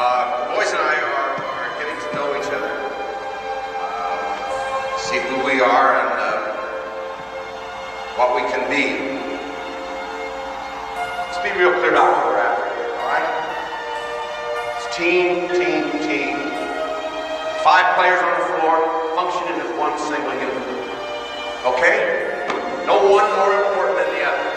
The boys and I are getting to know each other, see who we are and what we can be. Let's be real clear about what we're after here, all right? It's team. 5 players on the floor functioning as one single unit. Okay? No one more important than the other.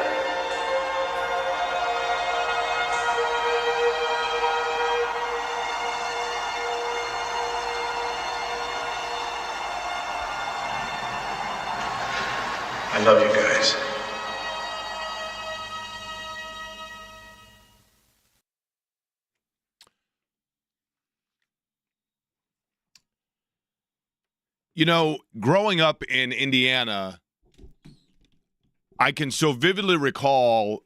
I love you guys. You know, growing up in Indiana, I can so vividly recall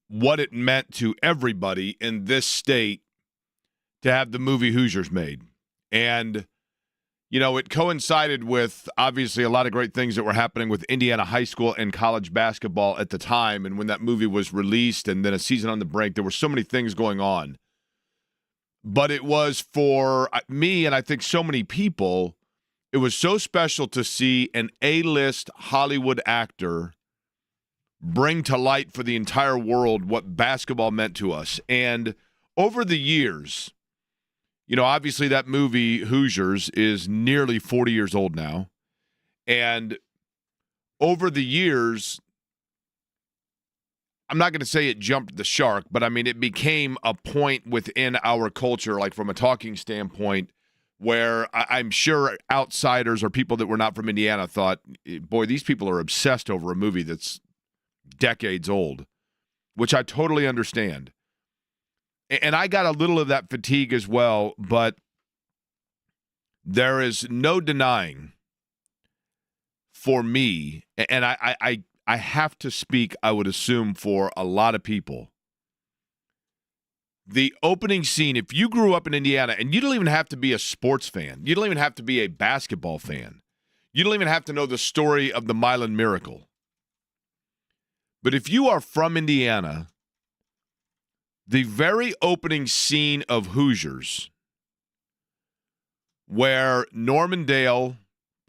what it meant to everybody in this state to have the movie Hoosiers made. And, you know, it coincided with, obviously, a lot of great things that were happening with Indiana high school and college basketball at the time. And when that movie was released and then A Season on the Brink, there were so many things going on. But it was for me, and I think so many people, it was so special to see an A-list Hollywood actor bring to light for the entire world what basketball meant to us. And over the years, you know, obviously that movie, Hoosiers, is nearly 40 years old now. And over the years, I'm not going to say it jumped the shark, but I mean, it became a point within our culture, like from a talking standpoint, where I'm sure outsiders or people that were not from Indiana thought, boy, these people are obsessed over a movie that's decades old, which I totally understand. And I got a little of that fatigue as well, but there is no denying for me, and I have to speak, I would assume, for a lot of people. The opening scene, if you grew up in Indiana, and you don't even have to be a sports fan, you don't even have to be a basketball fan, you don't even have to know the story of the Milan Miracle. But if you are from Indiana, the very opening scene of Hoosiers, where Norman Dale,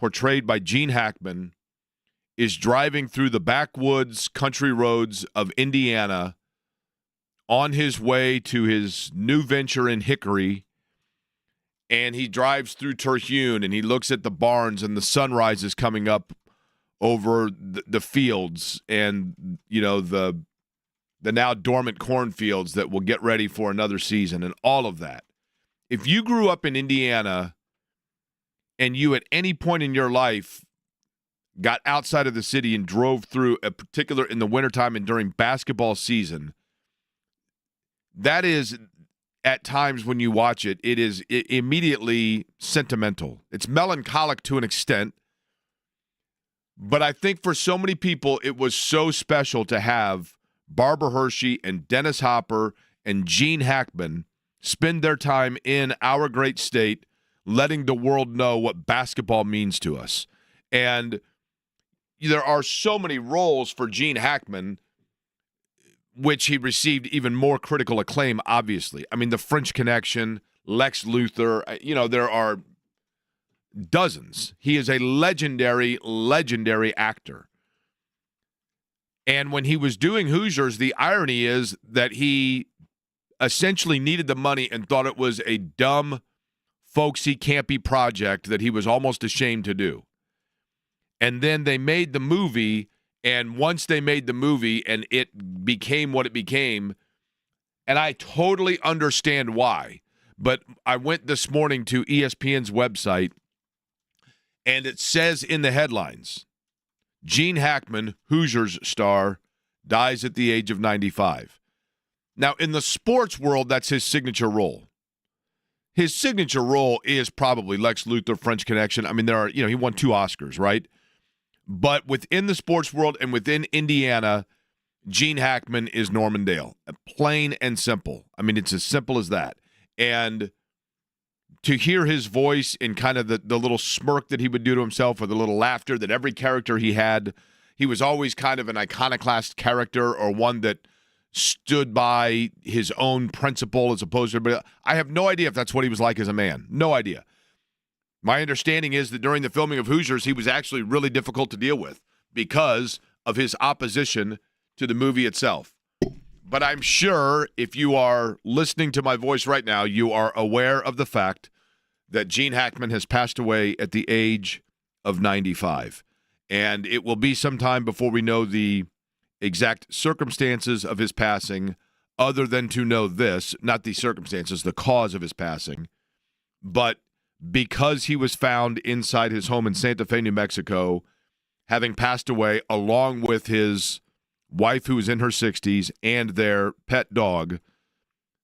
portrayed by Gene Hackman, is driving through the backwoods country roads of Indiana on his way to his new venture in Hickory, and he drives through Terhune, and he looks at the barns, and the sunrise is coming up over the fields and, you know, the now dormant cornfields that will get ready for another season and all of that. If you grew up in Indiana and you at any point in your life got outside of the city and drove through, a particular in the wintertime and during basketball season, that is, at times when you watch it, it is immediately sentimental. It's melancholic to an extent, but I think for so many people, it was so special to have Barbara Hershey and Dennis Hopper and Gene Hackman spend their time in our great state letting the world know what basketball means to us. And there are so many roles for Gene Hackman, which he received even more critical acclaim, obviously. I mean, The French Connection, Lex Luthor, you know, there are dozens. He is a legendary actor. And when he was doing Hoosiers, the irony is that he essentially needed the money and thought it was a dumb, folksy, campy project that he was almost ashamed to do. And then they made the movie, and once they made the movie and it became what it became, and I totally understand why, but I went this morning to ESPN's website, and it says in the headlines, Gene Hackman, Hoosiers star, dies at the age of 95. Now, in the sports world, that's his signature role. His signature role is probably Lex Luthor, French Connection. I mean, there are, you know, he won 2 Oscars, right? But within the sports world and within Indiana, Gene Hackman is Norman Dale. Plain and simple. I mean, it's as simple as that. And to hear his voice in kind of the little smirk that he would do to himself, or the little laughter that every character he had, he was always kind of an iconoclast character, or one that stood by his own principle as opposed to everybody else. I have no idea if that's what he was like as a man. No idea. My understanding is that during the filming of Hoosiers, he was actually really difficult to deal with because of his opposition to the movie itself. But I'm sure if you are listening to my voice right now, you are aware of the fact that Gene Hackman has passed away at the age of 95. And it will be some time before we know the exact circumstances of his passing, other than to know this, not the circumstances, the cause of his passing. But because he was found inside his home in Santa Fe, New Mexico, having passed away along with his wife who was in her 60s and their pet dog,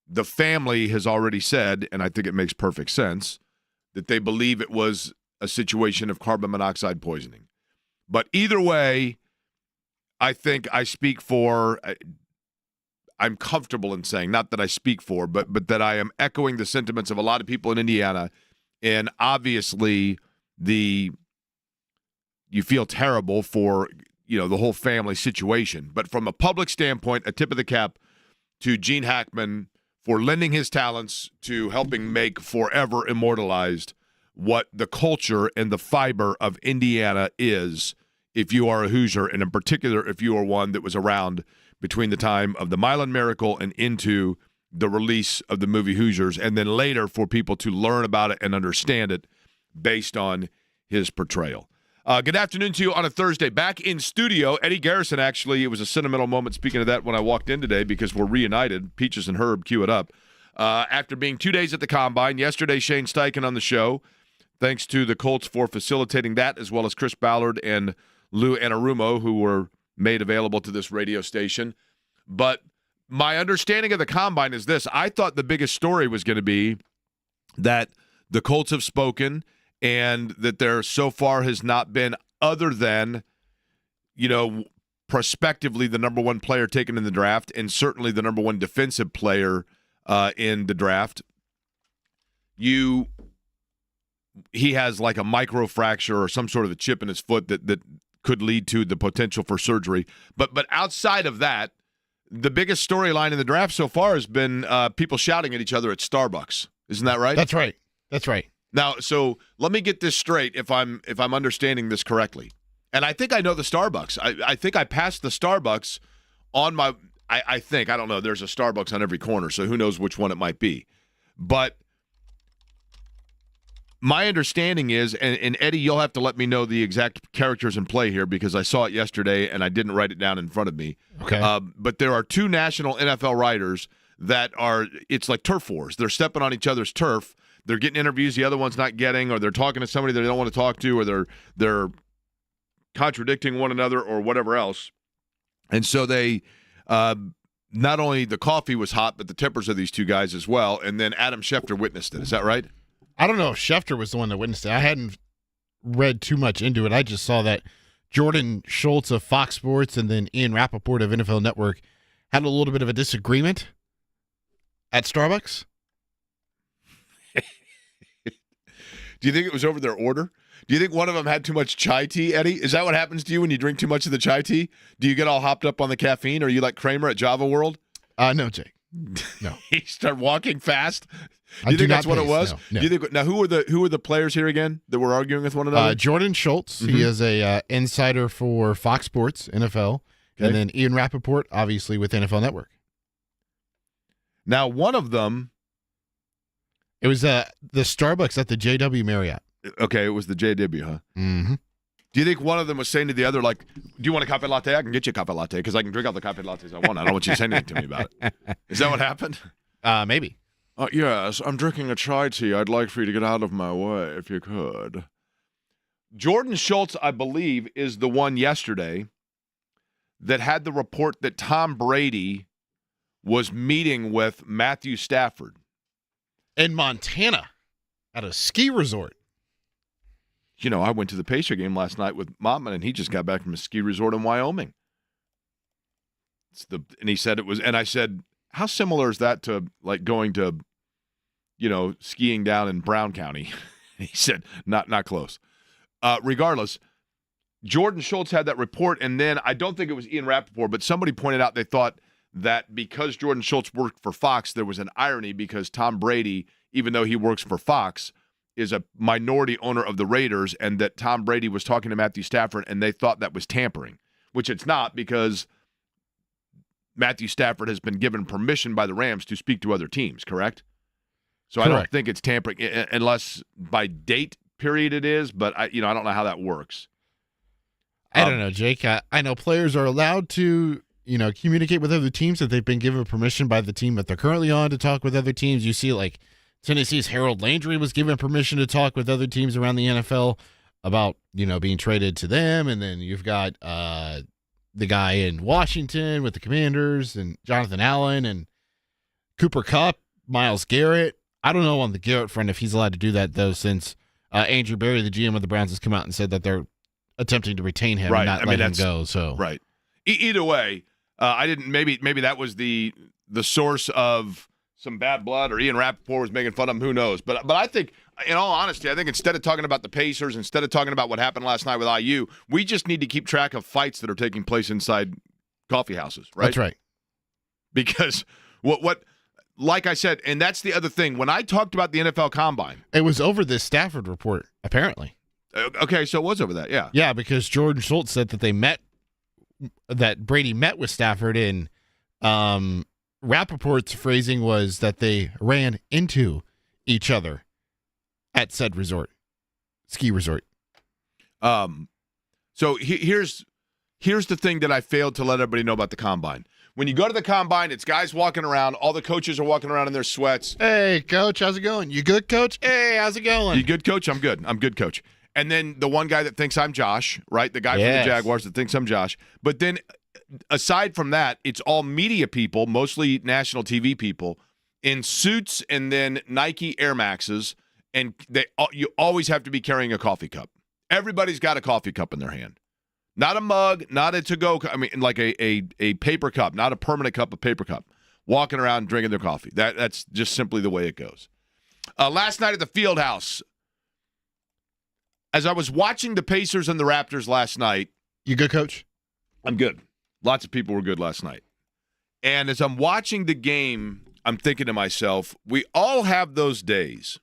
the family has already said, and I think it makes perfect sense, that they believe it was a situation of carbon monoxide poisoning. But either way, I think I speak for, I'm comfortable in saying, not that I speak for, but that I am echoing the sentiments of a lot of people in Indiana. And obviously, you feel terrible for, the whole family situation. But from a public standpoint, a tip of the cap to Gene Hackman for lending his talents to helping make forever immortalized what the culture and the fiber of Indiana is, if you are a Hoosier, and in particular, if you are one that was around between the time of the Milan Miracle and into the release of the movie Hoosiers, and then later for people to learn about it and understand it based on his portrayal. Good afternoon to you on a Thursday. Back in studio, Eddie Garrison, actually, it was a sentimental moment, speaking of that, when I walked in today because we're reunited. Peaches and Herb, cue it up. After being 2 days at the Combine, yesterday Shane Steichen on the show. Thanks to the Colts for facilitating that, as well as Chris Ballard and Lou Anarumo, who were made available to this radio station. But my understanding of the Combine is this. I thought the biggest story was going to be that the Colts have spoken and that there so far has not been, other than, prospectively the number one player taken in the draft and certainly the number one defensive player in the draft. He has like a microfracture or some sort of a chip in his foot that could lead to the potential for surgery. But outside of that, the biggest storyline in the draft so far has been people shouting at each other at Starbucks. Isn't that right? That's right. That's right. Now, so let me get this straight if I'm understanding this correctly. And I think I know the Starbucks. I think I passed the Starbucks on my – I think. I don't know. There's a Starbucks on every corner, so who knows which one it might be. But my understanding is, and Eddie, you'll have to let me know the exact characters in play here because I saw it yesterday and I didn't write it down in front of me. Okay. But there are two national NFL writers that are – it's like turf wars. They're stepping on each other's turf. They're getting interviews the other one's not getting, or they're talking to somebody that they don't want to talk to, or they're contradicting one another or whatever else. And so they not only the coffee was hot, but the tempers of these two guys as well. And then Adam Schefter witnessed it. Is that right? I don't know if Schefter was the one that witnessed it. I hadn't read too much into it. I just saw that Jordan Schultz of Fox Sports and then Ian Rappaport of NFL Network had a little bit of a disagreement at Starbucks. Do you think it was over their order? Do you think one of them had too much chai tea, Eddie? Is that what happens to you when you drink too much of the chai tea? Do you get all hopped up on the caffeine? Or are you like Kramer at Java World? No, Jake. No. He started walking fast. Do you think that's what it was? No. Do you think now who were the players here again that were arguing with one another? Jordan Schultz. Mm-hmm. He is a insider for Fox Sports, NFL. Okay. And then Ian Rappaport, obviously, with NFL Network. Now, one of them. It was the Starbucks at the JW Marriott. Okay, it was the JW, huh? Mm-hmm. Do you think one of them was saying to the other, like, do you want a cafe latte? I can get you a cafe latte because I can drink all the cafe lattes I want. I don't want you to say anything to me about it. Is that what happened? Maybe. Yes, I'm drinking a chai tea. I'd like for you to get out of my way if you could. Jordan Schultz, I believe, is the one yesterday that had the report that Tom Brady was meeting with Matthew Stafford. In Montana, at a ski resort. I went to the Pacer game last night with Mama, and he just got back from a ski resort in Wyoming. And he said it was, and I said, how similar is that to like going to, skiing down in Brown County? He said, not close. Regardless, Jordan Schultz had that report, and then I don't think it was Ian Rappaport, but somebody pointed out they thought that because Jordan Schultz worked for Fox, there was an irony because Tom Brady, even though he works for Fox, is a minority owner of the Raiders, and that Tom Brady was talking to Matthew Stafford, and they thought that was tampering, which it's not because Matthew Stafford has been given permission by the Rams to speak to other teams, correct? So correct. I don't think it's tampering unless by date period it is, but I don't know how that works. I don't know, Jake. I know players are allowed to, communicate with other teams if they've been given permission by the team that they're currently on to talk with other teams. You see, like, Tennessee's Harold Landry was given permission to talk with other teams around the NFL about, being traded to them. And then you've got the guy in Washington with the Commanders and Jonathan Allen and Cooper Kupp, Myles Garrett. I don't know on the Garrett front if he's allowed to do that, though, since Andrew Berry, the GM of the Browns, has come out and said that they're attempting to retain him and not let him go. So right. Either way, I didn't. Maybe that was the source of some bad blood, or Ian Rappaport was making fun of him. Who knows? But I think, in all honesty, I think instead of talking about the Pacers, instead of talking about what happened last night with IU, we just need to keep track of fights that are taking place inside coffee houses. Right. That's right. Because what. Like I said, and that's the other thing. When I talked about the NFL Combine, it was over this Stafford report, apparently. Okay, so it was over that, yeah. Yeah, because Jordan Schultz said that Brady met with Stafford, and Rappaport's phrasing was that they ran into each other at said ski resort. So here's the thing that I failed to let everybody know about the Combine. When you go to the Combine, it's guys walking around. All the coaches are walking around in their sweats. Hey, Coach, how's it going? You good, Coach? Hey, how's it going? You good, Coach? I'm good. I'm good, Coach. And then the one guy that thinks I'm Josh, right? The guy from the Jaguars that thinks I'm Josh. But then aside from that, it's all media people, mostly national TV people, in suits and then Nike Air Maxes. And you always have to be carrying a coffee cup. Everybody's got a coffee cup in their hand. Not a mug, not a to-go, like a paper cup, not a permanent cup, a paper cup. Walking around drinking their coffee. That's just simply the way it goes. Last night at the Fieldhouse, as I was watching the Pacers and the Raptors last night. You good, Coach? I'm good. Lots of people were good last night. And as I'm watching the game, I'm thinking to myself, we all have those days.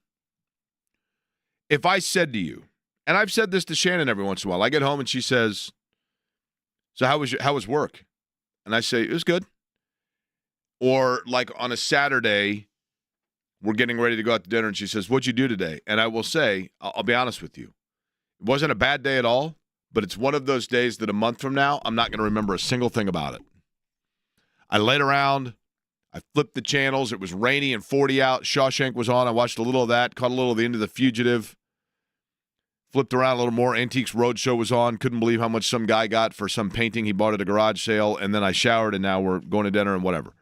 If I said to you, and I've said this to Shannon every once in a while, I get home and she says, so how was work? And I say, it was good. Or like on a Saturday, we're getting ready to go out to dinner and she says, what'd you do today? And I will say, I'll be honest with you. It wasn't a bad day at all, but it's one of those days that a month from now, I'm not going to remember a single thing about it. I laid around. I flipped the channels. It was rainy and 40 out. Shawshank was on. I watched a little of that, caught a little of the end of The Fugitive. Flipped around a little more. Antiques Roadshow was on. Couldn't believe how much some guy got for some painting he bought at a garage sale. And then I showered, and now we're going to dinner and whatever.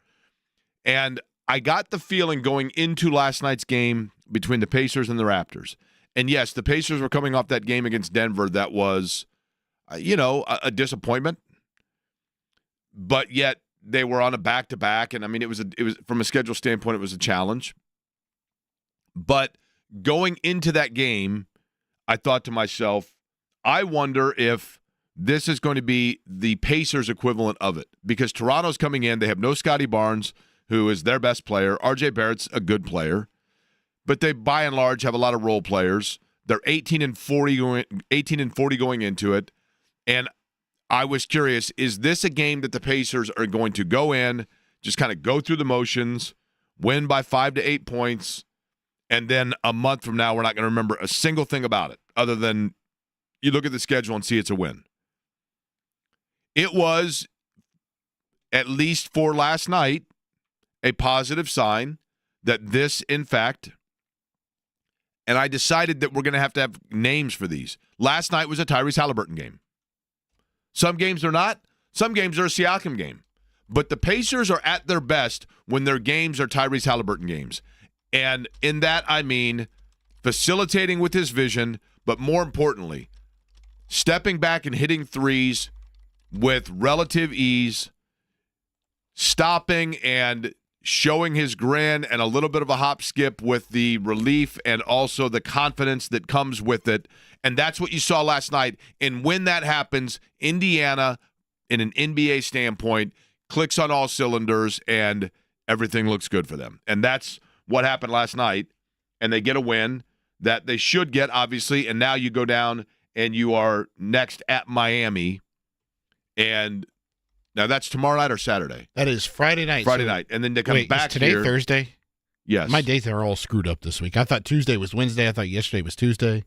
And I got the feeling going into last night's game between the Pacers and the Raptors. And, yes, the Pacers were coming off that game against Denver that was, a disappointment. But yet they were on a back-to-back. And, I mean, it was from a schedule standpoint, it was a challenge. But going into that game, I thought to myself, I wonder if this is going to be the Pacers equivalent of it. Because Toronto's coming in. They have no Scotty Barnes, who is their best player. R.J. Barrett's a good player. But they, by and large, have a lot of role players. They're 18-40 going into it. And I was curious, is this a game that the Pacers are going to go in, just kind of go through the motions, win by 5 to 8 points, and then a month from now, we're not going to remember a single thing about it other than you look at the schedule and see it's a win. It was, at least for last night, a positive sign that this, in fact, and I decided that we're going to have names for these. Last night was a Tyrese Haliburton game. Some games are not. Some games are a Siakam game. But the Pacers are at their best when their games are Tyrese Haliburton games. And in that, I mean facilitating with his vision, but more importantly, stepping back and hitting threes with relative ease, stopping and showing his grin and a little bit of a hop skip with the relief and also the confidence that comes with it. And that's what you saw last night. And when that happens, Indiana, in an NBA standpoint, clicks on all cylinders, and everything looks good for them. And that's what happened last night, and they get a win that they should get, obviously, and now you go down and you are next at Miami, and now that's tomorrow night or Saturday? That is Friday night. Friday night, and then they come back is today here. Thursday? Yes. My dates are all screwed up this week. I thought Tuesday was Wednesday. I thought yesterday was Tuesday.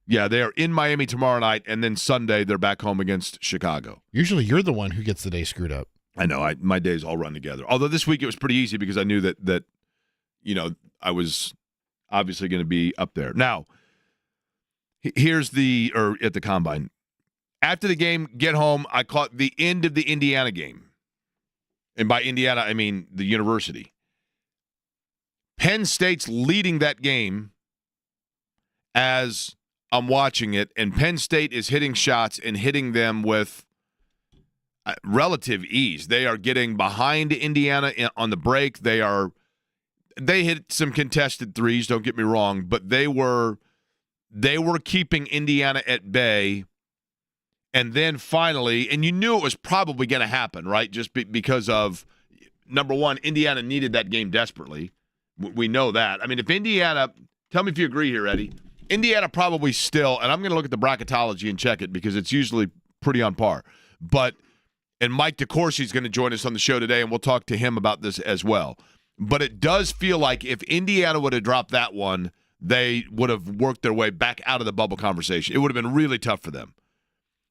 Yeah, they are in Miami tomorrow night, and then Sunday they're back home against Chicago. Usually you're the one who gets the day screwed up. I know. My days all run together. Although this week it was pretty easy because I knew that I was obviously going to be up there. Now, at the Combine. After the game, get home, I caught the end of the Indiana game. And by Indiana, I mean the university. Penn State's leading that game as I'm watching it, and Penn State is hitting shots and hitting them with relative ease. They are getting behind Indiana on the break. They hit some contested threes, don't get me wrong, but they were keeping Indiana at bay. And then finally, and you knew it was probably going to happen, right? Just because of, number one, Indiana needed that game desperately. We know that. I mean, if Indiana, tell me if you agree here, Eddie. Indiana probably still, and I'm going to look at the bracketology and check it because it's usually pretty on par. And Mike DeCourcy is going to join us on the show today, and we'll talk to him about this as well. But it does feel like if Indiana would have dropped that one, they would have worked their way back out of the bubble conversation. It would have been really tough for them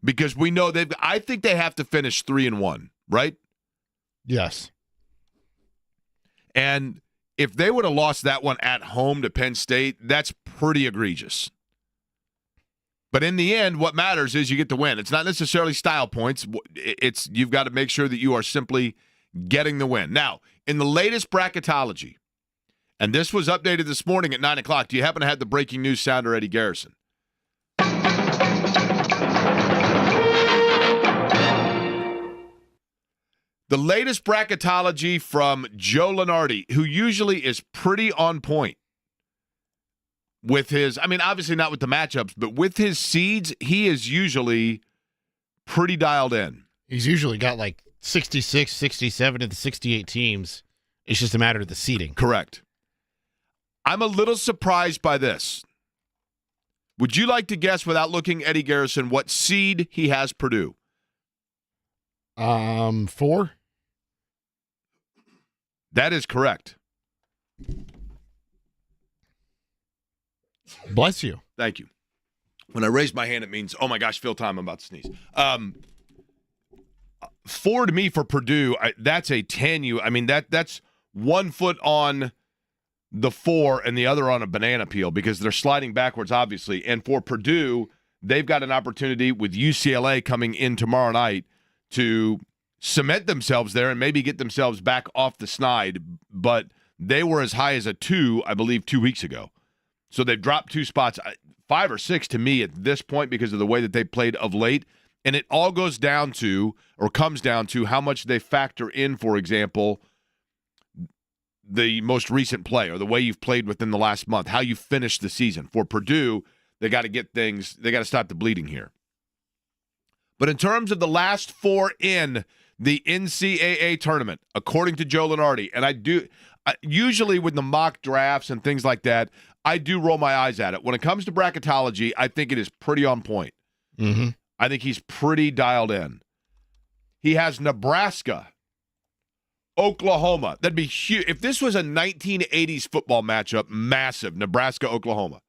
because we know I think they have to finish 3-1, right? Yes. And if they would have lost that one at home to Penn State, that's pretty egregious. But in the end, what matters is you get the win. It's not necessarily style points. You've got to make sure that you are simply getting the win. Now, in the latest bracketology, and this was updated this morning at 9 o'clock, do you happen to have the breaking news sounder, Eddie Garrison? The latest bracketology from Joe Lunardi, who usually is pretty on point with his, I mean, obviously not with the matchups, but with his seeds, he is usually pretty dialed in. He's usually got like 66, 67 of the 68 teams. It's just a matter of the seeding. Correct. I'm a little surprised by this. Would you like to guess, without looking, Eddie Garrison, what seed he has Purdue? 4? That is correct. Bless you. Thank you. When I raise my hand, it means, oh my gosh, Phil time, I'm about to sneeze. 4 to me for Purdue, that's a 10. I mean, that's 1 foot on the 4 and the other on a banana peel because they're sliding backwards, obviously. And for Purdue, they've got an opportunity with UCLA coming in tomorrow night to cement themselves there and maybe get themselves back off the snide. But they were as high as a 2, I believe, 2 weeks ago. So they've dropped 2 spots, 5 or 6 to me at this point because of the way that they played of late. And it all goes down to, or comes down to, how much they factor in, for example, the most recent play or the way you've played within the last month, how you finished the season. For Purdue, they got to get things, they got to stop the bleeding here. But in terms of the last 4 in the NCAA tournament, according to Joe Lunardi, and usually with the mock drafts and things like that, I do roll my eyes at it. When it comes to bracketology, I think it is pretty on point. Mm-hmm. I think he's pretty dialed in. He has Nebraska, Oklahoma. That'd be huge. If this was a 1980s football matchup, massive, Nebraska, Oklahoma.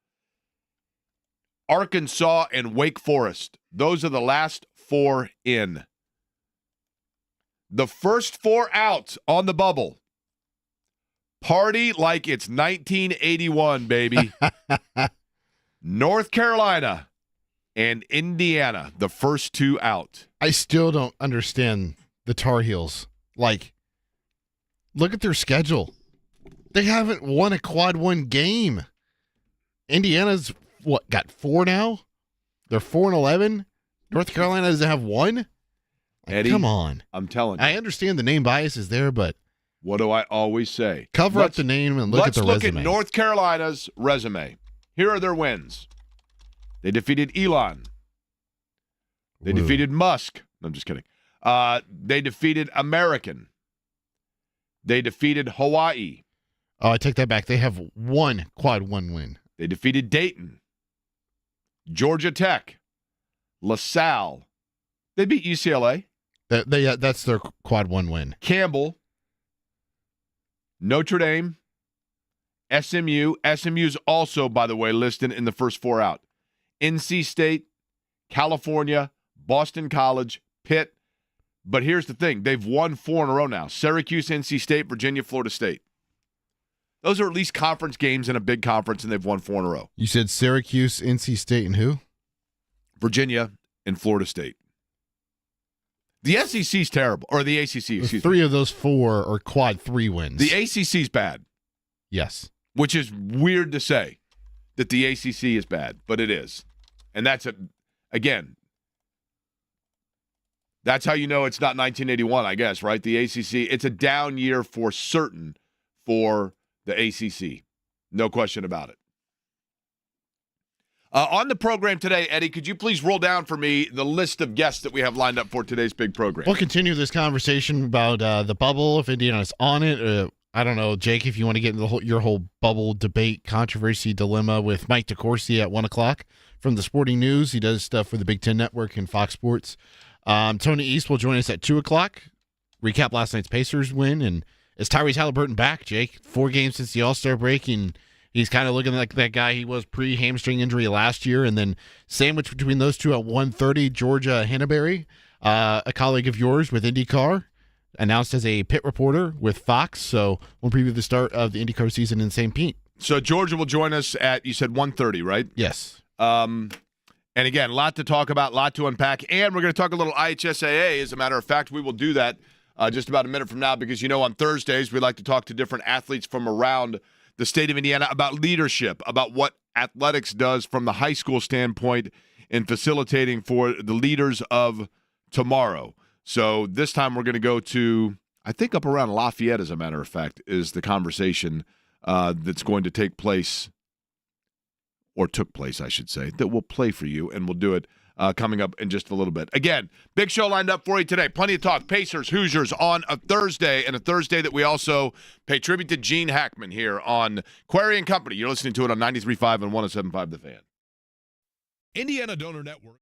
Arkansas and Wake Forest. Those are the last 4 in. The first 4 out on the bubble. Party like it's 1981, baby. North Carolina and Indiana, the first 2 out. I still don't understand the Tar Heels. Like, look at their schedule. They haven't won a quad 1 game. Indiana's, got 4 now? They're 4-11. North Carolina doesn't have 1? Like, Eddie, come on. I'm telling you. I understand the name bias is there, but what do I always say? Cover up the name and look at the resume. Let's look at North Carolina's resume. Here are their wins. They defeated Elon. They defeated Musk. No, I'm just kidding. They defeated American. They defeated Hawaii. Oh, I take that back. They have one quad one win. They defeated Dayton. Georgia Tech. LaSalle. They beat UCLA. That's their quad one win. Campbell. Notre Dame. SMU. SMU's also, by the way, listed in the first 4 out. NC State, California, Boston College, Pitt. But here's the thing. They've won 4 in a row now. Syracuse, NC State, Virginia, Florida State. Those are at least conference games in a big conference, and they've won 4 in a row. You said Syracuse, NC State, and who? Virginia and Florida State. The SEC's terrible, or the ACC, excuse me. 3 of those 4 are quad 3 wins. The ACC's bad. Yes. Which is weird to say that the ACC is bad, but it is. And that's, again, that's how you know it's not 1981, I guess, right? The ACC, it's a down year for certain for the ACC. No question about it. On the program today, Eddie, could you please roll down for me the list of guests that we have lined up for today's big program? We'll continue this conversation about the bubble, if Indiana's on it. I don't know, Jake, if you want to get into your whole bubble debate, controversy, dilemma with Mike DeCourcy at 1 o'clock from the Sporting News. He does stuff for the Big Ten Network and Fox Sports. Tony East will join us at 2 o'clock, recap last night's Pacers win. And is Tyrese Haliburton back, Jake? 4 games since the All-Star break, and he's kind of looking like that guy he was pre-hamstring injury last year. And then sandwiched between those two at 1:30, Georgia Henbery, a colleague of yours with IndyCar, announced as a pit reporter with Fox. So we'll preview the start of the IndyCar season in St. Pete. So Georgia will join us at, you said 1:30, right? Yes. And again, a lot to talk about, a lot to unpack. And we're going to talk a little IHSAA. As a matter of fact, we will do that just about a minute from now because, you know, on Thursdays, we like to talk to different athletes from around the state of Indiana about leadership, about what athletics does from the high school standpoint in facilitating for the leaders of tomorrow. So this time we're going to go to, I think up around Lafayette, as a matter of fact, is the conversation that's going to take place, or took place, I should say, that we'll play for you, and we'll do it coming up in just a little bit. Again, big show lined up for you today. Plenty of talk. Pacers, Hoosiers on a Thursday, and a Thursday that we also pay tribute to Gene Hackman here on Query and Company. You're listening to it on 93.5 and 107.5 The Fan. Indiana Donor Network.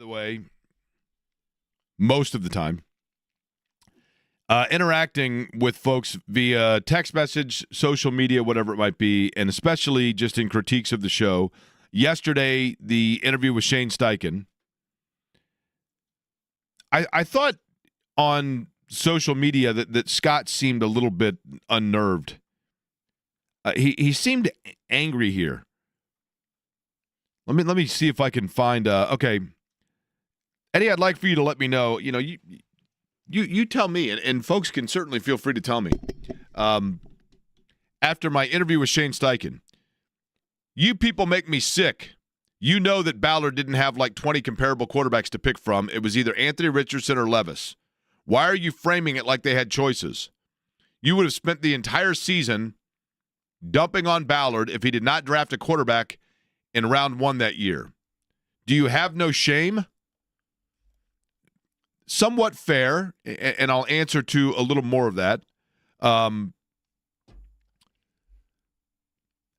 the way, most of the time, interacting with folks via text message, social media, whatever it might be, and especially just in critiques of the show. Yesterday, the interview with Shane Steichen. I thought on social media that Scott seemed a little bit unnerved. He seemed angry here. Let me see if I can find. Okay, Eddie, I'd like for you to let me know. You know, you tell me, and folks can certainly feel free to tell me. After my interview with Shane Steichen, you people make me sick. You know that Ballard didn't have like 20 comparable quarterbacks to pick from. It was either Anthony Richardson or Levis. Why are you framing it like they had choices? You would have spent the entire season dumping on Ballard if he did not draft a quarterback in round 1 that year. Do you have no shame? Somewhat fair, and I'll answer to a little more of that.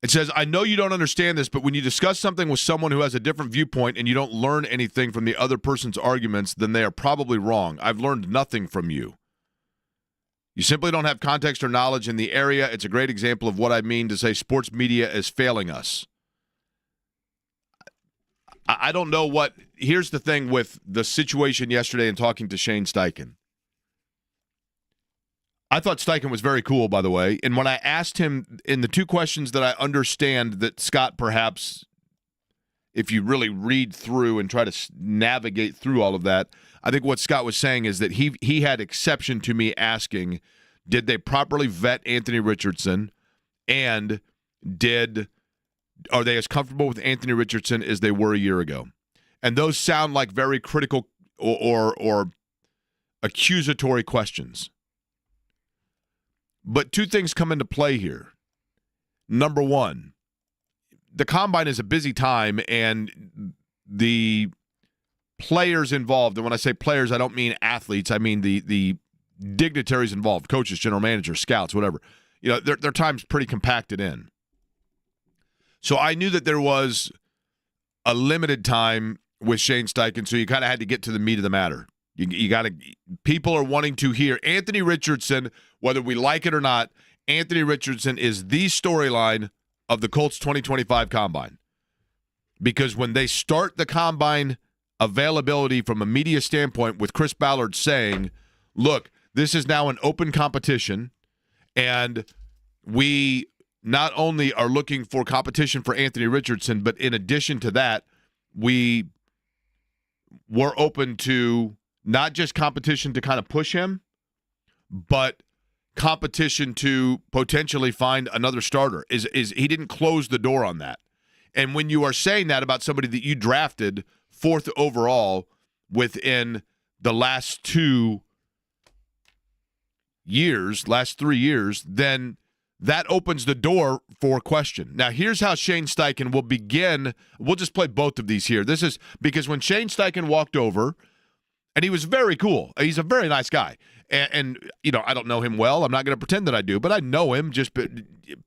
It says, I know you don't understand this, but when you discuss something with someone who has a different viewpoint and you don't learn anything from the other person's arguments, then they are probably wrong. I've learned nothing from you. You simply don't have context or knowledge in the area. It's a great example of what I mean to say sports media is failing us. I don't know what – here's the thing with the situation yesterday and talking to Shane Steichen. I thought Steichen was very cool, by the way. And when I asked him in the 2 questions that I understand that Scott perhaps, if you really read through and try to navigate through all of that, I think what Scott was saying is that he had exception to me asking, did they properly vet Anthony Richardson, and are they as comfortable with Anthony Richardson as they were a year ago? And those sound like very critical or accusatory questions. But 2 things come into play here. Number 1, the combine is a busy time, and the players involved, and when I say players, I don't mean athletes. I mean the dignitaries involved, coaches, general managers, scouts, whatever. You know, their time's pretty compacted in. So I knew that there was a limited time with Shane Steichen, so you kind of had to get to the meat of the matter. You got to. People are wanting to hear Anthony Richardson, whether we like it or not. Anthony Richardson is the storyline of the Colts 2025 Combine, because when they start the Combine availability from a media standpoint, with Chris Ballard saying, "Look, this is now an open competition, and we not only are looking for competition for Anthony Richardson, but in addition to that, we're open to." Not just competition to kind of push him, but competition to potentially find another starter. Is he didn't close the door on that. And when you are saying that about somebody that you drafted 4th overall within the last 3 years, then that opens the door for question. Now, here's how Shane Steichen will begin. We'll just play both of these here. This is because when Shane Steichen walked over, and he was very cool. He's a very nice guy. And you know, I don't know him well. I'm not going to pretend that I do, but I know him just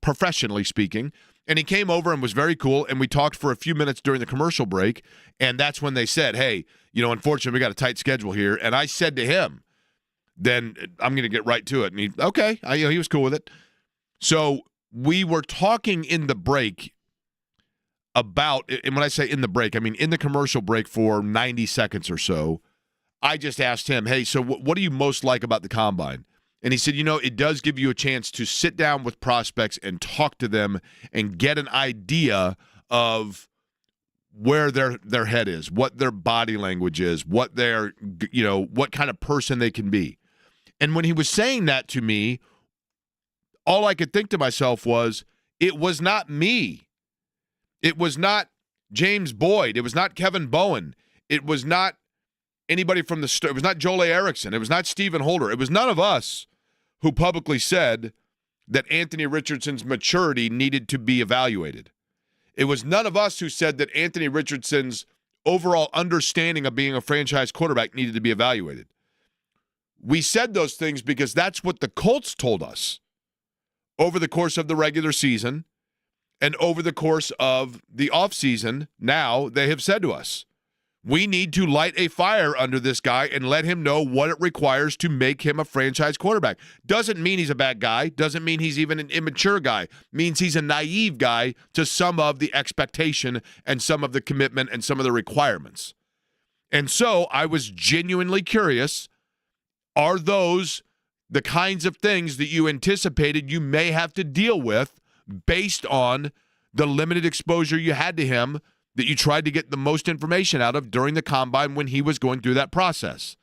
professionally speaking. And he came over and was very cool, and we talked for a few minutes during the commercial break, and that's when they said, hey, you know, unfortunately, we got a tight schedule here. And I said to him, then I'm going to get right to it. And he was cool with it. So we were talking in the break about, and when I say in the break, I mean in the commercial break for 90 seconds or so, I just asked him, hey, so what do you most like about the Combine? And he said, you know, it does give you a chance to sit down with prospects and talk to them and get an idea of where their head is, what their body language is, what what kind of person they can be. And when he was saying that to me, all I could think to myself was, it was not me. It was not James Boyd. It was not Kevin Bowen. It was not anybody from it was not Joel Erickson. It was not Stephen Holder. It was none of us who publicly said that Anthony Richardson's maturity needed to be evaluated. It was none of us who said that Anthony Richardson's overall understanding of being a franchise quarterback needed to be evaluated. We said those things because that's what the Colts told us over the course of the regular season and over the course of the offseason. Now they have said to us, We need to light a fire under this guy and let him know what it requires to make him a franchise quarterback. Doesn't mean he's a bad guy. Doesn't mean he's even an immature guy. Means he's a naive guy to some of the expectation and some of the commitment and some of the requirements. And so I was genuinely curious, are those the kinds of things that you anticipated you may have to deal with based on the limited exposure you had to him that you tried to get the most information out of during the combine when he was going through that process?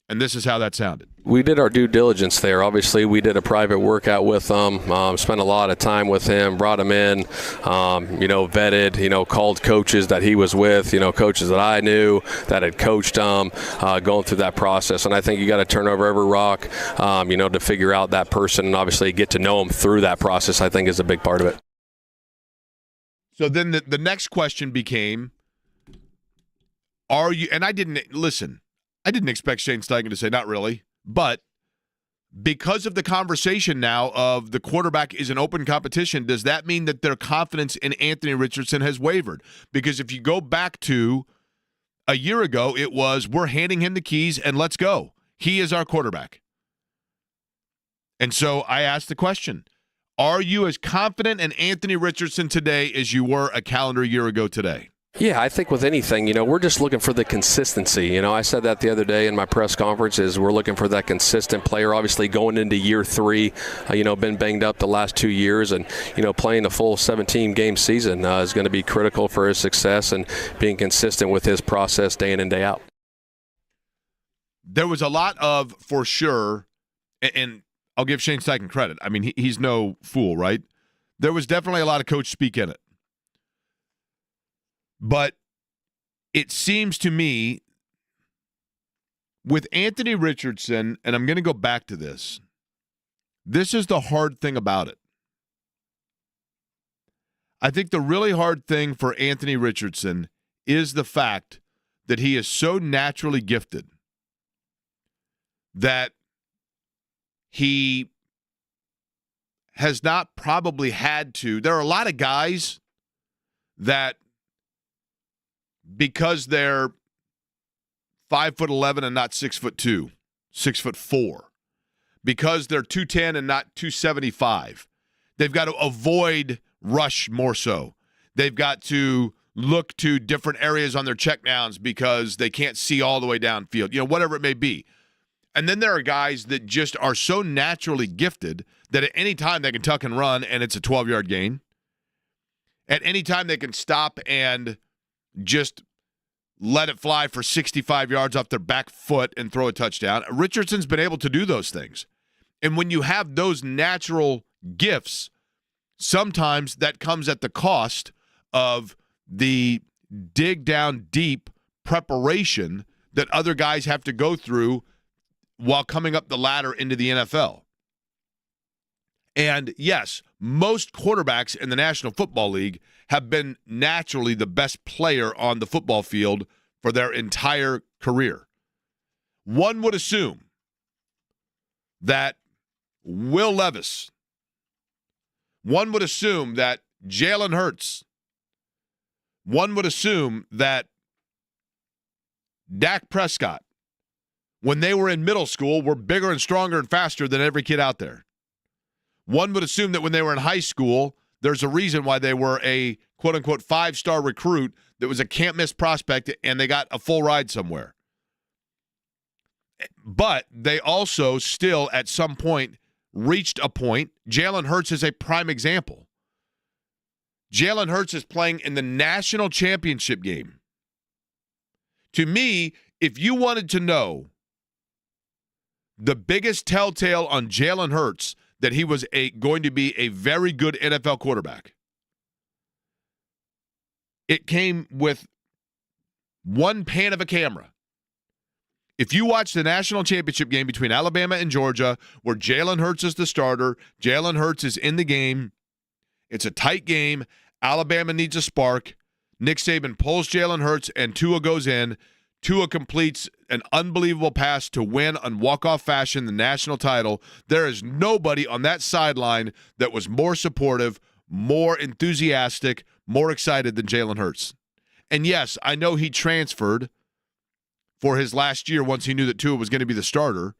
And this is how that sounded. We did our due diligence there. Obviously, we did a private workout with him, spent a lot of time with him, brought him in, vetted, called coaches that he was with, coaches that I knew that had coached him, going through that process. And I think you got to turn over every rock, to figure out that person and obviously get to know him through that process, I think is a big part of it. So then the next question became, are you, and I didn't expect Shane Steichen to say not really, but because of the conversation now of the quarterback is an open competition, does that mean that their confidence in Anthony Richardson has wavered? Because if you go back to a year ago, it was we're handing him the keys and let's go. He is our quarterback. And so I asked the question, are you as confident in Anthony Richardson today as you were a calendar year ago today? Yeah, I think with anything, we're just looking for the consistency. I said that the other day in my press conference is we're looking for that consistent player. Obviously, going into year 3, been banged up the last 2 years, and, playing a full 17-game season is going to be critical for his success and being consistent with his process day in and day out. There was a lot of, for sure, and I'll give Shane Steichen credit. I mean, he's no fool, right? There was definitely a lot of coach speak in it. But it seems to me with Anthony Richardson, and I'm going to go back to this, this is the hard thing about it. I think the really hard thing for Anthony Richardson is the fact that he is so naturally gifted that he has not probably had to. There are a lot of guys that, because they're 5'11" and not 6'2", 6'4", because they're 210 and not 275, they've got to avoid rush more so. They've got to look to different areas on their checkdowns because they can't see all the way downfield, whatever it may be. And then there are guys that just are so naturally gifted that at any time they can tuck and run and it's a 12-yard gain. At any time they can stop and just let it fly for 65 yards off their back foot and throw a touchdown. Richardson's been able to do those things. And when you have those natural gifts, sometimes that comes at the cost of the dig down deep preparation that other guys have to go through while coming up the ladder into the NFL. And yes, most quarterbacks in the National Football League have been naturally the best player on the football field for their entire career. One would assume that Will Levis, one would assume that Jalen Hurts, one would assume that Dak Prescott, when they were in middle school, were bigger and stronger and faster than every kid out there. One would assume that when they were in high school, there's a reason why they were a quote-unquote 5-star recruit that was a can't-miss prospect and they got a full ride somewhere. But they also still, at some point, reached a point. Jalen Hurts is a prime example. Jalen Hurts is playing in the national championship game. To me, if you wanted to know the biggest telltale on Jalen Hurts that he was going to be a very good NFL quarterback, it came with one pan of a camera. If you watch the national championship game between Alabama and Georgia, where Jalen Hurts is the starter, Jalen Hurts is in the game, it's a tight game, Alabama needs a spark, Nick Saban pulls Jalen Hurts and Tua goes in, Tua completes an unbelievable pass to win on walk-off fashion the national title. There is nobody on that sideline that was more supportive, more enthusiastic, more excited than Jalen Hurts. And yes, I know he transferred for his last year once he knew that Tua was going to be the starter.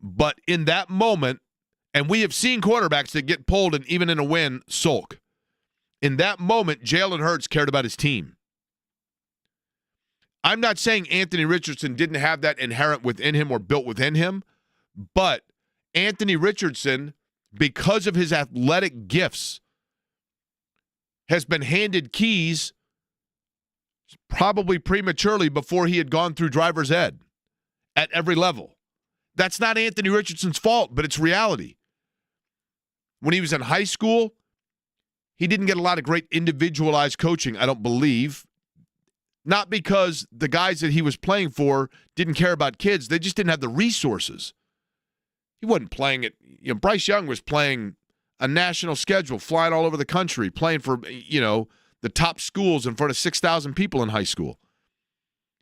But in that moment, and we have seen quarterbacks that get pulled and even in a win sulk. In that moment, Jalen Hurts cared about his team. I'm not saying Anthony Richardson didn't have that inherent within him or built within him, but Anthony Richardson, because of his athletic gifts, has been handed keys probably prematurely before he had gone through driver's ed at every level. That's not Anthony Richardson's fault, but it's reality. When he was in high school, he didn't get a lot of great individualized coaching, I don't believe. Not because the guys that he was playing for didn't care about kids. They just didn't have the resources. He wasn't playing it. Bryce Young was playing a national schedule, flying all over the country, playing for, the top schools in front of 6,000 people in high school.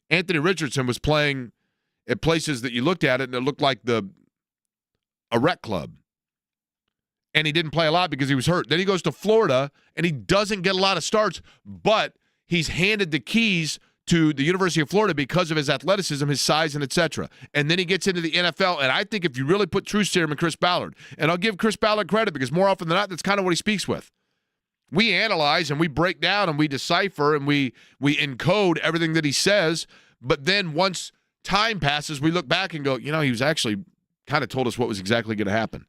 Anthony Richardson was playing at places that you looked at it and it looked like a rec club. And he didn't play a lot because he was hurt. Then he goes to Florida, and he doesn't get a lot of starts, but he's handed the keys to the University of Florida because of his athleticism, his size, and et cetera. And then he gets into the NFL, and I think if you really put truth serum in Chris Ballard, and I'll give Chris Ballard credit because more often than not, that's kind of what he speaks with. We analyze, and we break down, and we decipher, and we encode everything that he says, but then once time passes, we look back and go, he was actually kind of told us what was exactly going to happen.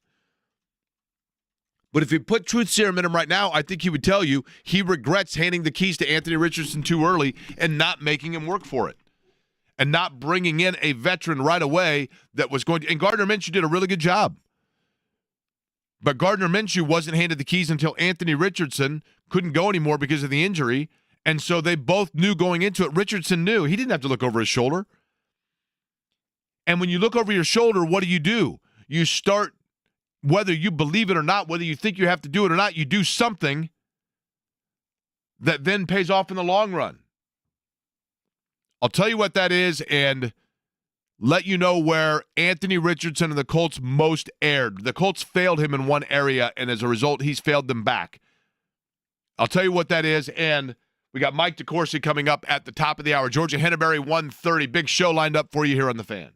But if you put truth serum in him right now, I think he would tell you he regrets handing the keys to Anthony Richardson too early and not making him work for it. And not bringing in a veteran right away that was going to – and Gardner Minshew did a really good job. But Gardner Minshew wasn't handed the keys until Anthony Richardson couldn't go anymore because of the injury. And so they both knew going into it. Richardson knew. He didn't have to look over his shoulder. And when you look over your shoulder, what do? You start – whether you believe it or not, whether you think you have to do it or not, you do something that then pays off in the long run. I'll tell you what that is and let you know where Anthony Richardson and the Colts most erred. The Colts failed him in one area, and as a result, he's failed them back. I'll tell you what that is, and we got Mike DeCourcy coming up at the top of the hour. Georgia Henbery, 1:30. Big show lined up for you here on The Fan.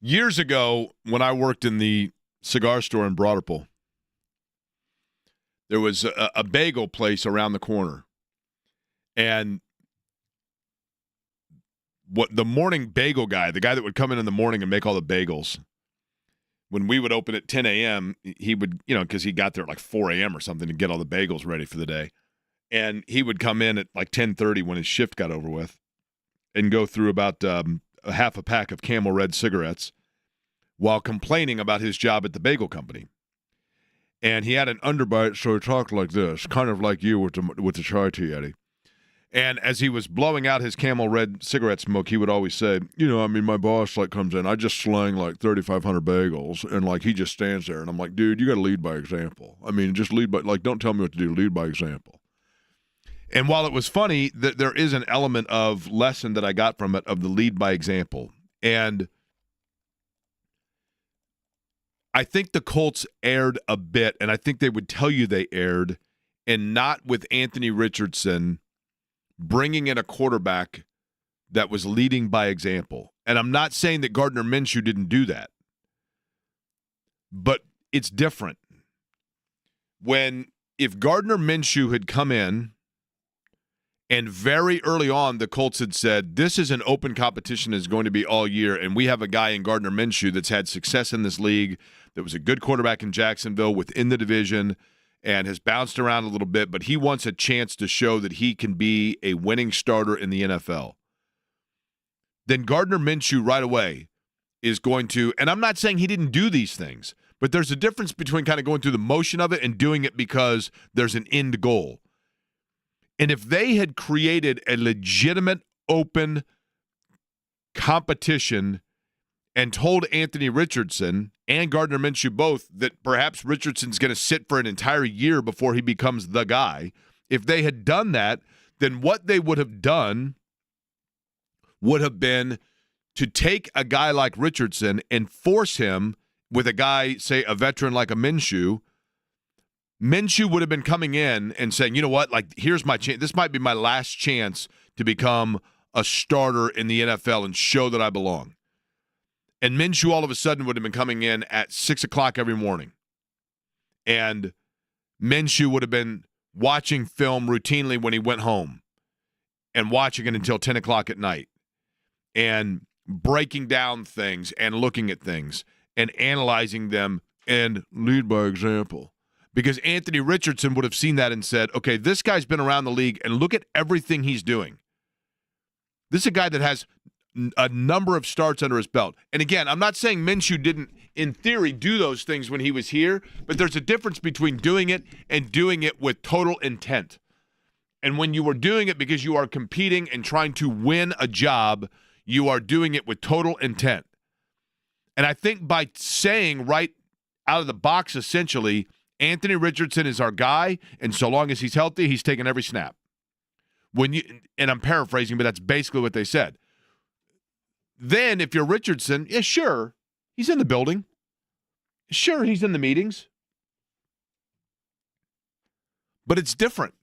Years ago, when I worked in the cigar store in Broderpool, there was a bagel place around the corner. And what the morning bagel guy, the guy that would come in the morning and make all the bagels, when we would open at 10 a.m., he would, because he got there at like 4 a.m. or something to get all the bagels ready for the day. And he would come in at like 10:30 when his shift got over with and go through about a half a pack of Camel Red cigarettes while complaining about his job at the bagel company. And he had an underbite, so he talked like this, kind of like you with the chai tea, Eddie. And as he was blowing out his Camel Red cigarette smoke, he would always say, my boss comes in, I just slang like 3,500 bagels, and he just stands there, and I'm like, dude, you got to lead by example. Just lead by, don't tell me what to do, lead by example. And while it was funny, there is an element of lesson that I got from it of the lead by example. And I think the Colts erred a bit, and I think they would tell you they erred, and not with Anthony Richardson bringing in a quarterback that was leading by example. And I'm not saying that Gardner Minshew didn't do that, but it's different. If Gardner Minshew had come in and very early on the Colts had said, this is an open competition, is going to be all year, and we have a guy in Gardner Minshew that's had success in this league, that was a good quarterback in Jacksonville within the division, and has bounced around a little bit, but he wants a chance to show that he can be a winning starter in the NFL. Then Gardner Minshew right away is going to, and I'm not saying he didn't do these things, but there's a difference between kind of going through the motion of it and doing it because there's an end goal. And if they had created a legitimate, open competition and told Anthony Richardson and Gardner Minshew both that perhaps Richardson's going to sit for an entire year before he becomes the guy, if they had done that, then what they would have done would have been to take a guy like Richardson and force him with a guy, say, a veteran like a Minshew. Minshew would have been coming in and saying, you know what, here's my chance. This might be my last chance to become a starter in the NFL and show that I belong. And Minshew all of a sudden would have been coming in at 6 o'clock every morning. And Minshew would have been watching film routinely when he went home and watching it until 10 o'clock at night and breaking down things and looking at things and analyzing them and lead by example. Because Anthony Richardson would have seen that and said, okay, this guy's been around the league and look at everything he's doing. This is a guy that has a number of starts under his belt. And again, I'm not saying Minshew didn't, in theory, do those things when he was here, but there's a difference between doing it and doing it with total intent. And when you are doing it because you are competing and trying to win a job, you are doing it with total intent. And I think by saying right out of the box, essentially, Anthony Richardson is our guy, and so long as he's healthy, he's taking every snap. And I'm paraphrasing, but that's basically what they said. Then, if you're Richardson, yeah, sure, he's in the building. Sure, he's in the meetings. But it's different.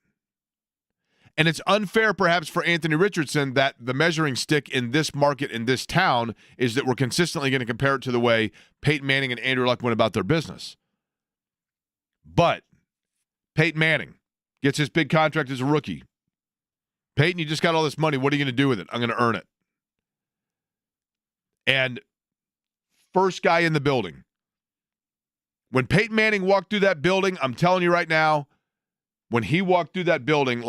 And it's unfair, perhaps, for Anthony Richardson that the measuring stick in this market, in this town, is that we're consistently going to compare it to the way Peyton Manning and Andrew Luck went about their business. But Peyton Manning gets his big contract as a rookie. Peyton, you just got all this money. What are you going to do with it? I'm going to earn it. And first guy in the building. When Peyton Manning walked through that building, I'm telling you right now, when he walked through that building,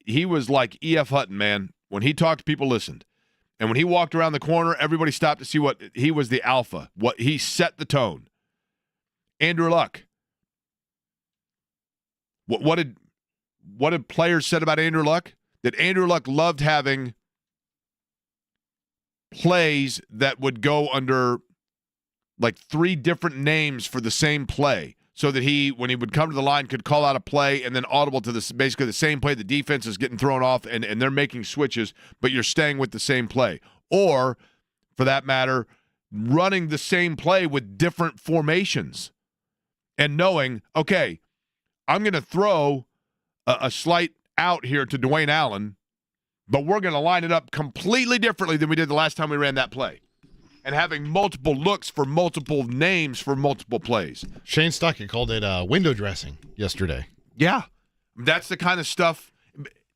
he was like E.F. Hutton, man. When he talked, people listened. And when he walked around the corner, everybody stopped to see what he was, the alpha. What he set the tone. Andrew Luck. What did players said about Andrew Luck? That Andrew Luck loved having plays that would go under like 3 different names for the same play, so that he, when he would come to the line, could call out a play and then audible to this, basically the same play. The defense is getting thrown off and they're making switches, but you're staying with the same play. Or, for that matter, running the same play with different formations and knowing, okay, I'm going to throw a slight out here to Dwayne Allen, but we're going to line it up completely differently than we did the last time we ran that play. and having multiple looks for multiple names for multiple plays. Shane Stockton called it window dressing yesterday. Yeah, that's the kind of stuff.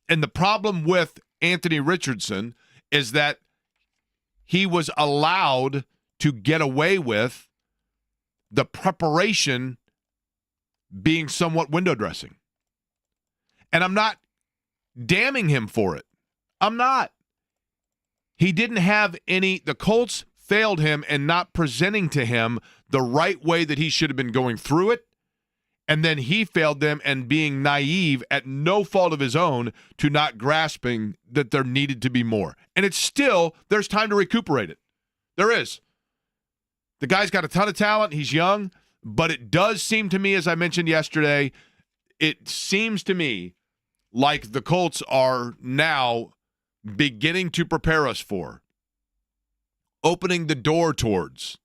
And the problem with Anthony Richardson is that he was allowed to get away with the preparation being somewhat window dressing. And I'm not damning him for it. I'm not. He didn't have the Colts failed him in not presenting to him the right way that he should have been going through it. And then he failed them and being naive at no fault of his own to not grasping that there needed to be more. And it's still, there's time to recuperate it. There is. The guy's got a ton of talent. He's young. But it does seem to me, as I mentioned yesterday, it seems to me like the Colts are now beginning to prepare us for, opening the door towards,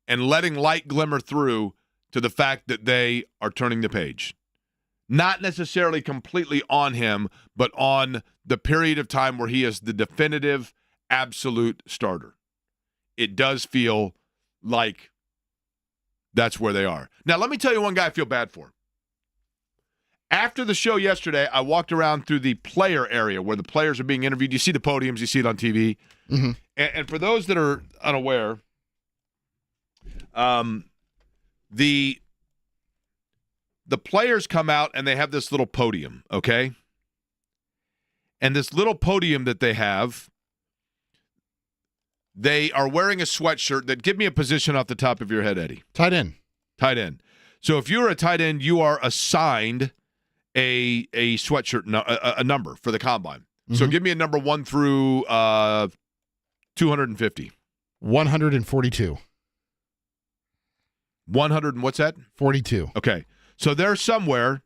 and letting light glimmer through to the fact that they are turning the page. Not necessarily completely on him, but on the period of time where he is the definitive, absolute starter. It does feel like that's where they are. Now, let me tell you one guy I feel bad for. After the show yesterday, I walked around through the player area where the players are being interviewed. You see the podiums, you see it on TV. Mm-hmm. And for those that are unaware, the players come out and they have this little podium, okay? And this little podium that they have, they are wearing a sweatshirt that, give me a position off the top of your head, Eddie. Tight end. Tight end. So if you're a tight end, you are assigned a sweatshirt, a number for the combine. Mm-hmm. So give me a number 1 through 250. 142. 100 and what's that? 42. Okay. So there somewhere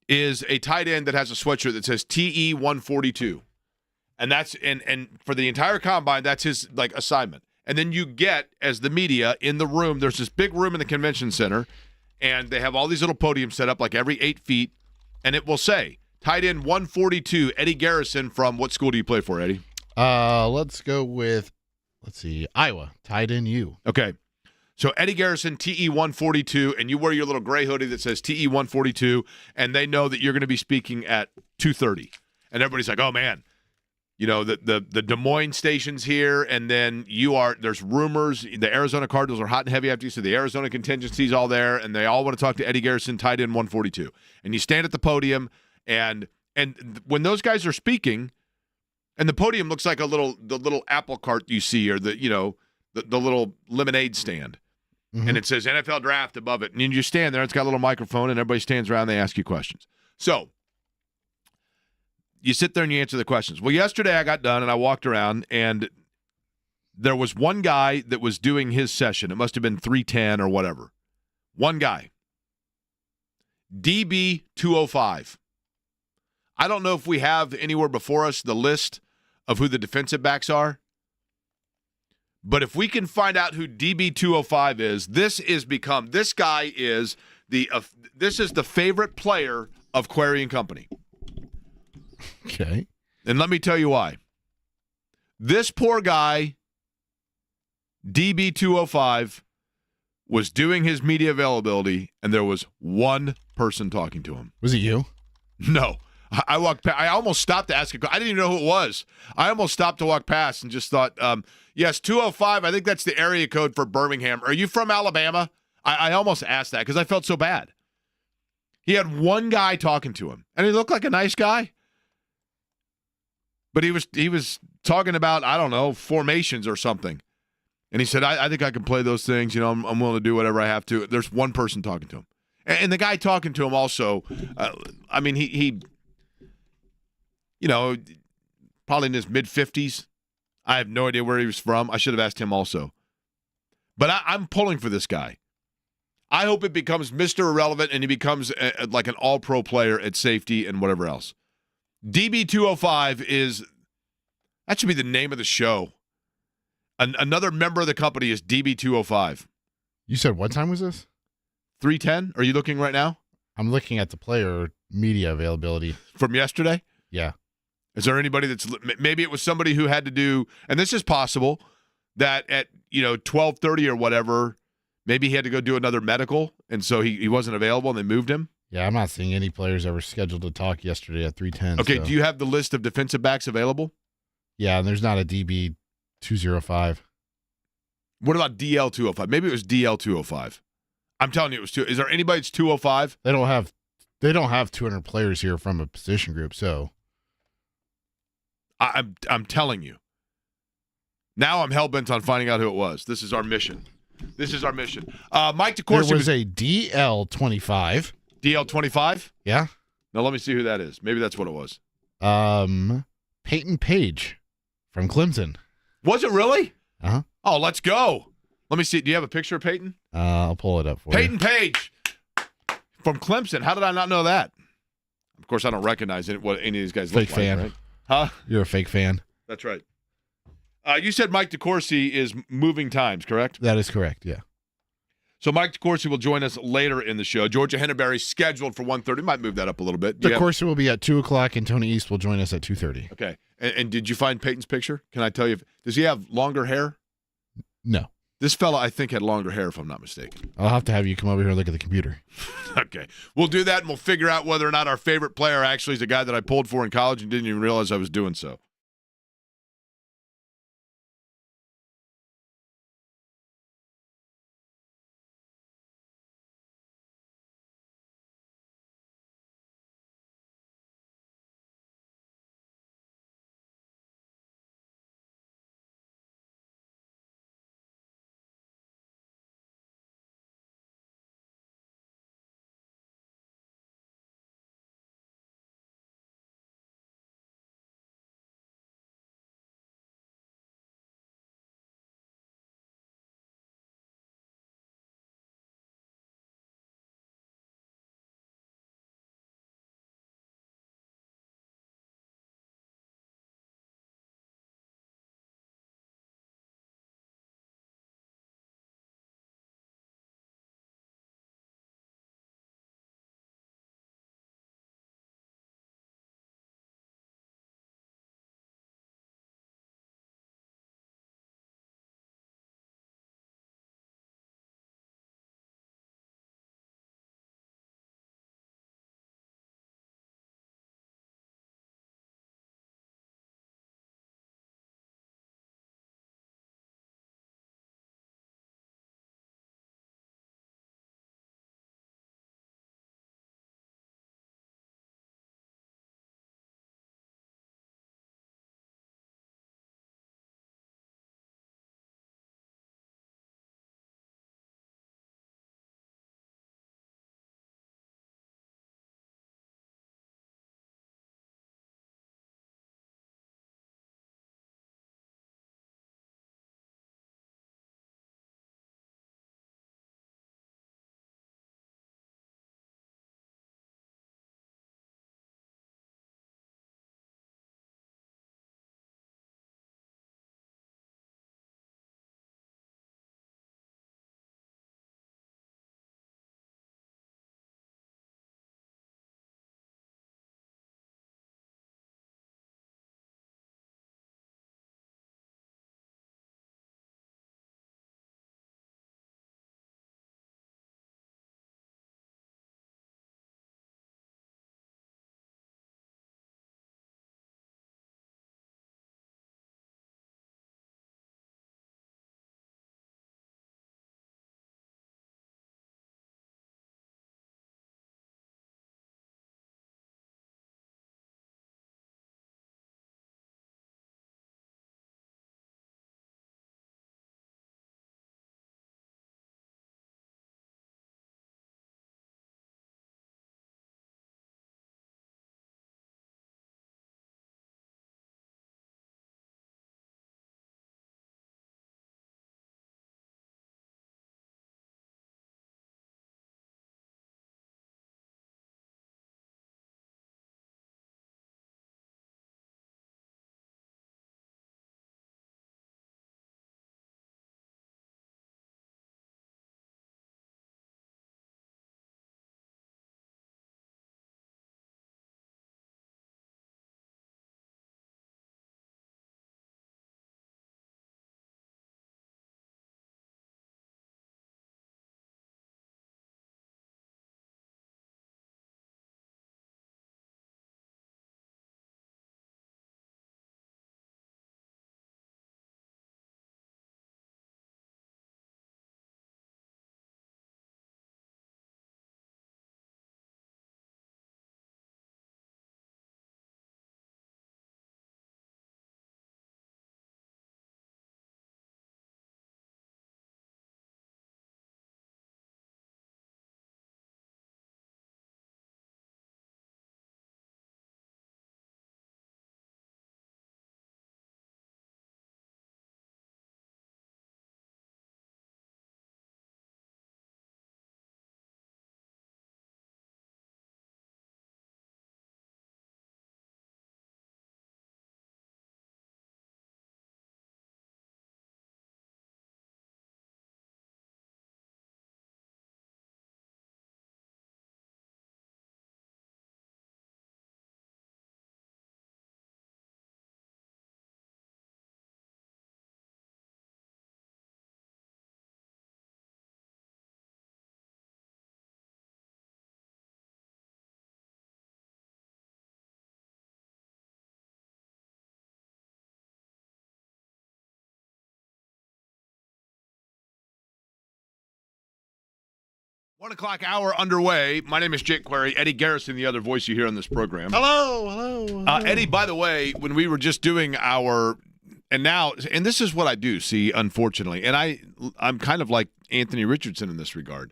is a tight end that has a sweatshirt that says TE 142. And that's and for the entire combine, that's his assignment. And then you get, as the media in the room, there's this big room in the convention center, and they have all these little podiums set up every 8 feet, and it will say tight end 142, Eddie Garrison from what school do you play for, Eddie? Let's go with Iowa, tight end U. Okay. So Eddie Garrison, TE 142, and you wear your little gray hoodie that says TE 142, and they know that you're going to be speaking at 2:30. And everybody's like, oh, man. You know, the Des Moines station's here, and then there's rumors. The Arizona Cardinals are hot and heavy after you, so the Arizona contingency's all there, and they all want to talk to Eddie Garrison, tight end 142. And you stand at the podium, and when those guys are speaking, and the podium looks like the little apple cart you see, or the little lemonade stand. Mm-hmm. And it says NFL Draft above it. And you just stand there, it's got a little microphone, and everybody stands around, and they ask you questions. So you sit there and you answer the questions. Well, yesterday I got done and I walked around, and there was one guy that was doing his session. It must have been 310 or whatever. One guy. DB 205. I don't know if we have anywhere before us the list of who the defensive backs are, but if we can find out who DB 205 is, this guy is this is the favorite player of Query and Company. Okay. And let me tell you why. This poor guy, DB 205, was doing his media availability, and there was one person talking to him. Was it you? No. I walked past. I almost stopped to ask a question. I didn't even know who it was. I almost stopped to walk past and just thought, yes, 205, I think that's the area code for Birmingham. Are you from Alabama? I almost asked that because I felt so bad. He had one guy talking to him, and he looked like a nice guy. But he was talking about, I don't know, formations or something. And he said, I think I can play those things. You know, I'm willing to do whatever I have to. There's one person talking to him. And the guy talking to him also, I mean, he you know, probably in his mid-50s. I have no idea where he was from. I should have asked him also. But I'm pulling for this guy. I hope it becomes Mr. Irrelevant and he becomes like an all-pro player at safety and whatever else. DB205 that should be the name of the show. Another member of the company is DB205. You said what time was this? 3:10? Are you looking right now? I'm looking at the player media availability. From yesterday? Yeah. Is there anybody maybe it was somebody who had to do, and this is possible, that at 12:30 or whatever, maybe he had to go do another medical, and so he wasn't available, and they moved him? Yeah, I'm not seeing any players that were scheduled to talk yesterday at 3:10. Okay, so. do you have the list of defensive backs available? Yeah, and there's not a DB 205. What about DL 205? Maybe it was DL 205. I'm telling you, it was two. Is there anybody that's 205? They don't have 200 players here from a position group, so I'm telling you. Now I'm hell-bent on finding out who it was. This is our mission. Mike DeCourcy there was a DL 25. DL 25? Yeah. Now let me see who that is. Maybe that's what it was. Peyton Page from Clemson. Was it really? Uh-huh. Oh, let's go. Let me see. Do you have a picture of Peyton? I'll pull it up for Peyton you. Page from Clemson. How did I not know that? Of course, I don't recognize what any of these guys Fake look fan. like, right? Huh? You're a fake fan. That's right. You said Mike DeCourcy is moving times, correct? That is correct, yeah. So Mike DeCourcy will join us later in the show. Georgia Henneberry scheduled for 1:30. Might move that up a little bit. DeCourcy will be at 2 o'clock, and Tony East will join us at 2:30. Okay. And did you find Peyton's picture? Can I tell you, does he have longer hair? No. This fella, I think, had longer hair, if I'm not mistaken. I'll have to have you come over here and look at the computer. Okay. We'll do that, and we'll figure out whether or not our favorite player actually is a guy that I pulled for in college and didn't even realize I was doing so. 1 o'clock hour underway. My name is Jake Query. Eddie Garrison, the other voice you hear on this program. Hello. Eddie, by the way, when we were just doing and this is what I do, see, unfortunately, and I'm kind of like Anthony Richardson in this regard.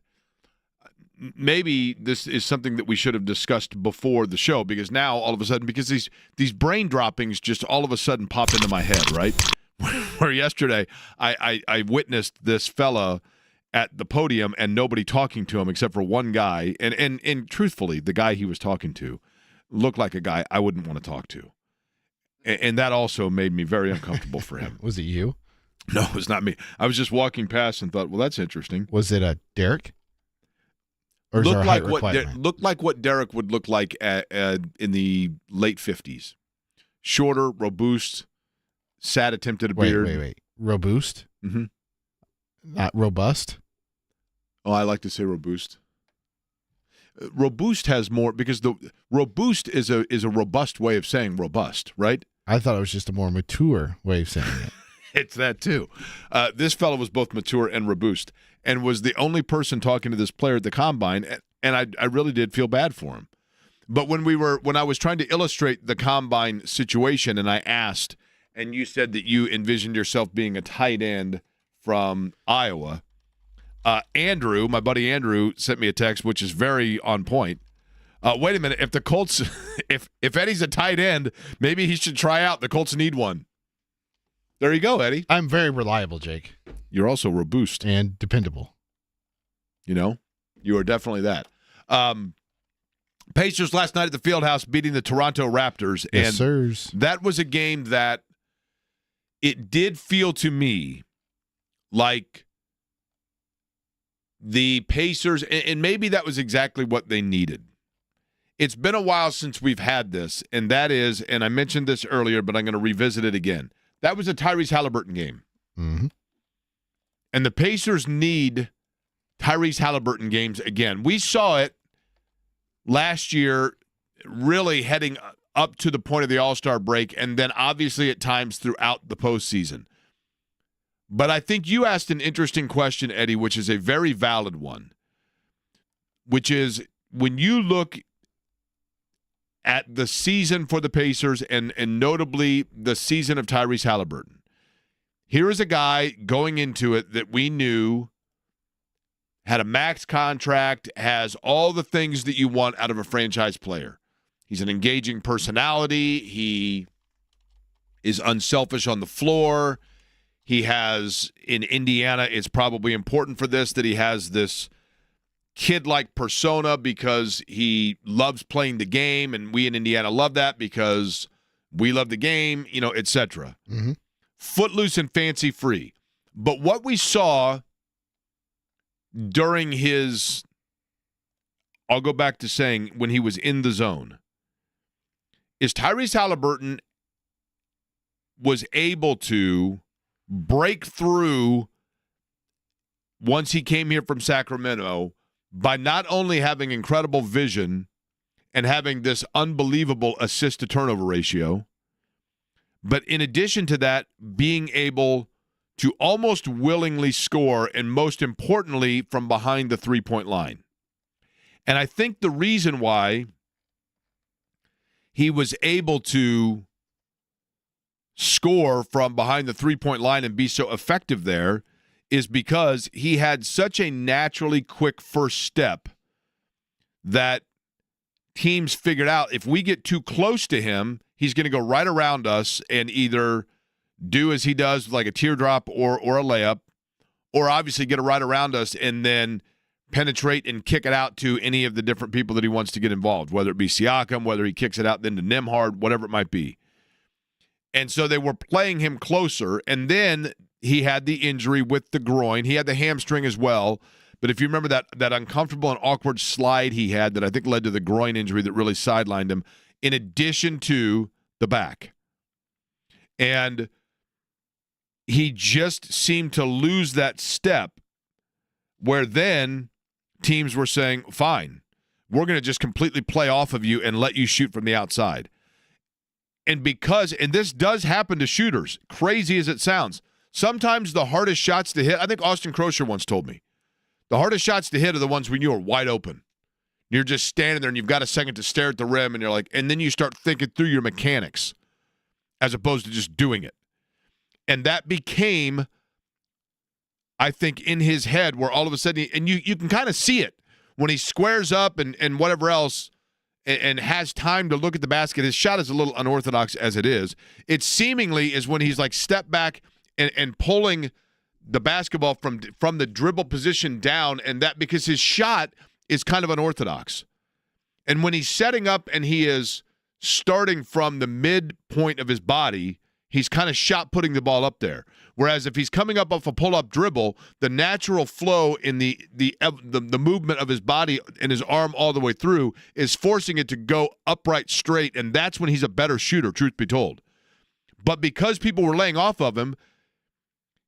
Maybe this is something that we should have discussed before the show, because now, all of a sudden, because these brain droppings just all of a sudden pop into my head, right? Where yesterday I witnessed this fella at the podium and nobody talking to him except for one guy. And truthfully, the guy he was talking to looked like a guy I wouldn't want to talk to. And that also made me very uncomfortable for him. Was it you? No, it was not me. I was just walking past and thought, well, that's interesting. Was it Derek? Or is Looked like what Derek would look like in the late 50s. Shorter, robust, sad attempt at a beard. Wait. Robust? Mm-hmm. Not robust? Oh, I like to say robust. Robust has more, because the robust is a robust way of saying robust, right? I thought it was just a more mature way of saying it. It's that too. This fellow was both mature and robust, and was the only person talking to this player at the combine, and I really did feel bad for him. But when I was trying to illustrate the combine situation, and I asked, and you said that you envisioned yourself being a tight end from Iowa. Andrew, my buddy Andrew, sent me a text, which is very on point. Wait a minute. If the Colts, if Eddie's a tight end, maybe he should try out. The Colts need one. There you go, Eddie. I'm very reliable, Jake. You're also robust. And dependable. You know, you are definitely that. Pacers last night at the Fieldhouse beating the Toronto Raptors. Yes, and sirs. That was a game that it did feel to me like the Pacers, and maybe that was exactly what they needed. It's been a while since we've had this, and that is, and I mentioned this earlier, but I'm going to revisit it again. That was a Tyrese Haliburton game. Mm-hmm. And the Pacers need Tyrese Haliburton games again. We saw it last year, really heading up to the point of the All-Star break, and then obviously at times throughout the postseason. But I think you asked an interesting question, Eddie, which is a very valid one, which is when you look at the season for the Pacers and notably the season of Tyrese Haliburton, here is a guy going into it that we knew had a max contract, has all the things that you want out of a franchise player. He's an engaging personality. He is unselfish on the floor. He has, in Indiana, it's probably important for this that he has this kid-like persona because he loves playing the game, and we in Indiana love that because we love the game, etc. Mm-hmm. Footloose and fancy-free. But what we saw during his, I'll go back to saying when he was in the zone, is Tyrese Haliburton was able to break through once he came here from Sacramento by not only having incredible vision and having this unbelievable assist-to-turnover ratio, but in addition to that, being able to almost willingly score, and most importantly, from behind the three-point line. And I think the reason why he was able to score from behind the three-point line and be so effective there is because he had such a naturally quick first step that teams figured out if we get too close to him, he's going to go right around us and either do as he does, like a teardrop or a layup, or obviously get it right around us and then penetrate and kick it out to any of the different people that he wants to get involved, whether it be Siakam, whether he kicks it out then to Nembhard, whatever it might be. And so they were playing him closer, and then he had the injury with the groin. He had the hamstring as well. But if you remember that uncomfortable and awkward slide he had that I think led to the groin injury that really sidelined him, in addition to the back. And he just seemed to lose that step where then teams were saying, fine, we're going to just completely play off of you and let you shoot from the outside. And this does happen to shooters, crazy as it sounds, sometimes the hardest shots to hit, I think Austin Crosher once told me, The hardest shots to hit are the ones when you are wide open. You're just standing there and you've got a second to stare at the rim and you're like, and then you start thinking through your mechanics as opposed to just doing it. And that became, I think, in his head where all of a sudden, and you can kind of see it when he squares up and whatever else and has time to look at the basket. His shot is a little unorthodox as it is. It seemingly is when he's like step back and pulling the basketball from the dribble position down, and that because his shot is kind of unorthodox. And when he's setting up and he is starting from the midpoint of his body, he's kind of shot putting the ball up there. Whereas if he's coming up off a pull-up dribble, the natural flow in the movement of his body and his arm all the way through is forcing it to go upright straight, and that's when he's a better shooter, truth be told. But because people were laying off of him,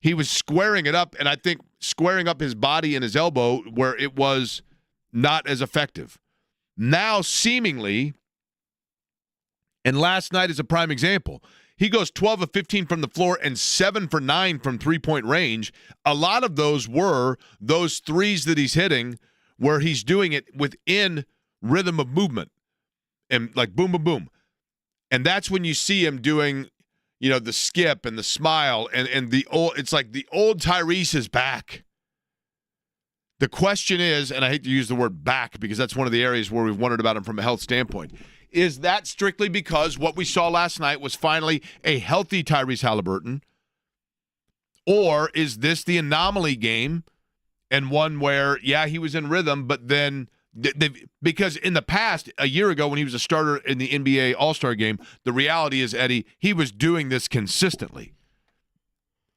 he was squaring it up, and I think squaring up his body and his elbow where it was not as effective. Now, seemingly, and last night is a prime example, he goes 12 of 15 from the floor and 7 for 9 from three-point range. A lot of those were those threes that he's hitting where he's doing it within rhythm of movement and like boom, boom, boom. And that's when you see him doing, you know, the skip and the smile and the old, it's like the old Tyrese is back. The question is, and I hate to use the word back because that's one of the areas where we've wondered about him from a health standpoint, is that strictly because what we saw last night was finally a healthy Tyrese Haliburton? Or is this the anomaly game and one where, yeah, he was in rhythm, but then because in the past, a year ago when he was a starter in the NBA All-Star game, the reality is, Eddie, he was doing this consistently.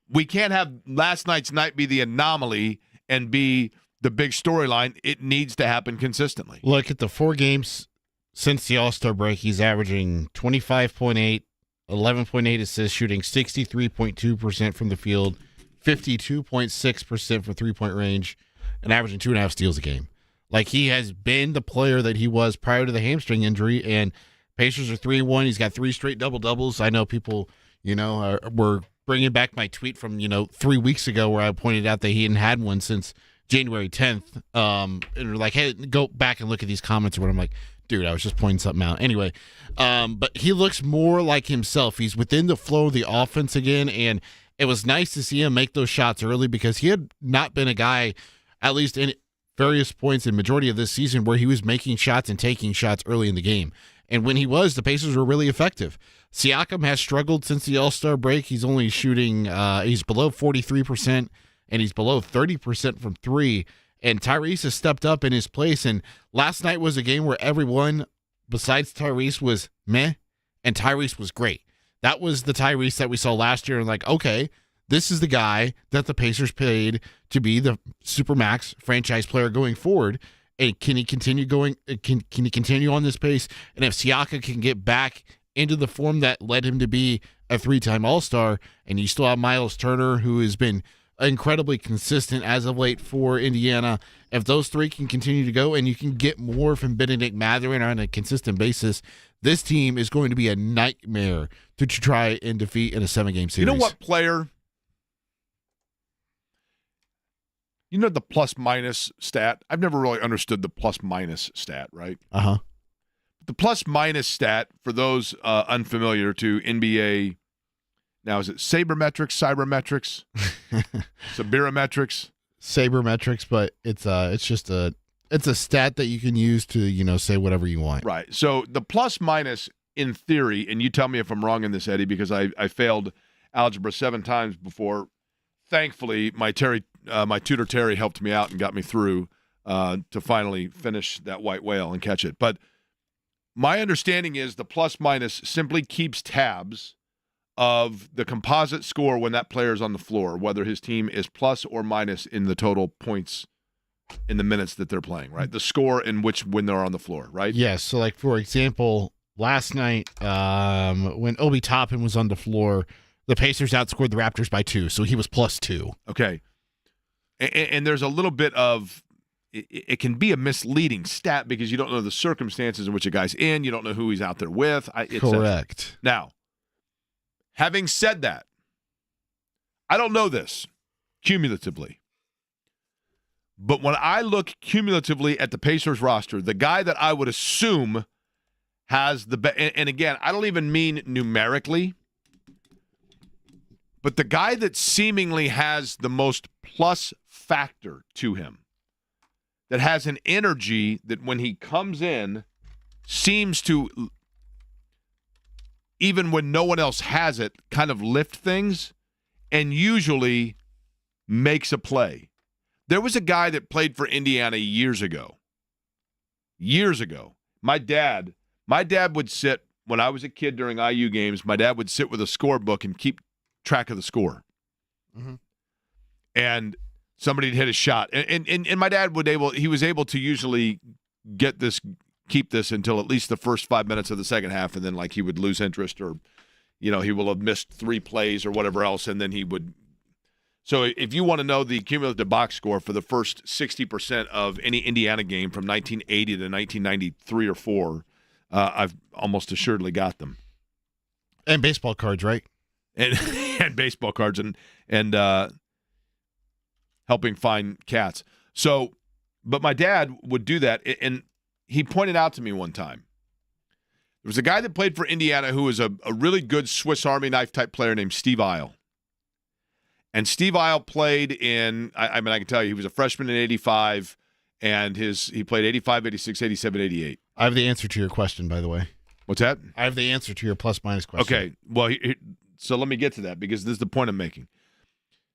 We can't have last night's night be the anomaly and be the big storyline. It needs to happen consistently. Look at the 4 games since the All-Star break. He's averaging 25.8, 11.8 assists, shooting 63.2% from the field, 52.6% for three-point range, and averaging 2.5 steals a game. Like, he has been the player that he was prior to the hamstring injury, and Pacers are 3-1. He's got 3 straight double-doubles. I know people, were bringing back my tweet from, 3 weeks ago where I pointed out that he hadn't had one since January 10th. And we're like, hey, go back and look at these comments. Where I'm like, dude, I was just pointing something out. Anyway, but he looks more like himself. He's within the flow of the offense again, and it was nice to see him make those shots early because he had not been a guy, at least in various points in majority of this season, where he was making shots and taking shots early in the game. And when he was, the Pacers were really effective. Siakam has struggled since the All-Star break. He's only shooting, he's below 43%, and he's below 30% from 3. And Tyrese has stepped up in his place. And last night was a game where everyone besides Tyrese was meh, and Tyrese was great. That was the Tyrese that we saw last year. And like, okay, this is the guy that the Pacers paid to be the Supermax franchise player going forward. And can he continue going? Can he continue on this pace? And if Siakam can get back into the form that led him to be a 3-time All-Star, and you still have Miles Turner, who has been incredibly consistent as of late for Indiana. If those 3 can continue to go and you can get more from Benedict Mathurin on a consistent basis, this team is going to be a nightmare to try and defeat in a 7-game series. You know what player? You know the plus-minus stat? I've never really understood the plus-minus stat, right? Uh-huh. The plus-minus stat, for those unfamiliar to NBA, now is it sabermetrics, cybermetrics, sabermetrics? Sabermetrics, but it's a stat that you can use to, say whatever you want. Right. So the plus-minus, in theory, and you tell me if I'm wrong in this, Eddie, because I failed algebra 7 times before. Thankfully, my tutor Terry helped me out and got me through to finally finish that white whale and catch it. But my understanding is the plus-minus simply keeps tabs of the composite score when that player is on the floor, whether his team is plus or minus in the total points in the minutes that they're playing, right? The score in which when they're on the floor, right? Yes. So, like, for example, last night when Obi Toppin was on the floor, the Pacers outscored the Raptors by 2, so he was +2. Okay. And there's a little bit of it can be a misleading stat because you don't know the circumstances in which a guy's in. You don't know who he's out there with. Correct. Now, having said that, I don't know this cumulatively, But when I look cumulatively at the Pacers roster, the guy that I would assume has the best, and again, I don't even mean numerically, but the guy that seemingly has the most plus factor to him, that has an energy that when he comes in seems to, even when no one else has it, kind of lift things and usually makes a play. There was a guy that played for Indiana years ago. My dad would sit, when I was a kid during IU games, my dad would sit with a scorebook and keep track of the score. Mm-hmm. And somebody'd hit a shot. And my dad was able to usually keep this until at least the first 5 minutes of the second half, and then like he would lose interest, or he will have missed 3 plays or whatever else, and then he would. So if you want to know the cumulative box score for the first 60% of any Indiana game from 1980 to 1993 or 4, I've almost assuredly got them. And baseball cards, right? And baseball cards and helping find cats. So, but my dad would do that, and he pointed out to me one time, there was a guy that played for Indiana who was a really good Swiss Army knife type player named Steve Isle. And Steve Isle played in, I can tell you, he was a freshman in 85, and he played 85, 86, 87, 88. I have the answer to your question, by the way. What's that? I have the answer to your plus-minus question. Okay, well, so let me get to that, because this is the point I'm making.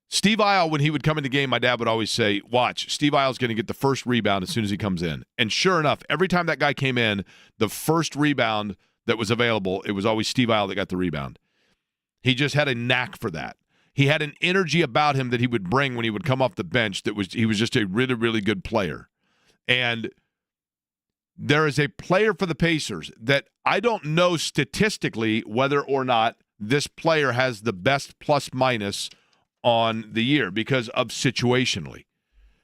Steve Isle, when he would come in the game, my dad would always say, watch, Steve Isle's going to get the first rebound as soon as he comes in. And sure enough, every time that guy came in, the first rebound that was available, it was always Steve Isle that got the rebound. He just had a knack for that. He had an energy about him that he would bring when he would come off the bench he was just a really, really good player. And there is a player for the Pacers that I don't know statistically whether or not this player has the best plus-minus on the year because of situationally.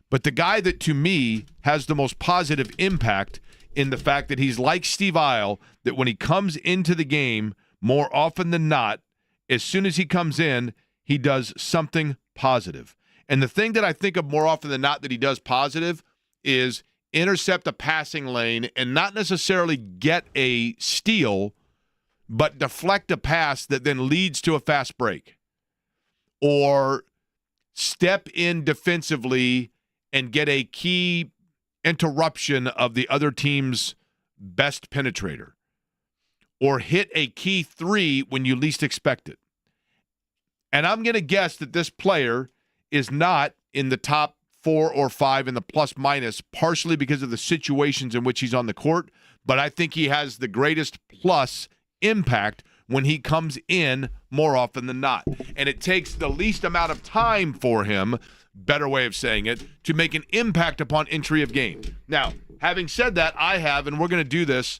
But the guy that, to me, has the most positive impact in the fact that he's like Steve Isle, that when he comes into the game, more often than not, as soon as he comes in, he does something positive. And the thing that I think of more often than not that he does positive is intercept a passing lane and not necessarily get a steal, but deflect a pass that then leads to a fast break. Or step in defensively and get a key interruption of the other team's best penetrator. Or hit a key 3 when you least expect it. And I'm going to guess that this player is not in the top 4 or 5 in the plus-minus, partially because of the situations in which he's on the court, but I think he has the greatest plus impact when he comes in more often than not. And it takes the least amount of time for him, better way of saying it, to make an impact upon entry of game. Now, having said that, I have, and we're going to do this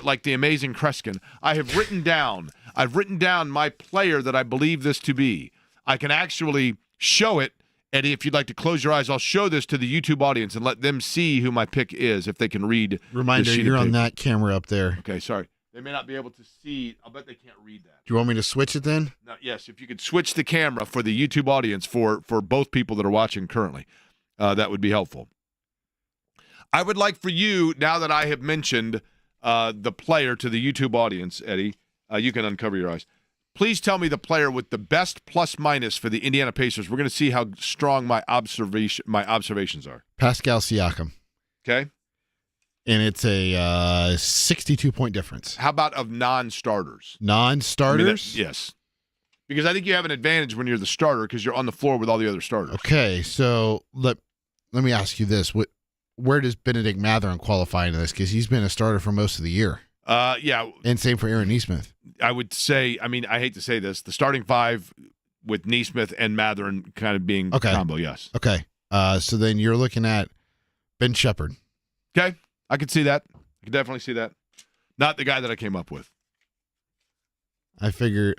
like the amazing Kreskin, I've written down my player that I believe this to be. I can actually show it. Eddie, if you'd like to close your eyes, I'll show this to the YouTube audience and let them see who my pick is, if they can read. Reminder, you're on that camera up there. Okay, sorry. They may not be able to see. I'll bet they can't read that. Do you want me to switch it then? No, yes, if you could switch the camera for the YouTube audience for both people that are watching currently, that would be helpful. I would like for you, now that I have mentioned the player to the YouTube audience, Eddie, you can uncover your eyes. Please tell me the player with the best plus-minus for the Indiana Pacers. We're going to see how strong my observations are. Pascal Siakam. Okay. And it's a 62-point difference. How about of non-starters? Non-starters? Yes. Because I think you have an advantage when you're the starter because you're on the floor with all the other starters. Okay, so let me ask you this. Where does Benedict Mathurin qualify into this? Because he's been a starter for most of the year. Yeah. And same for Aaron Nesmith. I would say, I hate to say this, the starting 5 with Nesmith and Mathurin kind of being combo, yes. Okay. So then you're looking at Ben Shepherd. Okay. I could see that. I could definitely see that. Not the guy that I came up with. I figure,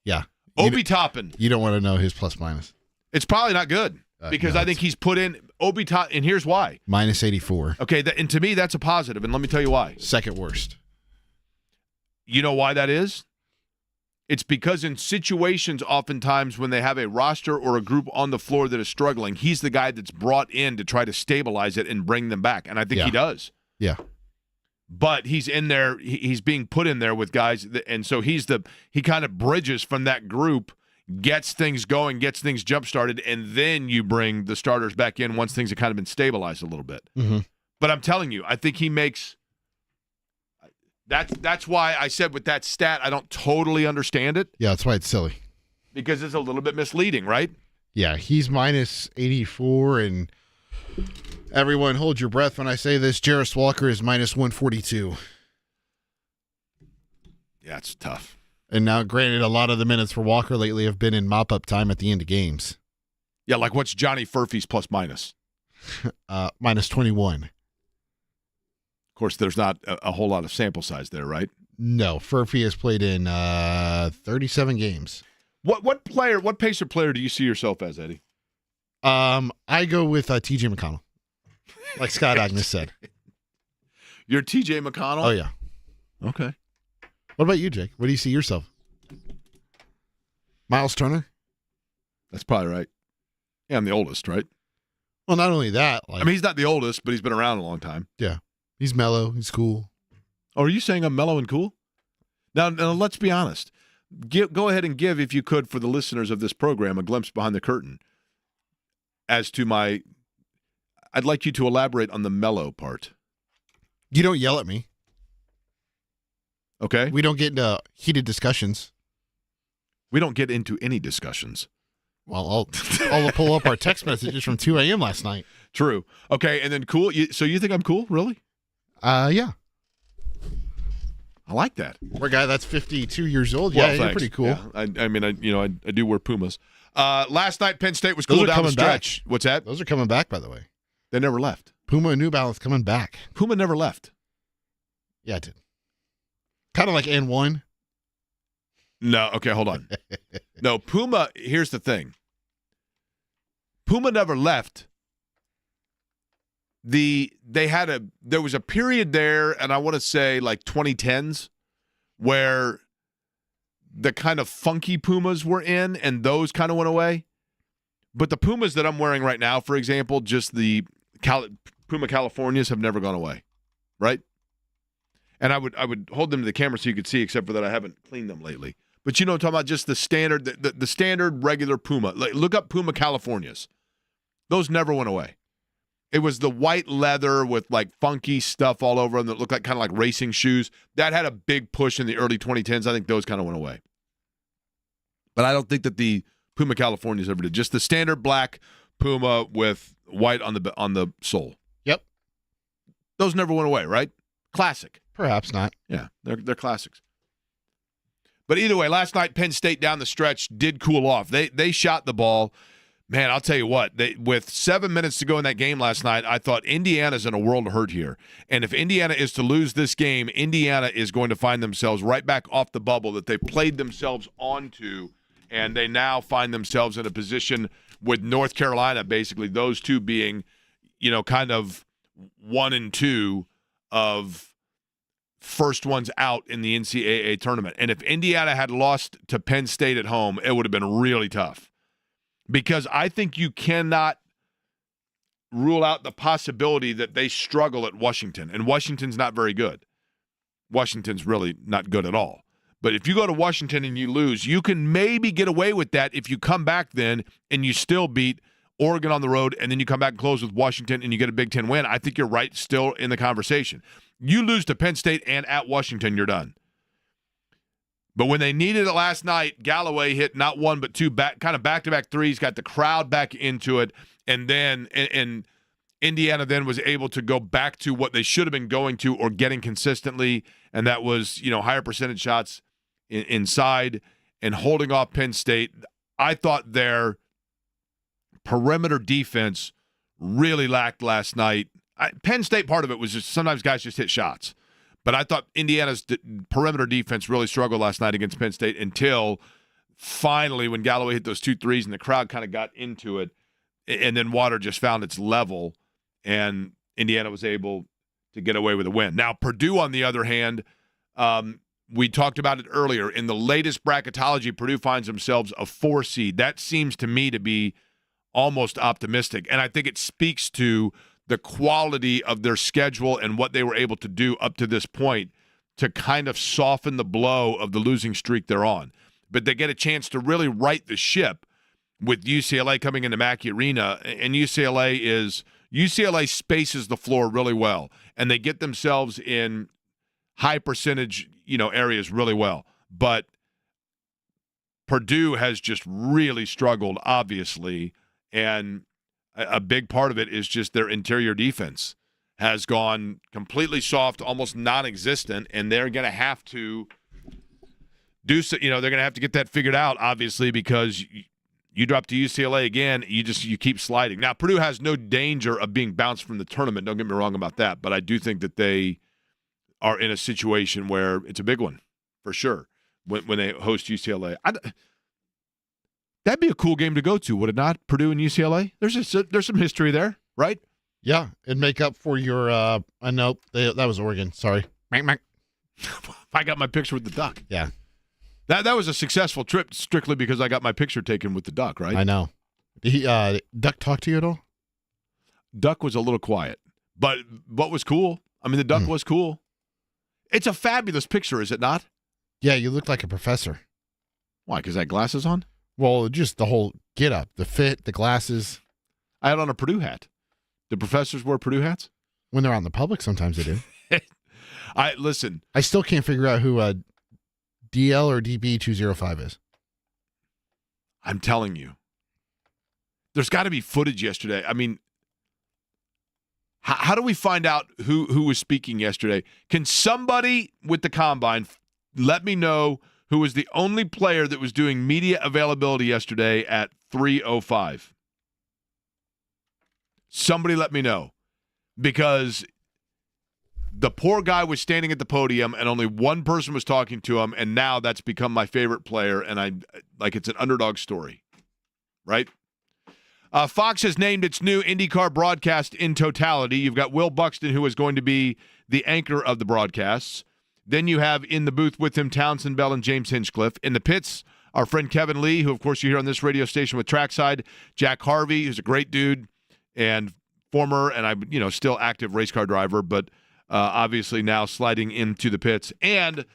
yeah. Obi Toppin. You don't want to know his plus-minus. It's probably not good because I think he's put in Obi Toppin, and here's why. Minus 84. Okay, and to me, that's a positive, and let me tell you why. Second worst. You know why that is? It's because in situations oftentimes when they have a roster or a group on the floor that is struggling, he's the guy that's brought in to try to stabilize it and bring them back. And I think he does. Yeah. But he's in there, he's being put in there with guys, and so he kind of bridges from that group, gets things going, gets things jump-started, and then you bring the starters back in once things have kind of been stabilized a little bit. Mm-hmm. But I'm telling you, I think he makes – that's why I said with that stat, I don't totally understand it. Yeah, that's why it's silly. Because it's a little bit misleading, right? Yeah, he's minus 84, and everyone hold your breath when I say this. Jarris Walker is minus 142. Yeah, it's tough. And now, granted, a lot of the minutes for Walker lately have been in mop-up time at the end of games. Yeah, like what's Johnny Furphy's plus minus? Minus 21. Of course, there's not a whole lot of sample size there, right? No, Furphy has played in 37 games. What Pacer player do you see yourself as, Eddie? I go with T.J. McConnell, like Scott Agnes said. You're T.J. McConnell? Oh, yeah. Okay. What about you, Jake? What do you see yourself? Miles Turner? That's probably right. Yeah, I'm the oldest, right? Well, not only that. I mean, he's not the oldest, but he's been around a long time. Yeah. He's mellow. He's cool. Oh, are you saying I'm mellow and cool? Now let's be honest. Go ahead and give, if you could, for the listeners of this program, a glimpse behind the curtain as to I'd like you to elaborate on the mellow part. You don't yell at me. Okay? We don't get into heated discussions. We don't get into any discussions. Well, I'll pull up our text messages from 2 a.m. last night. True. Okay, and then cool. So you think I'm cool, really? Yeah. I like that. For a guy that's 52 years old, Well, yeah, you're thanks. pretty cool. Yeah. I do wear Pumas. Last night, Penn State was cool down the stretch. Back. What's that? Those are coming back, by the way. They never left. Puma and New Balance coming back. Puma never left. Yeah, it did. Kind of like N1. No, okay, hold on. No, Puma, here's the thing. Puma never left. There was a period there, and I want to say like 2010s, where the kind of funky Pumas were in, and those kind of went away. But the Pumas that I'm wearing right now, for example, just the Puma Californias have never gone away, right? And I would hold them to the camera so you could see, except for that I haven't cleaned them lately. But you know what I'm talking about? Just the standard, the standard regular Puma. Like, look up Puma Californias. Those never went away. It was the white leather with like funky stuff all over them that looked like kind of like racing shoes. That had a big push in the early 2010s. I think those kind of went away. But I don't think that the Puma Californias ever did. Just the standard black Puma with white on the sole. Yep. Those never went away, right? Classic. Perhaps not. Yeah, they're classics. But either way, last night Penn State down the stretch did cool off. They shot the ball. Man, I'll tell you what, with 7 minutes to go in that game last night, I thought Indiana's in a world of hurt here. And if Indiana is to lose this game, Indiana is going to find themselves right back off the bubble that they played themselves onto, and they now find themselves in a position with North Carolina, basically, those two being, kind of 1 and 2 of first ones out in the NCAA tournament. And if Indiana had lost to Penn State at home, it would have been really tough. Because I think you cannot rule out the possibility that they struggle at Washington. And Washington's not very good. Washington's really not good at all. But if you go to Washington and you lose, you can maybe get away with that if you come back then and you still beat Oregon on the road, and then you come back and close with Washington and you get a Big Ten win. I think you're right still in the conversation. You lose to Penn State and at Washington, you're done. But when they needed it last night, Galloway hit not one but two back-to-back threes, got the crowd back into it, and then and Indiana then was able to go back to what they should have been going to or getting consistently, and that was higher percentage shots inside and holding off Penn State. I thought their perimeter defense really lacked last night. Penn State, part of it was just sometimes guys just hit shots. But I thought Indiana's perimeter defense really struggled last night against Penn State until finally when Galloway hit those 2 threes and the crowd kind of got into it, and then water just found its level, and Indiana was able to get away with a win. Now, Purdue, on the other hand, we talked about it earlier. In the latest bracketology, Purdue finds themselves a 4 seed. That seems to me to be almost optimistic. And I think it speaks to the quality of their schedule and what they were able to do up to this point to kind of soften the blow of the losing streak they're on. But they get a chance to really right the ship with UCLA coming into Mackey Arena. And UCLA spaces the floor really well. And they get themselves in high percentage, areas really well. But Purdue has just really struggled, obviously, and a big part of it is just their interior defense has gone completely soft, almost non-existent, and they're going to have to do so. They're going to have to get that figured out, obviously, because you drop to UCLA again, you keep sliding. Now, Purdue has no danger of being bounced from the tournament. Don't get me wrong about that, but I do think that they are in a situation where it's a big one for sure when they host UCLA. That'd be a cool game to go to, would it not? Purdue and UCLA. There's some history there, right? Yeah, it'd make up for your. Nope, that was Oregon. Sorry. I got my picture with the duck. Yeah, that was a successful trip strictly because I got my picture taken with the duck. Right? I know. Did he Duck talk to you at all? Duck was a little quiet, but what was cool? I mean, the duck was cool. It's a fabulous picture, is it not? Yeah, you look like a professor. Why? Because I had glasses on? Well, just the whole get up, the fit, the glasses. I had on a Purdue hat. Do professors wear Purdue hats? When they're out in the public, sometimes they do. Listen. I still can't figure out who DL or DB205 is. I'm telling you. There's got to be footage yesterday. I mean, how do we find out who was speaking yesterday? Can somebody with the Combine let me know who was the only player that was doing media availability yesterday at 3:05? Somebody let me know. Because the poor guy was standing at the podium and only one person was talking to him, and now that's become my favorite player, and it's an underdog story. Right? Fox has named its new IndyCar broadcast in totality. You've got Will Buxton, who is going to be the anchor of the broadcasts. Then you have in the booth with him Townsend Bell and James Hinchcliffe. In the pits, our friend Kevin Lee, who, of course, you hear on this radio station with Trackside. Jack Harvey, who's a great dude and former and still active race car driver, but obviously now sliding into the pits. And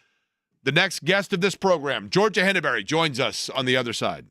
the next guest of this program, Georgia Henbery, joins us on the other side.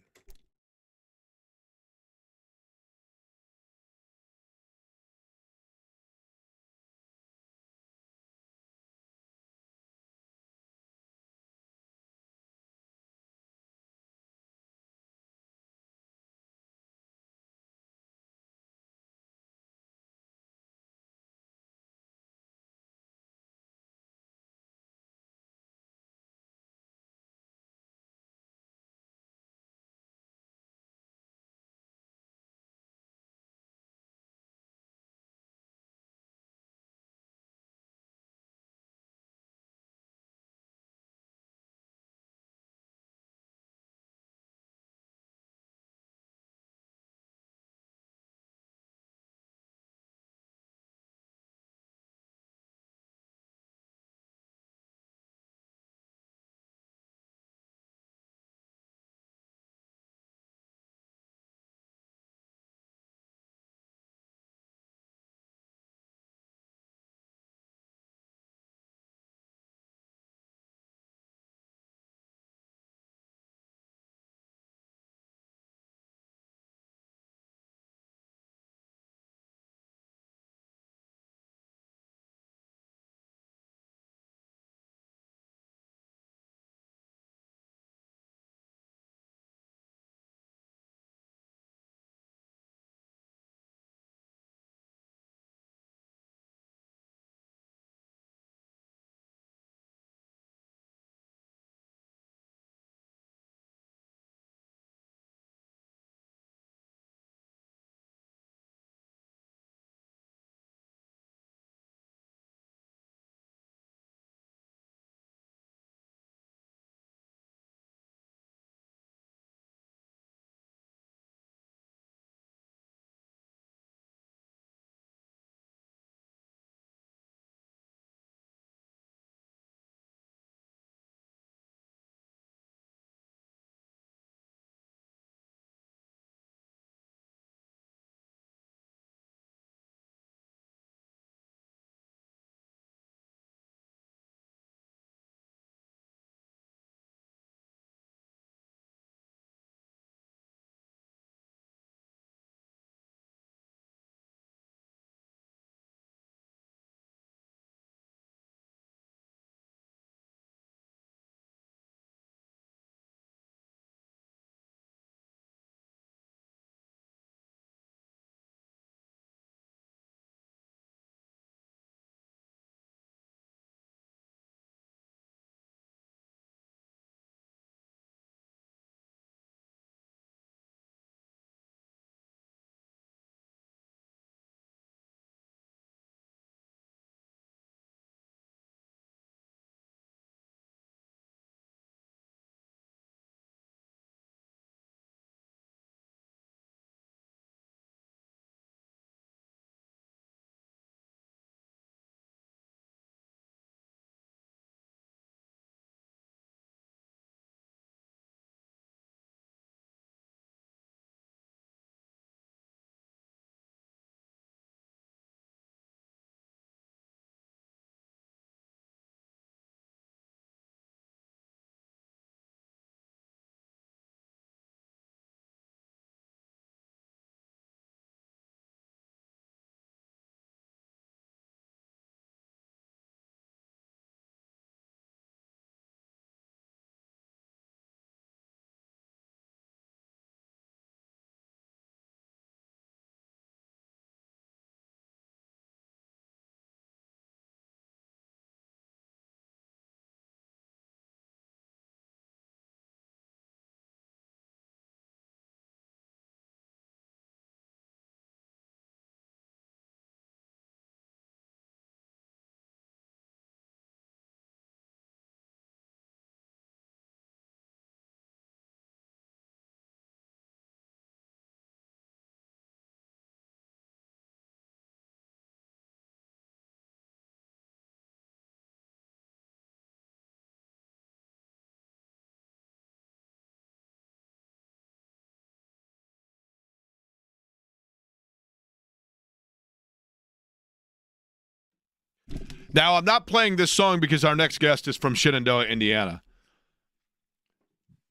Now, I'm not playing this song because our next guest is from Shenandoah, Indiana.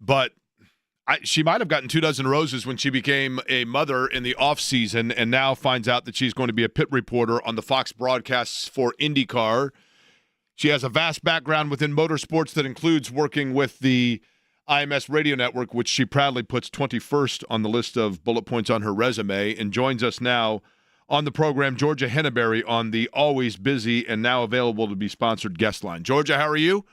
But she might have gotten 24 roses when she became a mother in the offseason and now finds out that she's going to be a pit reporter on the Fox broadcasts for IndyCar. She has a vast background within motorsports that includes working with the IMS radio network, which she proudly puts 21st on the list of bullet points on her resume, and joins us now on the program, Georgia Henbery, on the always busy and now available to be sponsored guest line. Georgia, how are you?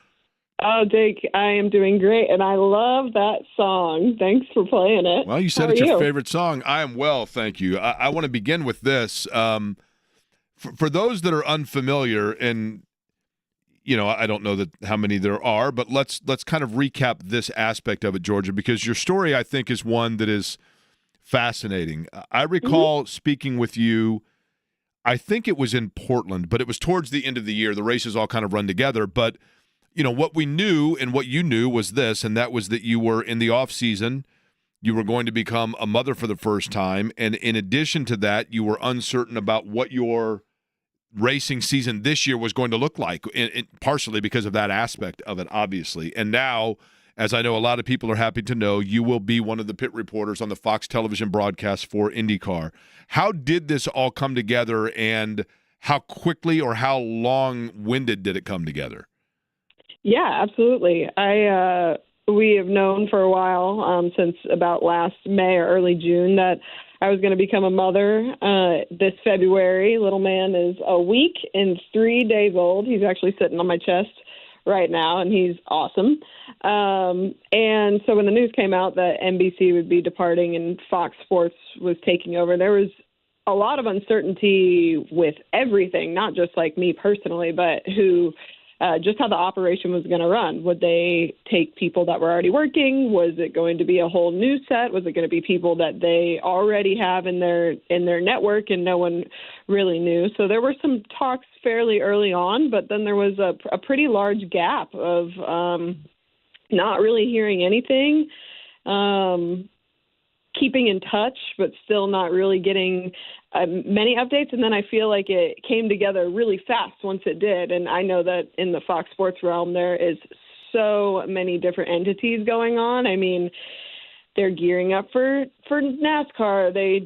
Oh, Jake, I am doing great, and I love that song. Thanks for playing it. Well, you said it's your favorite song. I am well, thank you. I want to begin with this. For those that are unfamiliar, and I don't know how many there are, but let's kind of recap this aspect of it, Georgia, because your story, I think, is one that is fascinating. I recall speaking with you, I think it was in Portland, but it was towards the end of the year. The races all kind of run together, but what we knew and what you knew was this, and that was that you were in the off season. You were going to become a mother for the first time, and in addition to that, you were uncertain about what your racing season this year was going to look like, partially because of that aspect of it, obviously. And now, as I know a lot of people are happy to know, you will be one of the pit reporters on the Fox television broadcast for IndyCar. How did this all come together, and how quickly or how long-winded did it come together? Yeah, absolutely. We have known for a while, since about last May or early June, that I was going to become a mother this February. Little man is a week and 3 days old. He's actually sitting on my chest right now, and he's awesome. And so when the news came out that NBC would be departing and Fox Sports was taking over, there was a lot of uncertainty with everything, not just like me personally, but just how the operation was going to run. Would they take people that were already working? Was it going to be a whole new set? Was it going to be people that they already have in their network and no one really knew? So there were some talks fairly early on, but then there was a pretty large gap of not really hearing anything, keeping in touch, but still not really getting many updates. And then I feel like it came together really fast once it did. And I know that in the Fox Sports realm, there is so many different entities going on. I mean, they're gearing up for NASCAR. They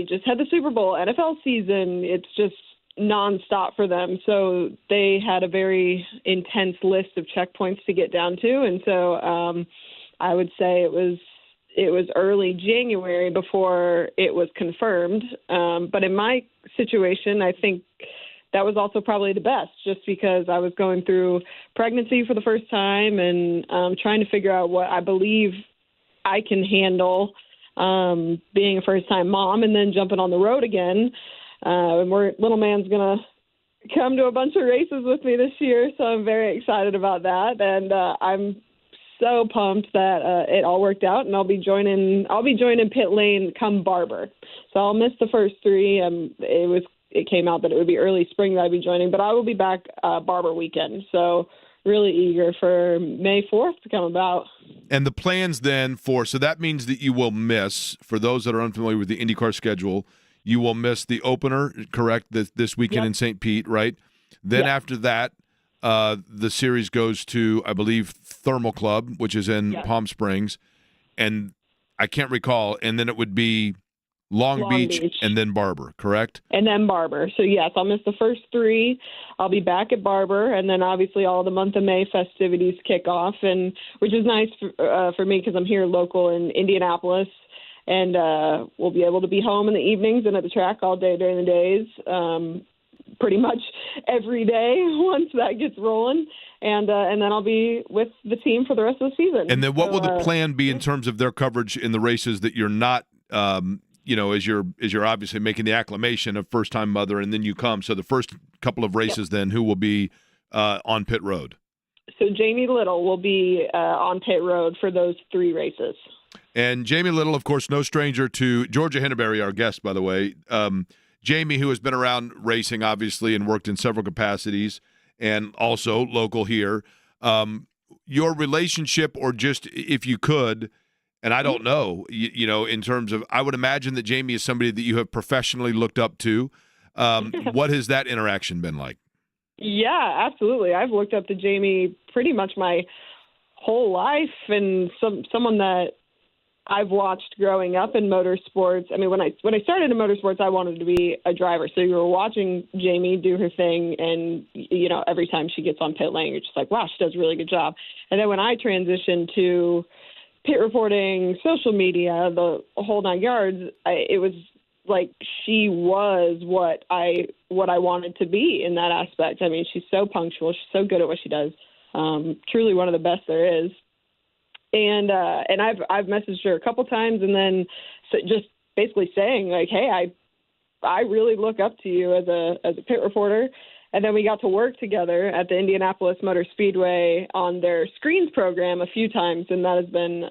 just had the Super Bowl, NFL season. It's just nonstop for them. So they had a very intense list of checkpoints to get down to. And so I would say it was early January before it was confirmed. But in my situation, I think that was also probably the best, just because I was going through pregnancy for the first time and trying to figure out what I believe I can handle being a first-time mom, and then jumping on the road again. And little man's going to come to a bunch of races with me this year, so I'm very excited about that. And I'm so pumped that it all worked out, and I'll be joining pit lane come Barber. So I'll miss the first three. It came out that it would be early spring that I'd be joining, but I will be back Barber weekend. So really eager for May 4th to come about. And the plans then so that means that you will miss, for those that are unfamiliar with the IndyCar schedule, you will miss the opener, correct, this weekend in St. Pete, right? Then after that, the series goes to, I believe, Thermal Club, which is in Palm Springs, and I can't recall, and then it would be Long Beach and then Barber, correct? And then Barber. So, yes, I'll miss the first three. I'll be back at Barber, and then obviously all the month of May festivities kick off, and which is nice for me because I'm here local in Indianapolis, and we'll be able to be home in the evenings and at the track all day during the days. Pretty much every day once that gets rolling, and then I'll be with the team for the rest of the season. And then what will the plan be in terms of their coverage in the races that you're not, as you're obviously making the acclimation of first-time mother, and then you come? So the first couple of races, then who will be on pit road? So Jamie Little will be on pit road for those three races. And Jamie Little, of course, no stranger to Georgia Henbery, our guest, by the way. Jamie, who has been around racing, obviously, and worked in several capacities, and also local here. Your relationship, or just if you could, and I don't know, in terms of, I would imagine that Jamie is somebody that you have professionally looked up to. What has that interaction been like? Yeah, absolutely. I've looked up to Jamie pretty much my whole life, and someone that I've watched growing up in motorsports. I mean, when I started in motorsports, I wanted to be a driver. So you were watching Jamie do her thing, and every time she gets on pit lane, you're just like, wow, she does a really good job. And then when I transitioned to pit reporting, social media, the whole 9 yards, it was like she was what I wanted to be in that aspect. I mean, she's so punctual. She's so good at what she does. Truly one of the best there is. And I've messaged her a couple times, and then just basically saying like, hey, I really look up to you as a pit reporter. And then we got to work together at the Indianapolis Motor Speedway on their screens program a few times, and that has been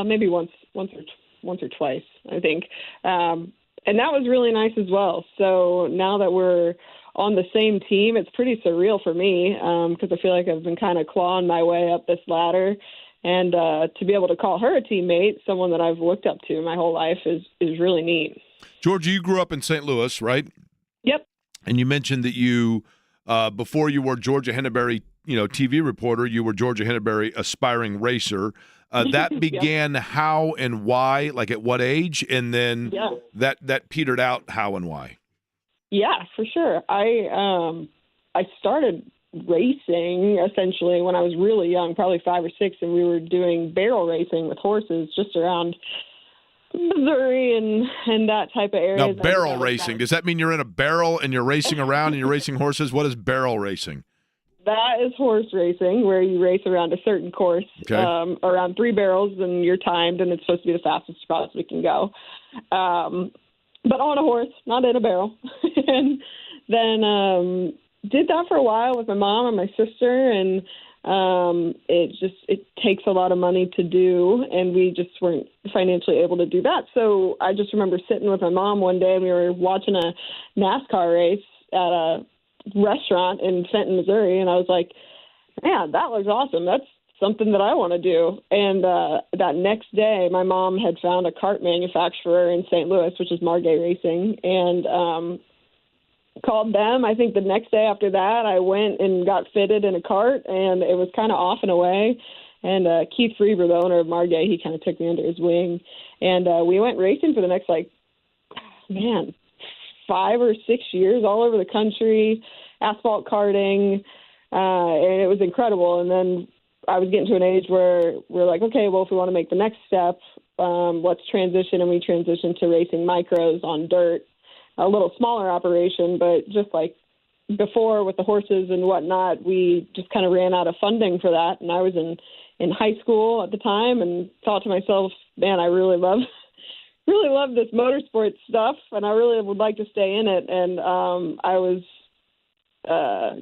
maybe once or twice, I think. And that was really nice as well. So now that we're on the same team, it's pretty surreal for me because I feel like I've been kind of clawing my way up this ladder. And to be able to call her a teammate, someone that I've looked up to my whole life, is really neat. Georgia, you grew up in St. Louis, right? Yep. And you mentioned that you, before you were Georgia Henbery, TV reporter, you were Georgia Henbery aspiring racer. That began how and why, like at what age? And then that petered out how and why? Yeah, for sure. I started racing essentially when I was really young, probably 5 or 6, and we were doing barrel racing with horses just around Missouri and that type of area. Now, barrel racing, does that mean you're in a barrel and you're racing around and you're racing horses? What is barrel racing? That is horse racing, where you race around a certain course, around 3 barrels, and you're timed, and it's supposed to be the fastest you possibly can go. But on a horse, not in a barrel. And then did that for a while with my mom and my sister, and it takes a lot of money to do, and we just weren't financially able to do that. So I just remember sitting with my mom one day, and we were watching a NASCAR race at a restaurant in Fenton, Missouri, and I was like, man, that looks awesome. That's something that I want to do. And that next day, my mom had found a kart manufacturer in St. Louis, which is Margay Racing, and called them. I think the next day after that, I went and got fitted in a kart, and it was kind of off and away. And Keith Freeber, the owner of Margay, he kind of took me under his wing, and we went racing for the next 5 or 6 years all over the country, asphalt karting, and it was incredible. And then I was getting to an age where we're like, okay, well, if we want to make the next step, let's transition. And we transitioned to racing micros on dirt, a little smaller operation, but just like before with the horses and whatnot, we just kind of ran out of funding for that. And I was in high school at the time and thought to myself, man, I really love this motorsports stuff, and I really would like to stay in it. And I was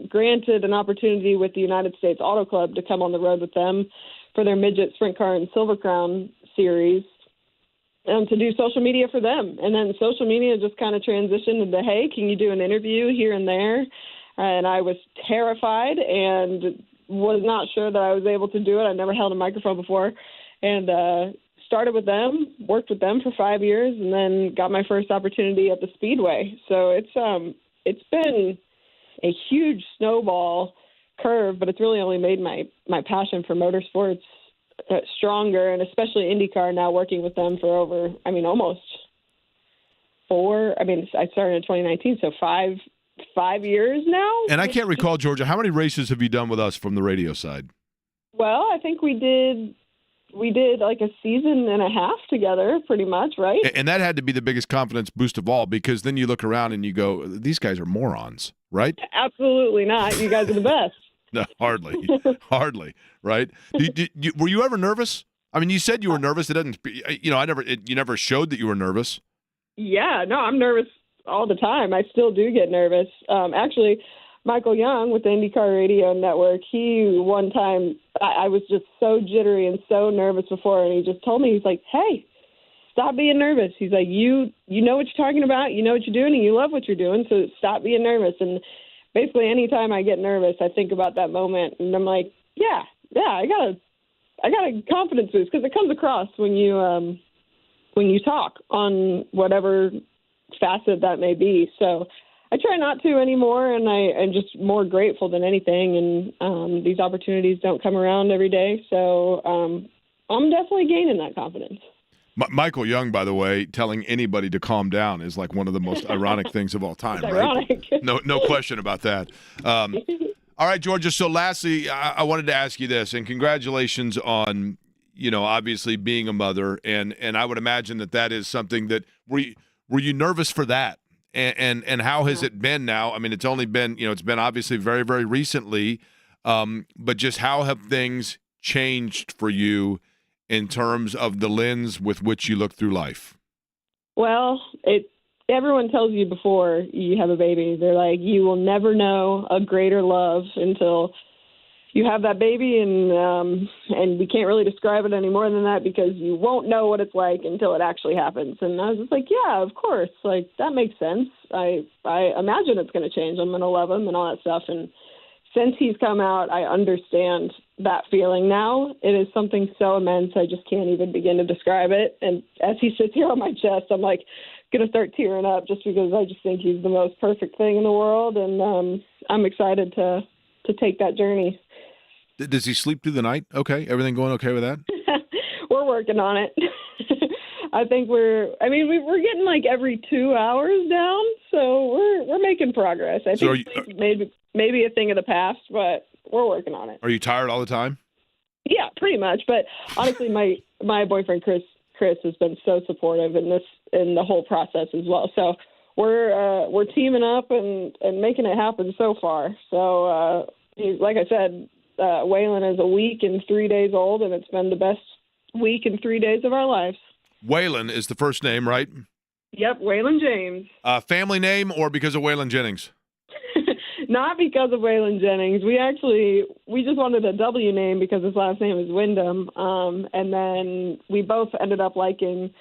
granted an opportunity with the United States Auto Club to come on the road with them for their midget sprint car and Silver Crown series, to do social media for them. And then social media just kind of transitioned into, hey, can you do an interview here and there? And I was terrified and was not sure that I was able to do it. I never held a microphone before. And started with them, worked with them for 5 years, and then got my first opportunity at the Speedway. So it's been a huge snowball curve, but it's really only made my passion for motorsports stronger, and especially IndyCar, now working with them for over, almost 4. I started in 2019, so 5 years now. And I can't recall, Georgia, how many races have you done with us from the radio side? Well, I think we did like a season and a half together, pretty much, right? And that had to be the biggest confidence boost of all, because then you look around and you go, these guys are morons, right? Absolutely not. You guys are the best. No, hardly, right? Were you ever nervous? I mean, you said you were nervous. It doesn't, you never showed that you were nervous. Yeah, no, I'm nervous all the time. I still do get nervous. Actually, Michael Young with the IndyCar Radio Network, he one time, I was just so jittery and so nervous before, and he just told me, he's like, hey, stop being nervous. He's like, you know what you're talking about, you know what you're doing, and you love what you're doing, so stop being nervous. And basically anytime I get nervous, I think about that moment, and I'm like, yeah, I got a confidence boost, because it comes across when you talk on whatever facet that may be. So I try not to anymore, and I'm just more grateful than anything. And these opportunities don't come around every day, so I'm definitely gaining that confidence. Michael Young, by the way, telling anybody to calm down is like one of the most ironic things of all time, It's right? ironic. No question about that. All right, Georgia. So lastly, I wanted to ask you this, and congratulations on, obviously being a mother, and I would imagine that is something that were you nervous for that, and how has it been now? I mean, it's only been it's been obviously very, very recently, but just how have things changed for you in terms of the lens with which you look through life? Well, everyone tells you before you have a baby, they're like, you will never know a greater love until you have that baby, and we can't really describe it any more than that because you won't know what it's like until it actually happens. And I was just like, yeah, of course, like that makes sense. I imagine it's going to change. I'm going to love him and all that stuff. And since he's come out, I understand that feeling now. It is something so immense, I just can't even begin to describe it. And as he sits here on my chest, I'm like going to start tearing up just because I just think he's the most perfect thing in the world. And I'm excited to take that journey. Does he sleep through the night? Okay. Everything going okay with that? We're working on it. I think we're getting like every 2 hours down. So we're making progress. I think maybe a thing of the past, but we're working on it. Are you tired all the time? Yeah, pretty much. But honestly, my boyfriend Chris has been so supportive in the whole process as well. So we're teaming up and making it happen so far. So like I said, Waylon is a week and 3 days old, and it's been the best week and 3 days of our lives. Waylon is the first name, right? Yep, Waylon James. Family name or because of Waylon Jennings? Not because of Waylon Jennings. We just wanted a W name because his last name is Wyndham. And then we both ended up liking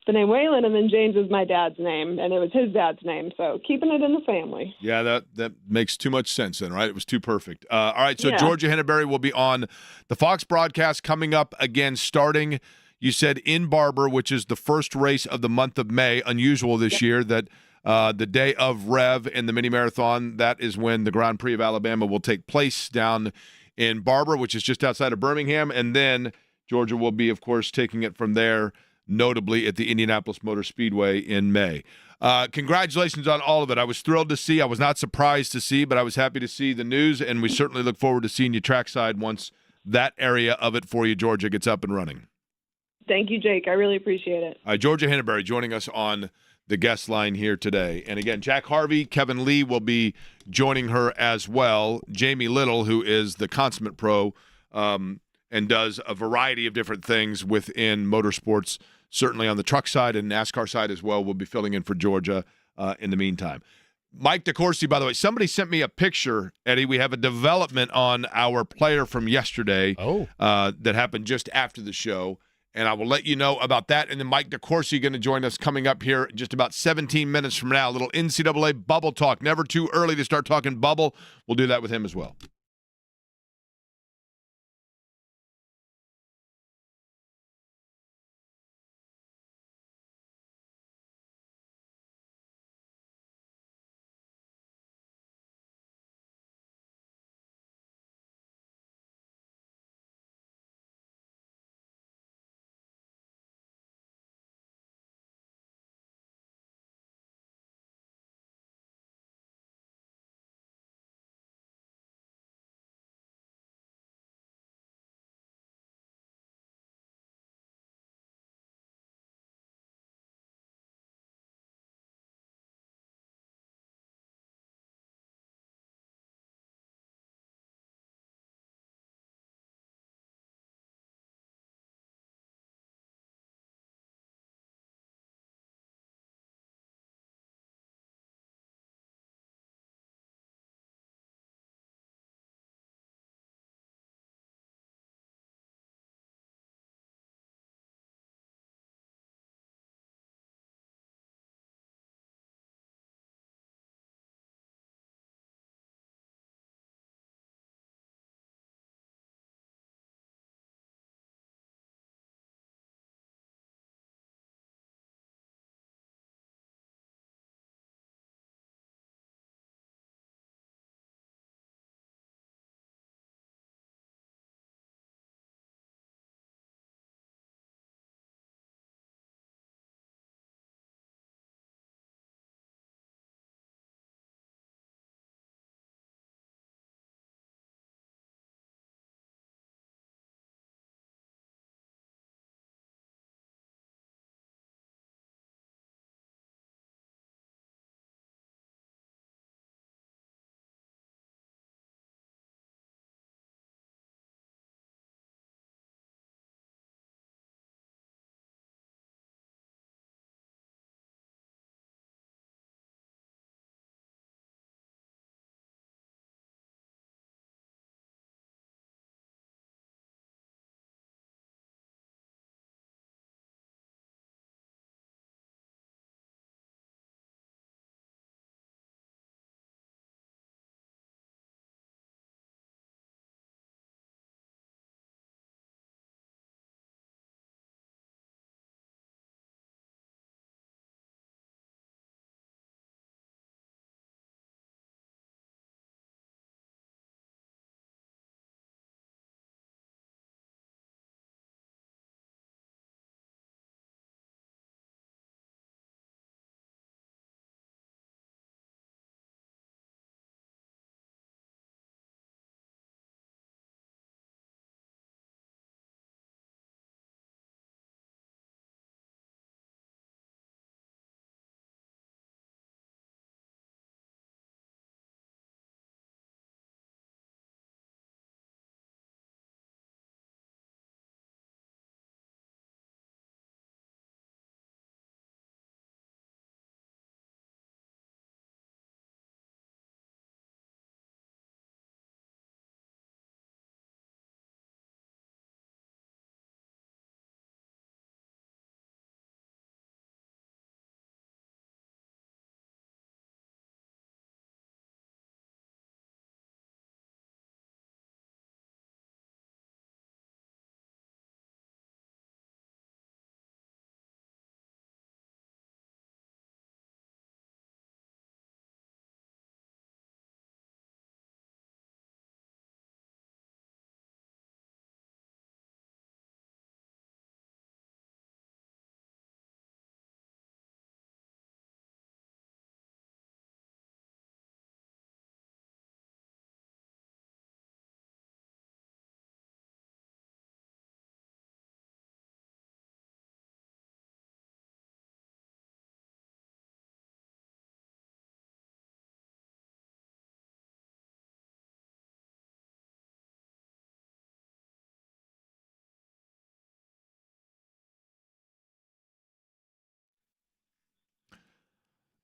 the name Waylon, and then James is my dad's name, and it was his dad's name. So keeping it in the family. Yeah, that makes too much sense then, right? It was too perfect. All right, so Yeah. Georgia Henbery will be on the Fox broadcast coming up again starting, you said, in Barber, which is the first race of the month of May. Unusual this year that the day of Rev and the mini marathon, that is when the Grand Prix of Alabama will take place down in Barber, which is just outside of Birmingham. And then Georgia will be, of course, taking it from there, notably at the Indianapolis Motor Speedway in May. Congratulations on all of it. I was thrilled to see. I was not surprised to see, but I was happy to see the news, and we certainly look forward to seeing you trackside once that area of it for you, Georgia, gets up and running. Thank you, Jake. I really appreciate it. Georgia Henbery joining us on the guest line here today. And again, Jack Harvey, Kevin Lee will be joining her as well. Jamie Little, who is the consummate pro and does a variety of different things within motorsports, certainly on the truck side and NASCAR side as well, will be filling in for Georgia in the meantime. Mike DeCourcy, by the way, somebody sent me a picture, Eddie. We have a development on our player from yesterday that happened just after the show. And I will let you know about that. And then Mike DeCourcy going to join us coming up here in just about 17 minutes from now. A little NCAA bubble talk. Never too early to start talking bubble. We'll do that with him as well.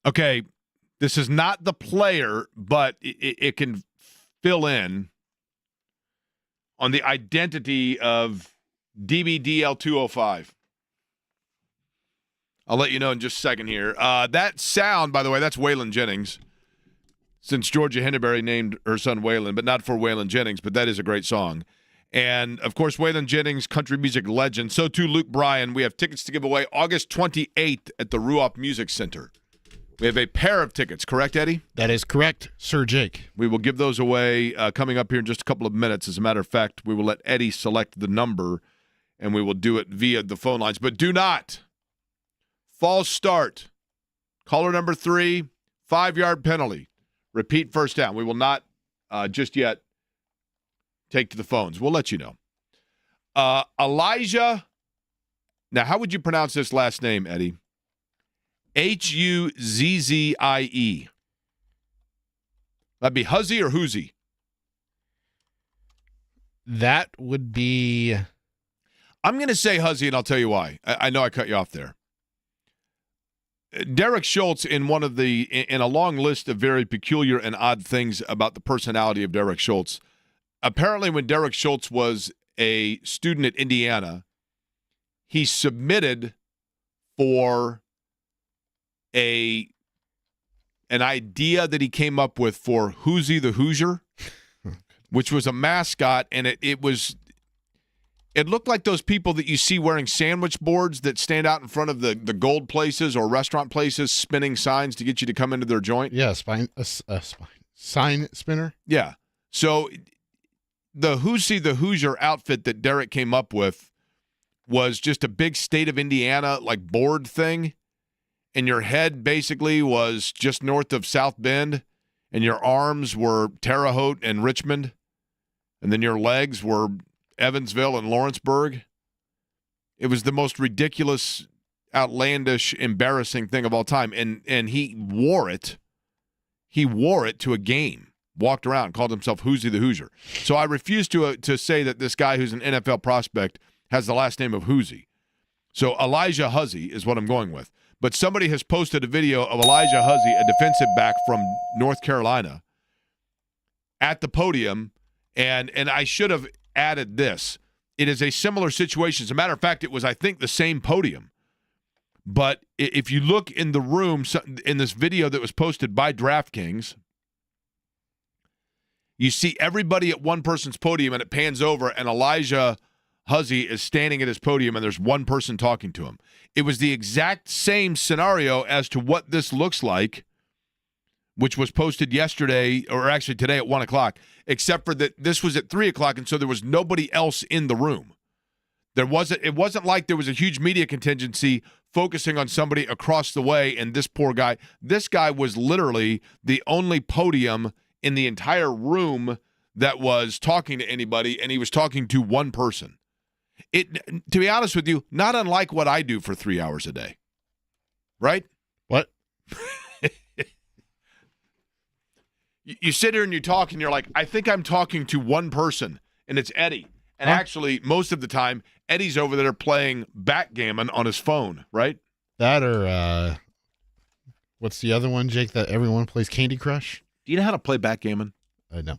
Okay, this is not the player, but it can fill in on the identity of DBDL205. I'll let you know in just a second here. That sound, by the way, that's Waylon Jennings, since Georgia Henbery named her son Waylon, but not for Waylon Jennings, but that is a great song. And, of course, Waylon Jennings, country music legend. So, too, Luke Bryan. We have tickets to give away August 28th at the Ruoff Music Center. We have a pair of tickets, correct, Eddie? That is correct, Sir Jake. We will give those away coming up here in just a couple of minutes. As a matter of fact, we will let Eddie select the number, and we will do it via the phone lines. But do not. False start. Caller number 3, 5-yard penalty. Repeat first down. We will not just yet take to the phones. We'll let you know. Elijah. Now, how would you pronounce this last name, Eddie? Huzzie. That'd be Huzzie or Hoosie? That would be... I'm going to say Huzzie, and I'll tell you why. I know I cut you off there. Derek Schultz, in a long list of very peculiar and odd things about the personality of Derek Schultz, apparently when Derek Schultz was a student at Indiana, he submitted for an idea that he came up with for Hoosie the Hoosier, which was a mascot, and it looked like those people that you see wearing sandwich boards that stand out in front of the gold places or restaurant places spinning signs to get you to come into their joint. Yeah, sign spinner. Yeah. So the Hoosie the Hoosier outfit that Derek came up with was just a big state of Indiana like board thing. And your head basically was just north of South Bend, and your arms were Terre Haute and Richmond, and then your legs were Evansville and Lawrenceburg. It was the most ridiculous, outlandish, embarrassing thing of all time. And he wore it. He wore it to a game, walked around, called himself Hoosie the Hoosier. So I refuse to say that this guy who's an NFL prospect has the last name of Hoosie. So Elijah Huzzie is what I'm going with. But somebody has posted a video of Elijah Huzzie, a defensive back from North Carolina, at the podium, and I should have added this. It is a similar situation. As a matter of fact, it was, I think, the same podium. But if you look in the room, in this video that was posted by DraftKings, you see everybody at one person's podium, and it pans over, and Elijah Huzzie is standing at his podium, and there's one person talking to him. It was the exact same scenario as to what this looks like, which was posted yesterday, or actually today at 1 o'clock, except for that this was at 3 o'clock, and so there was nobody else in the room. It wasn't like there was a huge media contingency focusing on somebody across the way and this poor guy. This guy was literally the only podium in the entire room that was talking to anybody, and he was talking to one person. To be honest with you, not unlike what I do for 3 hours a day. Right? What? You sit here and you talk, and you're like, I think I'm talking to one person, and it's Eddie. And actually, most of the time, Eddie's over there playing backgammon on his phone, right? That or what's the other one, Jake, that everyone plays, Candy Crush? Do you know how to play backgammon? No.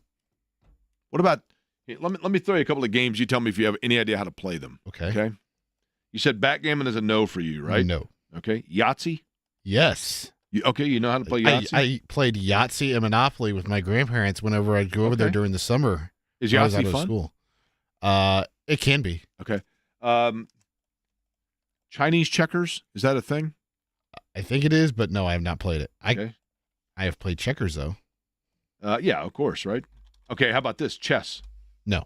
What about, let me throw you a couple of games. You tell me if you have any idea how to play them. Okay. You said backgammon is a no for you, right? No. Okay. Yahtzee? Yes. You know how to play Yahtzee? I played Yahtzee and Monopoly with my grandparents whenever I'd go over there during the summer. Is when I was out Yahtzee of fun? School. It can be. Okay. Chinese checkers, is that a thing? I think it is, but no, I have not played it. Okay. I have played checkers though. Yeah, of course, right? Okay, how about this? Chess. No.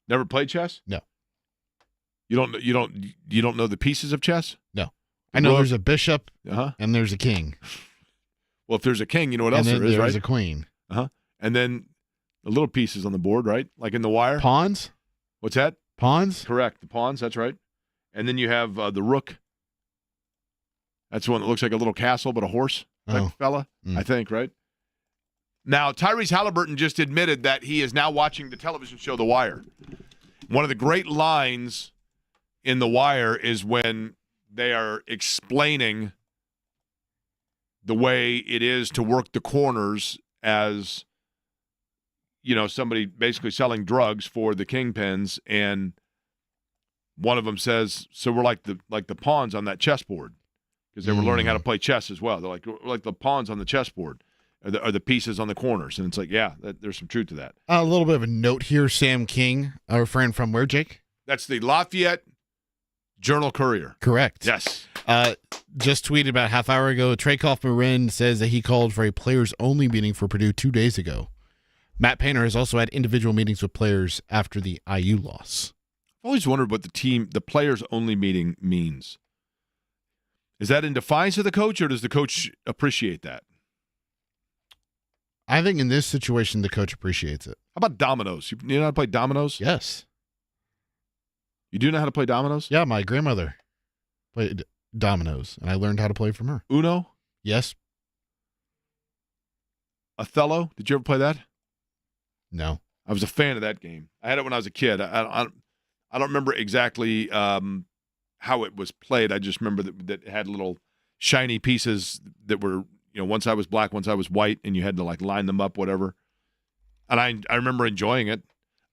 Never played chess? No. You don't know the pieces of chess? No. I know there's a bishop and there's a king. Well, if there's a king, you know what And else then there is, right? there's a queen. And then the little pieces on the board, right? Like in The Wire. Pawns? What's that? Pawns? Correct. The pawns, that's right. And then you have the rook. That's the one that looks like a little castle, but a horse type fella, I think, right? Now, Tyrese Haliburton just admitted that he is now watching the television show The Wire. One of the great lines in The Wire is when they are explaining the way it is to work the corners as, somebody basically selling drugs for the kingpins, and one of them says, so we're like the pawns on that chessboard, because they were learning how to play chess as well. They're we're like the pawns on the chessboard are the pieces on the corners. And it's like, yeah, there's some truth to that. A little bit of a note here. Sam King, our friend from where, Jake? That's the Lafayette Journal-Courier. Correct. Yes. Just tweeted about a half hour ago. Trey Kaufman-Marin says that he called for a players-only meeting for Purdue 2 days ago. Matt Painter has also had individual meetings with players after the IU loss. I've always wondered what the players-only meeting means. Is that in defiance of the coach, or does the coach appreciate that? I think in this situation, the coach appreciates it. How about dominoes? You know how to play dominoes? Yes. You do know how to play dominoes? Yeah, my grandmother played dominoes, and I learned how to play from her. Uno? Yes. Othello? Did you ever play that? No. I was a fan of that game. I had it when I was a kid. I don't remember exactly how it was played. I just remember that it had little shiny pieces that were, once I was black, once I was white, and you had to line them up, whatever. And I remember enjoying it.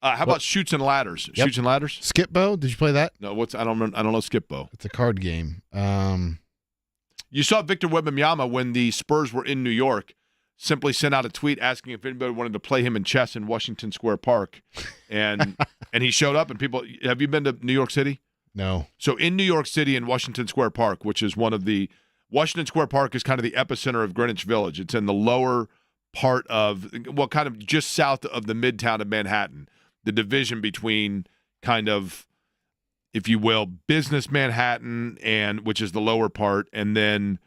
How about Chutes and Ladders? Yep. Chutes and Ladders? Skip-Bo? Did you play that? No, I don't know Skip-Bo. It's a card game. You saw Victor Wembanyama when the Spurs were in New York simply sent out a tweet asking if anybody wanted to play him in chess in Washington Square Park. And and he showed up, and people, have you been to New York City? No. So in New York City in Washington Square Park, which is Washington Square Park is kind of the epicenter of Greenwich Village. It's in the lower part of, kind of just south of the midtown of Manhattan, the division between kind of, if you will, business Manhattan, which is the lower part, and then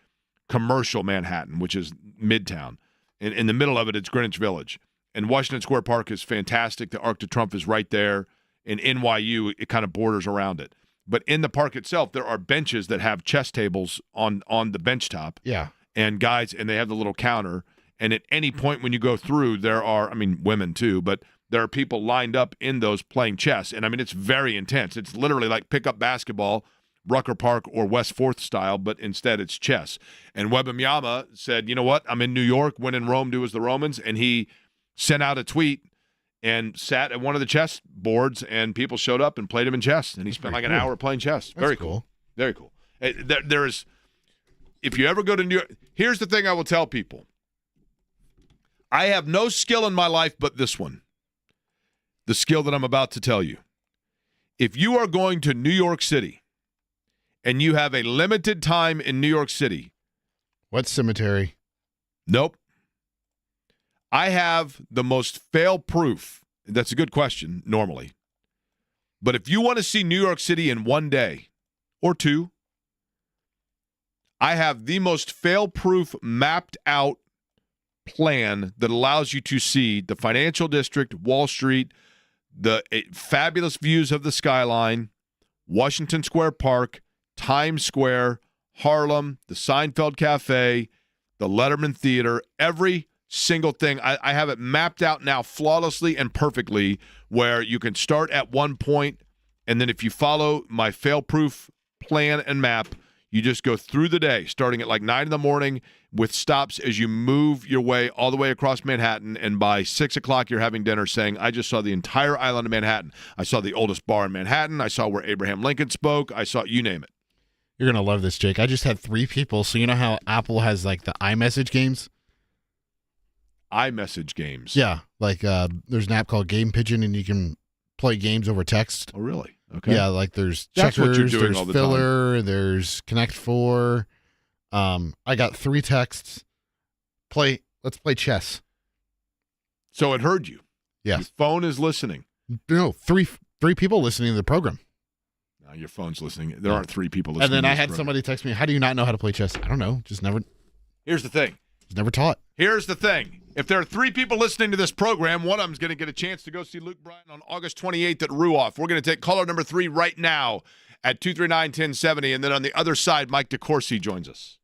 commercial Manhattan, which is midtown. And in the middle of it, it's Greenwich Village. And Washington Square Park is fantastic. The Arc de Triomphe is right there. And NYU, it kind of borders around it. But in the park itself, there are benches that have chess tables on the bench top. Yeah. And they have the little counter. And at any point when you go through, there are, women too, but there are people lined up in those playing chess. And it's very intense. It's literally like pickup basketball, Rucker Park or West 4th style, but instead it's chess. And Wembanyama said, you know what? I'm in New York. When in Rome, do as the Romans. And he sent out a tweet and sat at one of the chess boards, and people showed up and played him in chess. And he spent an hour playing chess. Very cool. Very cool. There is, if you ever go to New York, here's the thing I will tell people. I have no skill in my life but this one, the skill that I'm about to tell you. If you are going to New York City and you have a limited time in New York City. What cemetery? Nope. I have the most fail-proof. That's a good question, normally. But if you want to see New York City in one day or two, I have the most fail-proof mapped out plan that allows you to see the financial district, Wall Street, the fabulous views of the skyline, Washington Square Park, Times Square, Harlem, the Seinfeld Cafe, the Letterman Theater, every single thing. I have it mapped out now flawlessly and perfectly, where you can start at one point, and then if you follow my fail-proof plan and map, you just go through the day, starting at 9 in the morning with stops as you move your way all the way across Manhattan, and by 6 o'clock you're having dinner saying, I just saw the entire island of Manhattan. I saw the oldest bar in Manhattan. I saw where Abraham Lincoln spoke. I saw, you name it. You're going to love this, Jake. I just had 3 people. So you know how Apple has the iMessage games? iMessage games. Yeah. There's an app called Game Pigeon, and you can play games over text. Oh, really? Okay. Yeah, there's That's Checkers, what you're doing there's all the Filler, there's Connect 4. I got 3 texts. Let's play chess. So it heard you. Yeah. Your phone is listening. No, three people listening to the program. No, your phone's listening. There aren't 3 people listening. And then to I this had program. somebody text me, how do you not know how to play chess? I don't know. Just never Here's the thing. taught. Here's the thing. If there are 3 people listening to this program, one of them's going to get a chance to go see Luke Bryan on August 28th at Ruoff. We're going to take caller number 3 right now at 239-1070, and then on the other side, Mike DeCourcy joins us.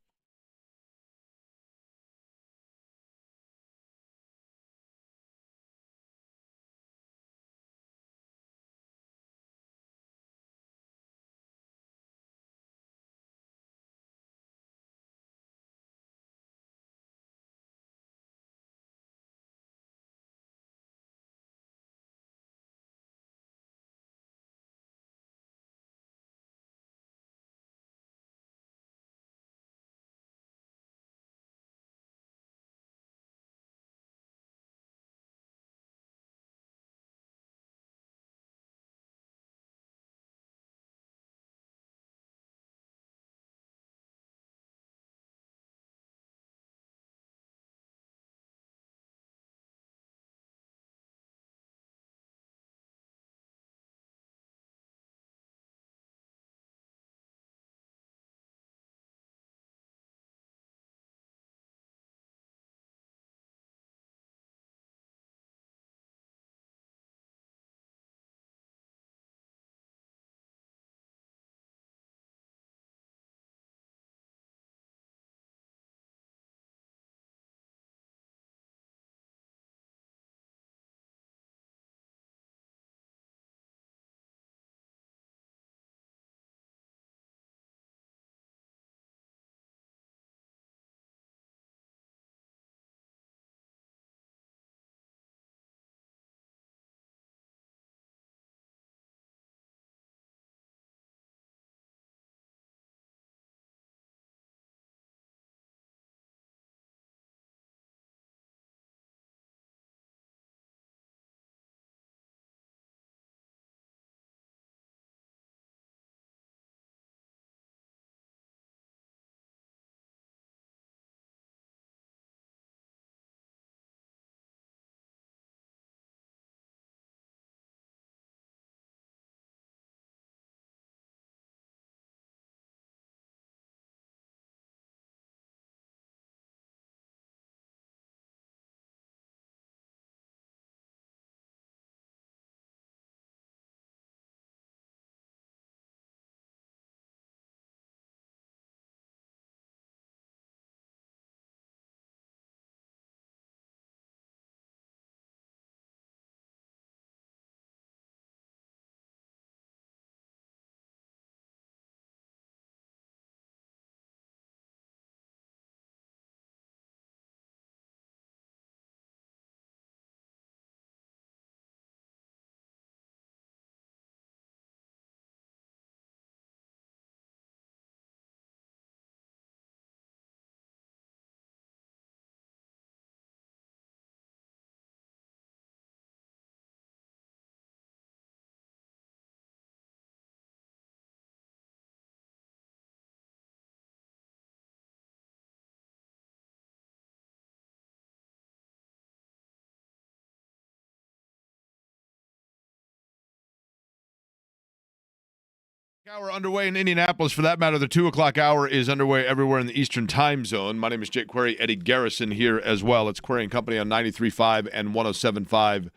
Hour underway in Indianapolis. For that matter, the 2 o'clock hour is underway everywhere in the Eastern time zone. My name is Jake Query. Eddie Garrison here as well. It's Query and Company on 93.5 and 107.5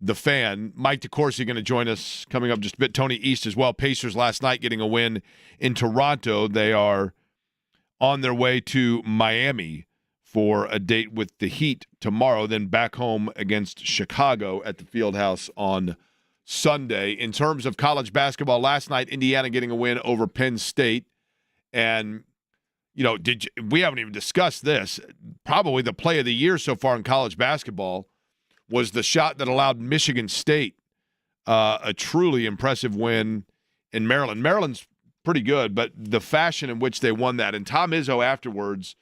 The Fan. Mike DeCourcy going to join us coming up just a bit. Tony East as well. Pacers last night getting a win in Toronto. They are on their way to Miami for a date with the Heat tomorrow, then back home against Chicago at the Fieldhouse on Sunday. In terms of college basketball, last night, Indiana getting a win over Penn State. And, we haven't even discussed this. Probably the play of the year so far in college basketball was the shot that allowed Michigan State a truly impressive win in Maryland. Maryland's pretty good, but the fashion in which they won that. And Tom Izzo afterwards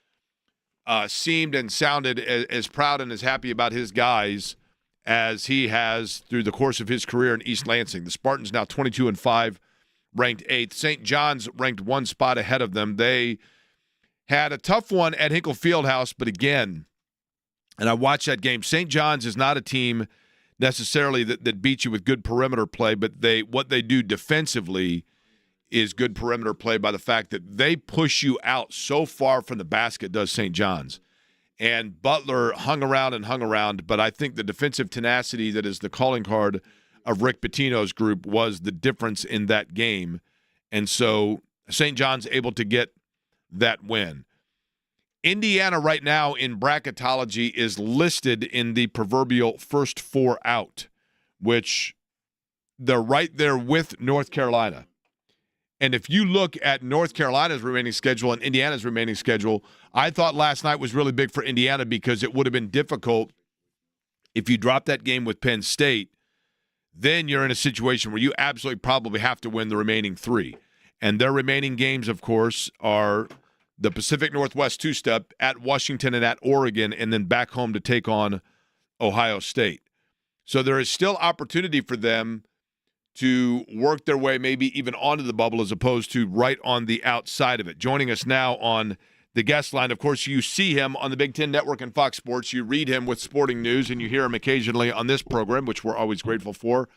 seemed and sounded as proud and as happy about his guys as he has through the course of his career in East Lansing. The Spartans now 22-5, ranked 8th. St. John's ranked one spot ahead of them. They had a tough one at Hinkle Fieldhouse, but again, and I watched that game, St. John's is not a team necessarily that beats you with good perimeter play, but what they do defensively is good perimeter play by the fact that they push you out so far from the basket, does St. John's. And Butler hung around, but I think the defensive tenacity that is the calling card of Rick Pitino's group was the difference in that game. And so St. John's able to get that win. Indiana right now in Bracketology is listed in the proverbial first four out, which they're right there with North Carolina. And if you look at North Carolina's remaining schedule and Indiana's remaining schedule, I thought last night was really big for Indiana because it would have been difficult if you drop that game with Penn State. Then you're in a situation where you absolutely probably have to win the remaining three. And their remaining games, of course, are the Pacific Northwest two-step at Washington and at Oregon, and then back home to take on Ohio State. So there is still opportunity for them to work their way maybe even onto the bubble as opposed to right on the outside of it. Joining us now on the guest line, of course, you see him on the Big Ten Network and Fox Sports. You read him with sporting news, and you hear him occasionally on this program, which we're always grateful for.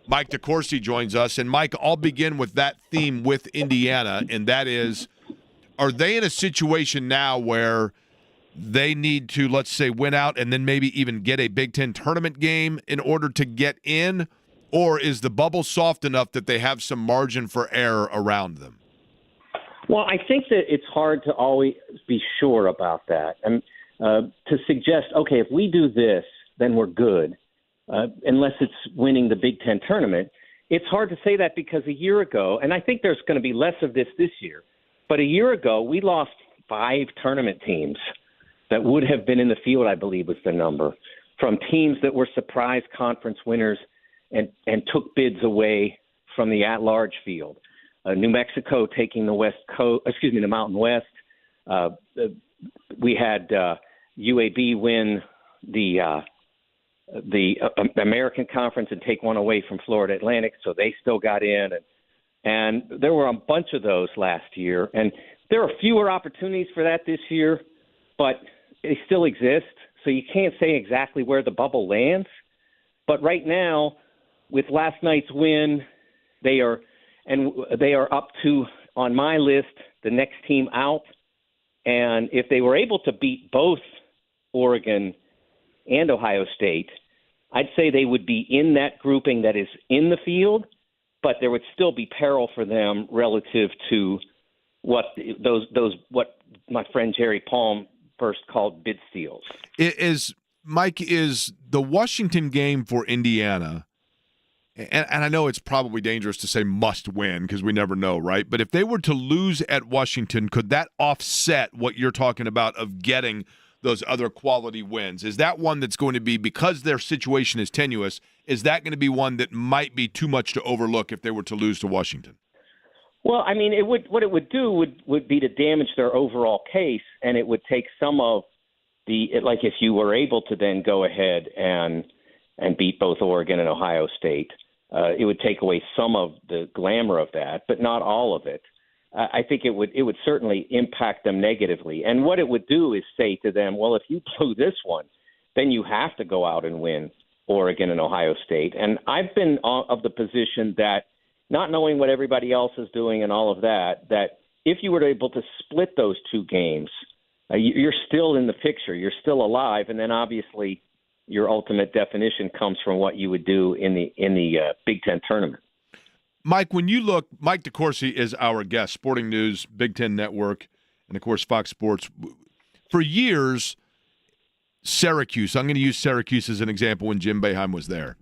Mike DeCourcy joins us. And, Mike, I'll begin with that theme with Indiana, and that is, are they in a situation now where they need to, let's say, win out and then maybe even get a Big Ten tournament game in order to get in? Or is the bubble soft enough that they have some margin for error around them? Well, I think that it's hard to always be sure about that. And to suggest, okay, if we do this, then we're good, unless it's winning the Big Ten tournament. It's hard to say that because a year ago, and I think there's going to be less of this year, but a year ago we lost 5 tournament teams that would have been in the field, I believe was the number, from teams that were surprise conference winners and took bids away from the at-large field. New Mexico taking the Mountain West. We had UAB win the American Conference and take one away from Florida Atlantic, so they still got in. And there were a bunch of those last year. And there are fewer opportunities for that this year, but they still exist. So you can't say exactly where the bubble lands. But right now, with last night's win, they are up to, on my list, the next team out. And if they were able to beat both Oregon and Ohio State, I'd say they would be in that grouping that is in the field, but there would still be peril for them relative to what my friend Jerry Palm first called bid steals. Mike, is the Washington game for Indiana, and I know it's probably dangerous to say must win because we never know, right? But if they were to lose at Washington, could that offset what you're talking about of getting those other quality wins? Is that one that's going to be, because their situation is tenuous, is that going to be one that might be too much to overlook if they were to lose to Washington? Well, I mean, what it would do would be to damage their overall case, and it would take some of like if you were able to then go ahead and beat both Oregon and Ohio State, it would take away some of the glamour of that, but not all of it. I think it would certainly impact them negatively. And what it would do is say to them, well, if you blew this one, then you have to go out and win Oregon and Ohio State. And I've been of the position that not knowing what everybody else is doing and all of that, that if you were able to split those two games, you're still in the picture. You're still alive. And then obviously your ultimate definition comes from what you would do in the Big Ten tournament. Mike, when you look, Mike DeCourcy is our guest, Sporting News, Big Ten Network, and, of course, Fox Sports. For years, Syracuse, I'm going to use Syracuse as an example when Jim Boeheim was there.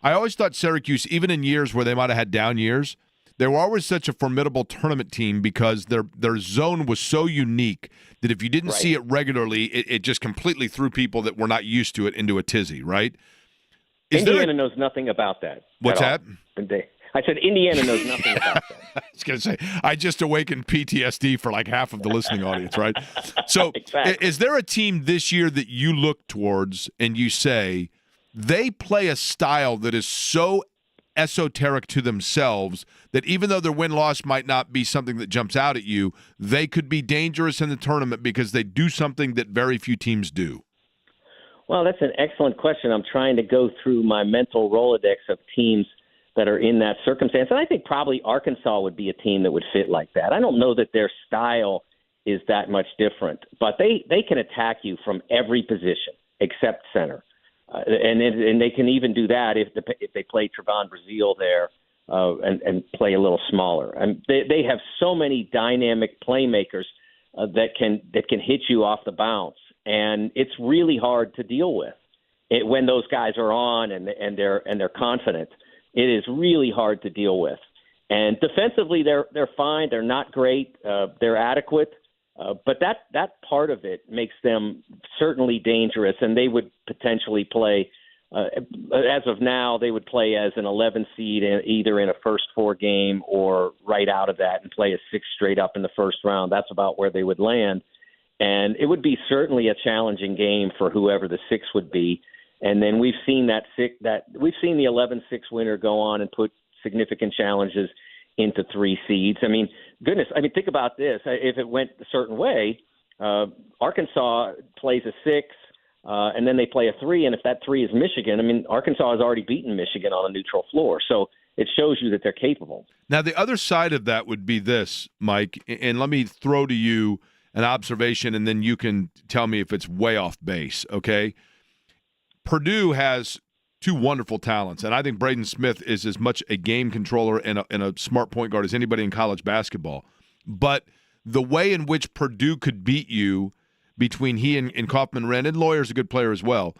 I always thought Syracuse, even in years where they might have had down years, they were always such a formidable tournament team because their zone was so unique that if you didn't see it regularly, it just completely threw people that were not used to it into a tizzy, right? Indiana knows nothing about that. What's that? I said Indiana knows nothing about that. I was going to say, I just awakened PTSD for like half of the listening audience, right? So exactly. Is there a team this year that you look towards and you say, they play a style that is so esoteric to themselves that even though their win-loss might not be something that jumps out at you, they could be dangerous in the tournament because they do something that very few teams do? Well, that's an excellent question. I'm trying to go through my mental Rolodex of teams that are in that circumstance. And I think probably Arkansas would be a team that would fit like that. I don't know that their style is that much different, but they can attack you from every position except center. And they can even do that if they play Trevon Brazile there and play a little smaller. And they have so many dynamic playmakers that can hit you off the bounce, and it's really hard to deal with when those guys are on and they're confident. It is really hard to deal with. And defensively, they're fine. They're not great. They're adequate. But that part of it makes them certainly dangerous, and they would potentially play, as of now, they would play as an 11 seed either in a first four game or right out of that and play a 6 straight up in the first round. That's about where they would land. And it would be certainly a challenging game for whoever the 6 would be. And then we've seen we've seen the 11-6 winner go on and put significant challenges into 3 seeds. I mean, goodness, think about this. If it went a certain way, Arkansas plays a 6, and then they play a 3, and if that 3 is Michigan, Arkansas has already beaten Michigan on a neutral floor. So it shows you that they're capable. Now, the other side of that would be this, Mike, and let me throw to you an observation, and then you can tell me if it's way off base, okay? Purdue has 2 wonderful talents, and I think Braden Smith is as much a game controller and a smart point guard as anybody in college basketball. But the way in which Purdue could beat you between he and Kaufman-Wren, and Lawyer's a good player as well,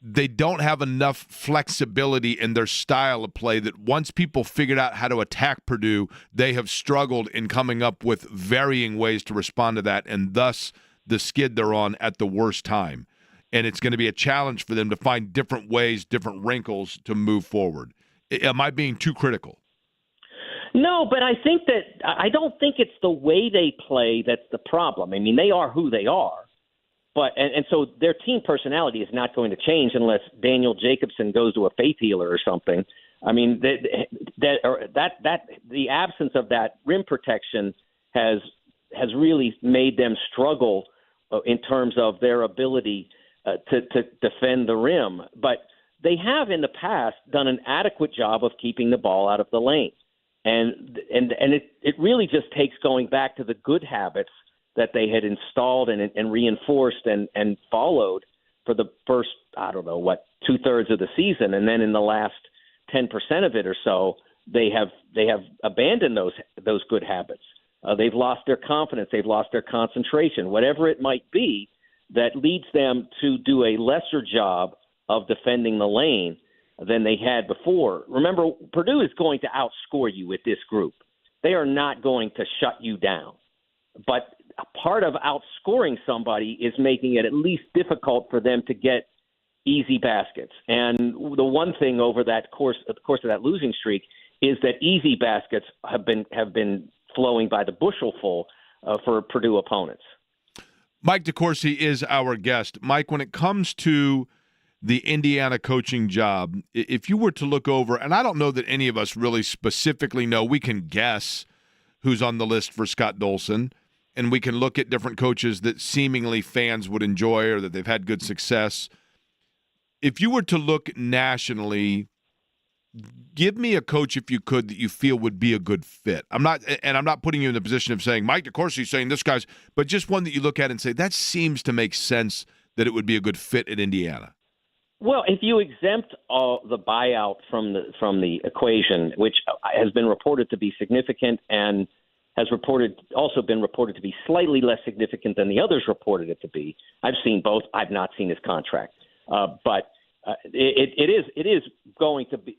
they don't have enough flexibility in their style of play that once people figured out how to attack Purdue, they have struggled in coming up with varying ways to respond to that, and thus the skid they're on at the worst time. And it's going to be a challenge for them to find different ways, different wrinkles to move forward. Am I being too critical? No, but I don't think it's the way they play that's the problem. They are who they are. But and so their team personality is not going to change unless Daniel Jacobson goes to a faith healer or something. The absence of that rim protection has really made them struggle in terms of their ability to defend the rim. But they have in the past done an adequate job of keeping the ball out of the lane. And it really just takes going back to the good habits that they had installed and reinforced and followed for the first, 2/3 of the season. And then in the last 10% of it or so, they have abandoned those good habits. They've lost their confidence. They've lost their concentration, whatever it might be, that leads them to do a lesser job of defending the lane than they had before. Remember, Purdue is going to outscore you with this group. They are not going to shut you down. But a part of outscoring somebody is making it at least difficult for them to get easy baskets. And the one thing over the course of that losing streak is that easy baskets have been flowing by the bushelful for Purdue opponents. Mike DeCourcy is our guest. Mike, when it comes to the Indiana coaching job, if you were to look over, and I don't know that any of us really specifically know, we can guess who's on the list for Scott Dolson, and we can look at different coaches that seemingly fans would enjoy or that they've had good success. If you were to look nationally, Give me a coach, if you could, that you feel would be a good fit. I'm not putting you in the position of saying Mike DeCourcy saying this guy's, but just one that you look at and say that seems to make sense that it would be a good fit at Indiana. Well, if you exempt the buyout from the equation, which has been reported to be significant and has also been reported to be slightly less significant than the others reported it to be. I've seen both. I've not seen his contract, but it is going to be.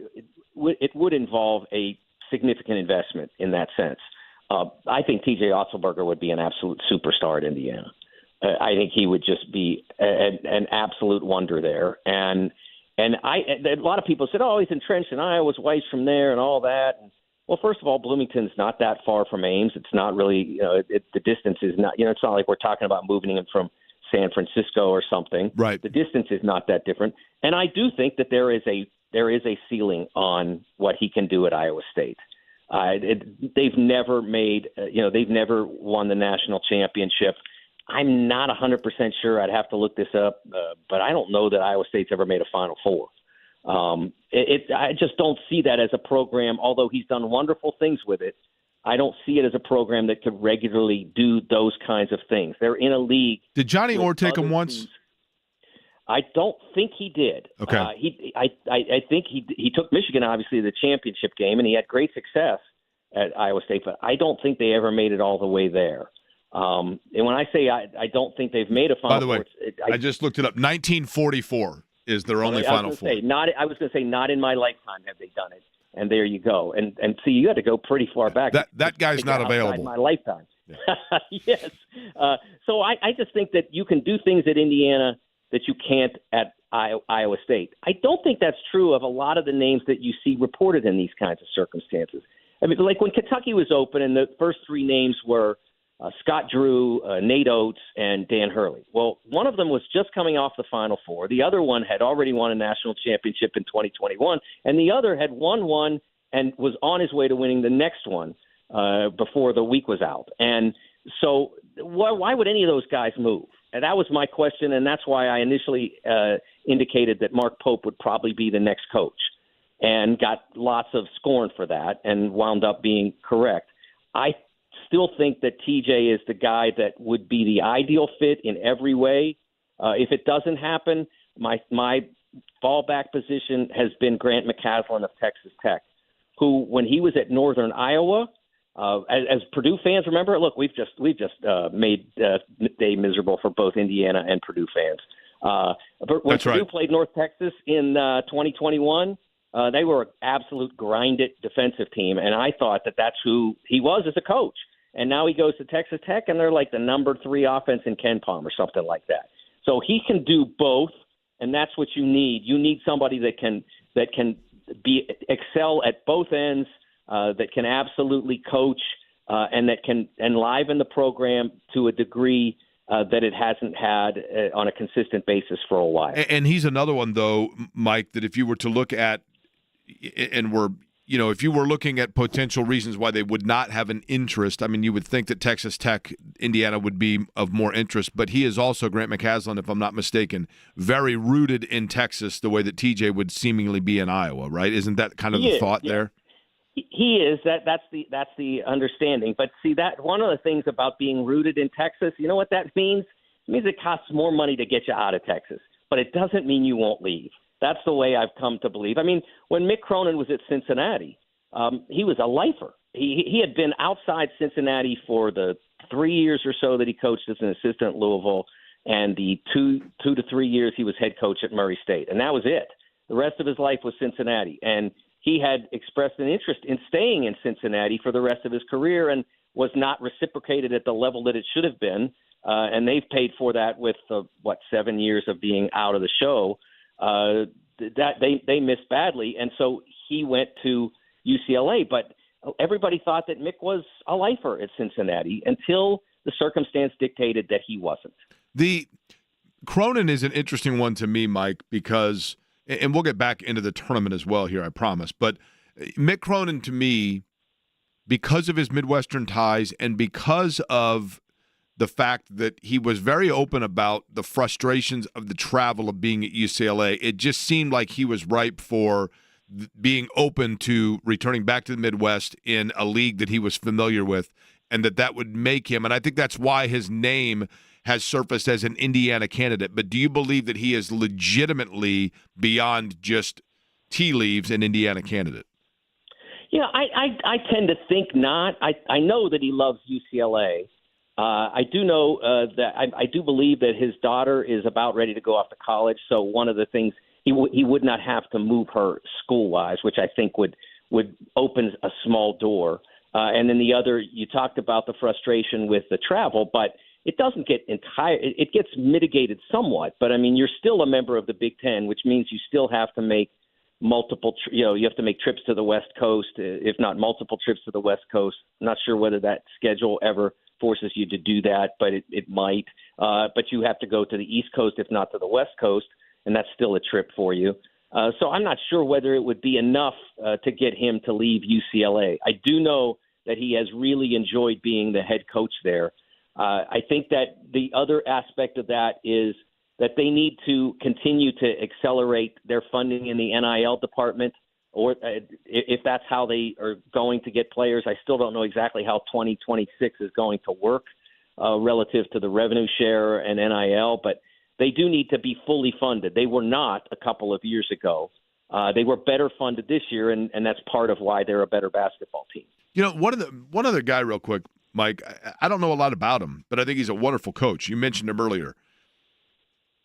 It would involve a significant investment in that sense. I think T.J. Otzelberger would be an absolute superstar at Indiana. I think he would just be an absolute wonder there. And a lot of people said, "Oh, he's entrenched in Iowa's ways from there and all that." And, well, first of all, Bloomington's not that far from Ames. It's not really the distance is not. It's not like we're talking about moving him from San Francisco or something. Right. The distance is not that different. And I do think that there is a ceiling on what he can do at Iowa State. They've never they've never won the national championship. I'm not 100% sure. I'd have to look this up, but I don't know that Iowa State's ever made a Final Four. I just don't see that as a program, although he's done wonderful things with it. I don't see it as a program that could regularly do those kinds of things. They're in a league. Did Johnny Orr take him once? Teams. I don't think he did. Okay. I think he took Michigan, obviously, to the championship game, and he had great success at Iowa State, but I don't think they ever made it all the way there. And when I say I don't think they've made a Final Four. By the way, I just looked it up. 1944 is their only Final Four. I was going to say, not in my lifetime have they done it. And there you go. And see, you got to go pretty far back. That guy's not available. In my lifetime. Yeah. Yes. So I just think that you can do things at Indiana that you can't at Iowa State. I don't think that's true of a lot of the names that you see reported in these kinds of circumstances. I mean, like when Kentucky was open and the first three names were Scott Drew, Nate Oates, and Dan Hurley. Well, one of them was just coming off the Final Four. The other one had already won a national championship in 2021, and the other had won one and was on his way to winning the next one before the week was out. And so why would any of those guys move? And that was my question, and that's why I initially indicated that Mark Pope would probably be the next coach, and got lots of scorn for that and wound up being correct. I still think that TJ is the guy that would be the ideal fit in every way. If it doesn't happen, my fallback position has been Grant McCasland of Texas Tech, who, when he was at Northern Iowa, as Purdue fans, remember, look, we've just made day miserable for both Indiana and Purdue fans. But when Purdue played North Texas in 2021, they were an absolute grind-it defensive team, and I thought that that's who he was as a coach. And now he goes to Texas Tech, and they're like the number 3 offense in Ken Palm or something like that. So he can do both, and that's what you need. You need somebody that can excel at both ends, that can absolutely coach, and that can enliven the program to a degree that it hasn't had on a consistent basis for a while. And he's another one, though, Mike, that if you were to look at, if you were looking at potential reasons why they would not have an interest, I mean, you would think that Texas Tech, Indiana would be of more interest, but he is also, Grant McCasland, if I'm not mistaken, very rooted in Texas the way that TJ would seemingly be in Iowa, right? Isn't that kind of the thought there? He is. That's the understanding. But see, that one of the things about being rooted in Texas, you know what that means? It means it costs more money to get you out of Texas, but it doesn't mean you won't leave. That's the way I've come to believe. I mean, when Mick Cronin was at Cincinnati, he was a lifer. He had been outside Cincinnati for the 3 years or so that he coached as an assistant at Louisville, and the two to 3 years he was head coach at Murray State, and that was it. The rest of his life was Cincinnati, and he had expressed an interest in staying in Cincinnati for the rest of his career and was not reciprocated at the level that it should have been, and they've paid for that with 7 years of being out of the show. That they missed badly, and so he went to UCLA. But everybody thought that Mick was a lifer at Cincinnati until the circumstance dictated that he wasn't. The Cronin is an interesting one to me, Mike, because, and we'll get back into the tournament as well here, I promise, but Mick Cronin to me, because of his Midwestern ties and because of the fact that he was very open about the frustrations of the travel of being at UCLA, it just seemed like he was ripe for being open to returning back to the Midwest in a league that he was familiar with, and that would make him, and I think that's why his name has surfaced as an Indiana candidate. But do you believe that he is legitimately, beyond just tea leaves, an Indiana candidate? Yeah, I tend to think not. I know that he loves UCLA. I do know that I do believe that his daughter is about ready to go off to college. So one of the things he would not have to move her school-wise, which I think would open a small door. And then the other, you talked about the frustration with the travel, but it doesn't get it gets mitigated somewhat. But I mean, you're still a member of the Big Ten, which means you still have to make multiple, you have to make trips to the West Coast, if not multiple trips to the West Coast. I'm not sure whether that schedule ever forces you to do that, but it might. But you have to go to the East Coast, if not to the West Coast, and that's still a trip for you. So I'm not sure whether it would be enough to get him to leave UCLA. I do know that he has really enjoyed being the head coach there. I think that the other aspect of that is that they need to continue to accelerate their funding in the NIL department, or if that's how they are going to get players. I still don't know exactly how 2026 is going to work relative to the revenue share and NIL, but they do need to be fully funded. They were not a couple of years ago. They were better funded this year, and that's part of why they're a better basketball team. You know, one other guy real quick, Mike, I don't know a lot about him, but I think he's a wonderful coach. You mentioned him earlier.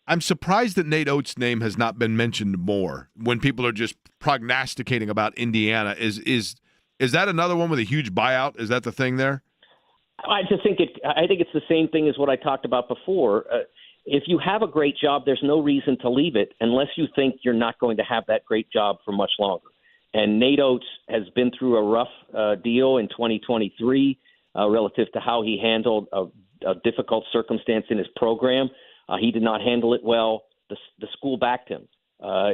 I'm surprised that Nate Oates' name has not been mentioned more when people are just prognosticating about Indiana. Is that another one with a huge buyout? Is that the thing there? I think it's the same thing as what I talked about before. If you have a great job, there's no reason to leave it unless you think you're not going to have that great job for much longer. And Nate Oates has been through a rough deal in 2023 relative to how he handled a difficult circumstance in his program. He did not handle it well. The school backed him.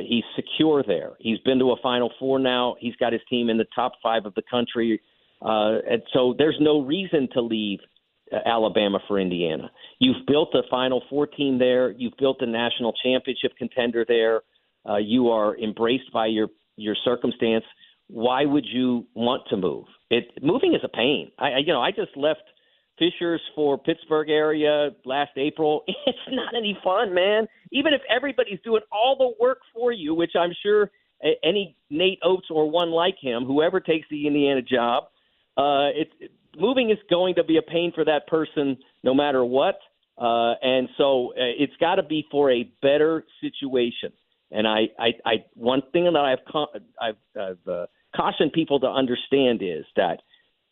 He's secure there. He's been to a Final Four now. He's got his team in the top 5 of the country. And so there's no reason to leave Alabama for Indiana. You've built a Final Four team there. You've built a national championship contender there. You are embraced by your circumstance. Why would you want to move? Moving is a pain. I just left Fishers for Pittsburgh area last April. It's not any fun, man. Even if everybody's doing all the work for you, which I'm sure any Nate Oates or one like him, whoever takes the Indiana job, moving is going to be a pain for that person no matter what. And so it's got to be for a better situation. And one thing that I've cautioned people to understand is that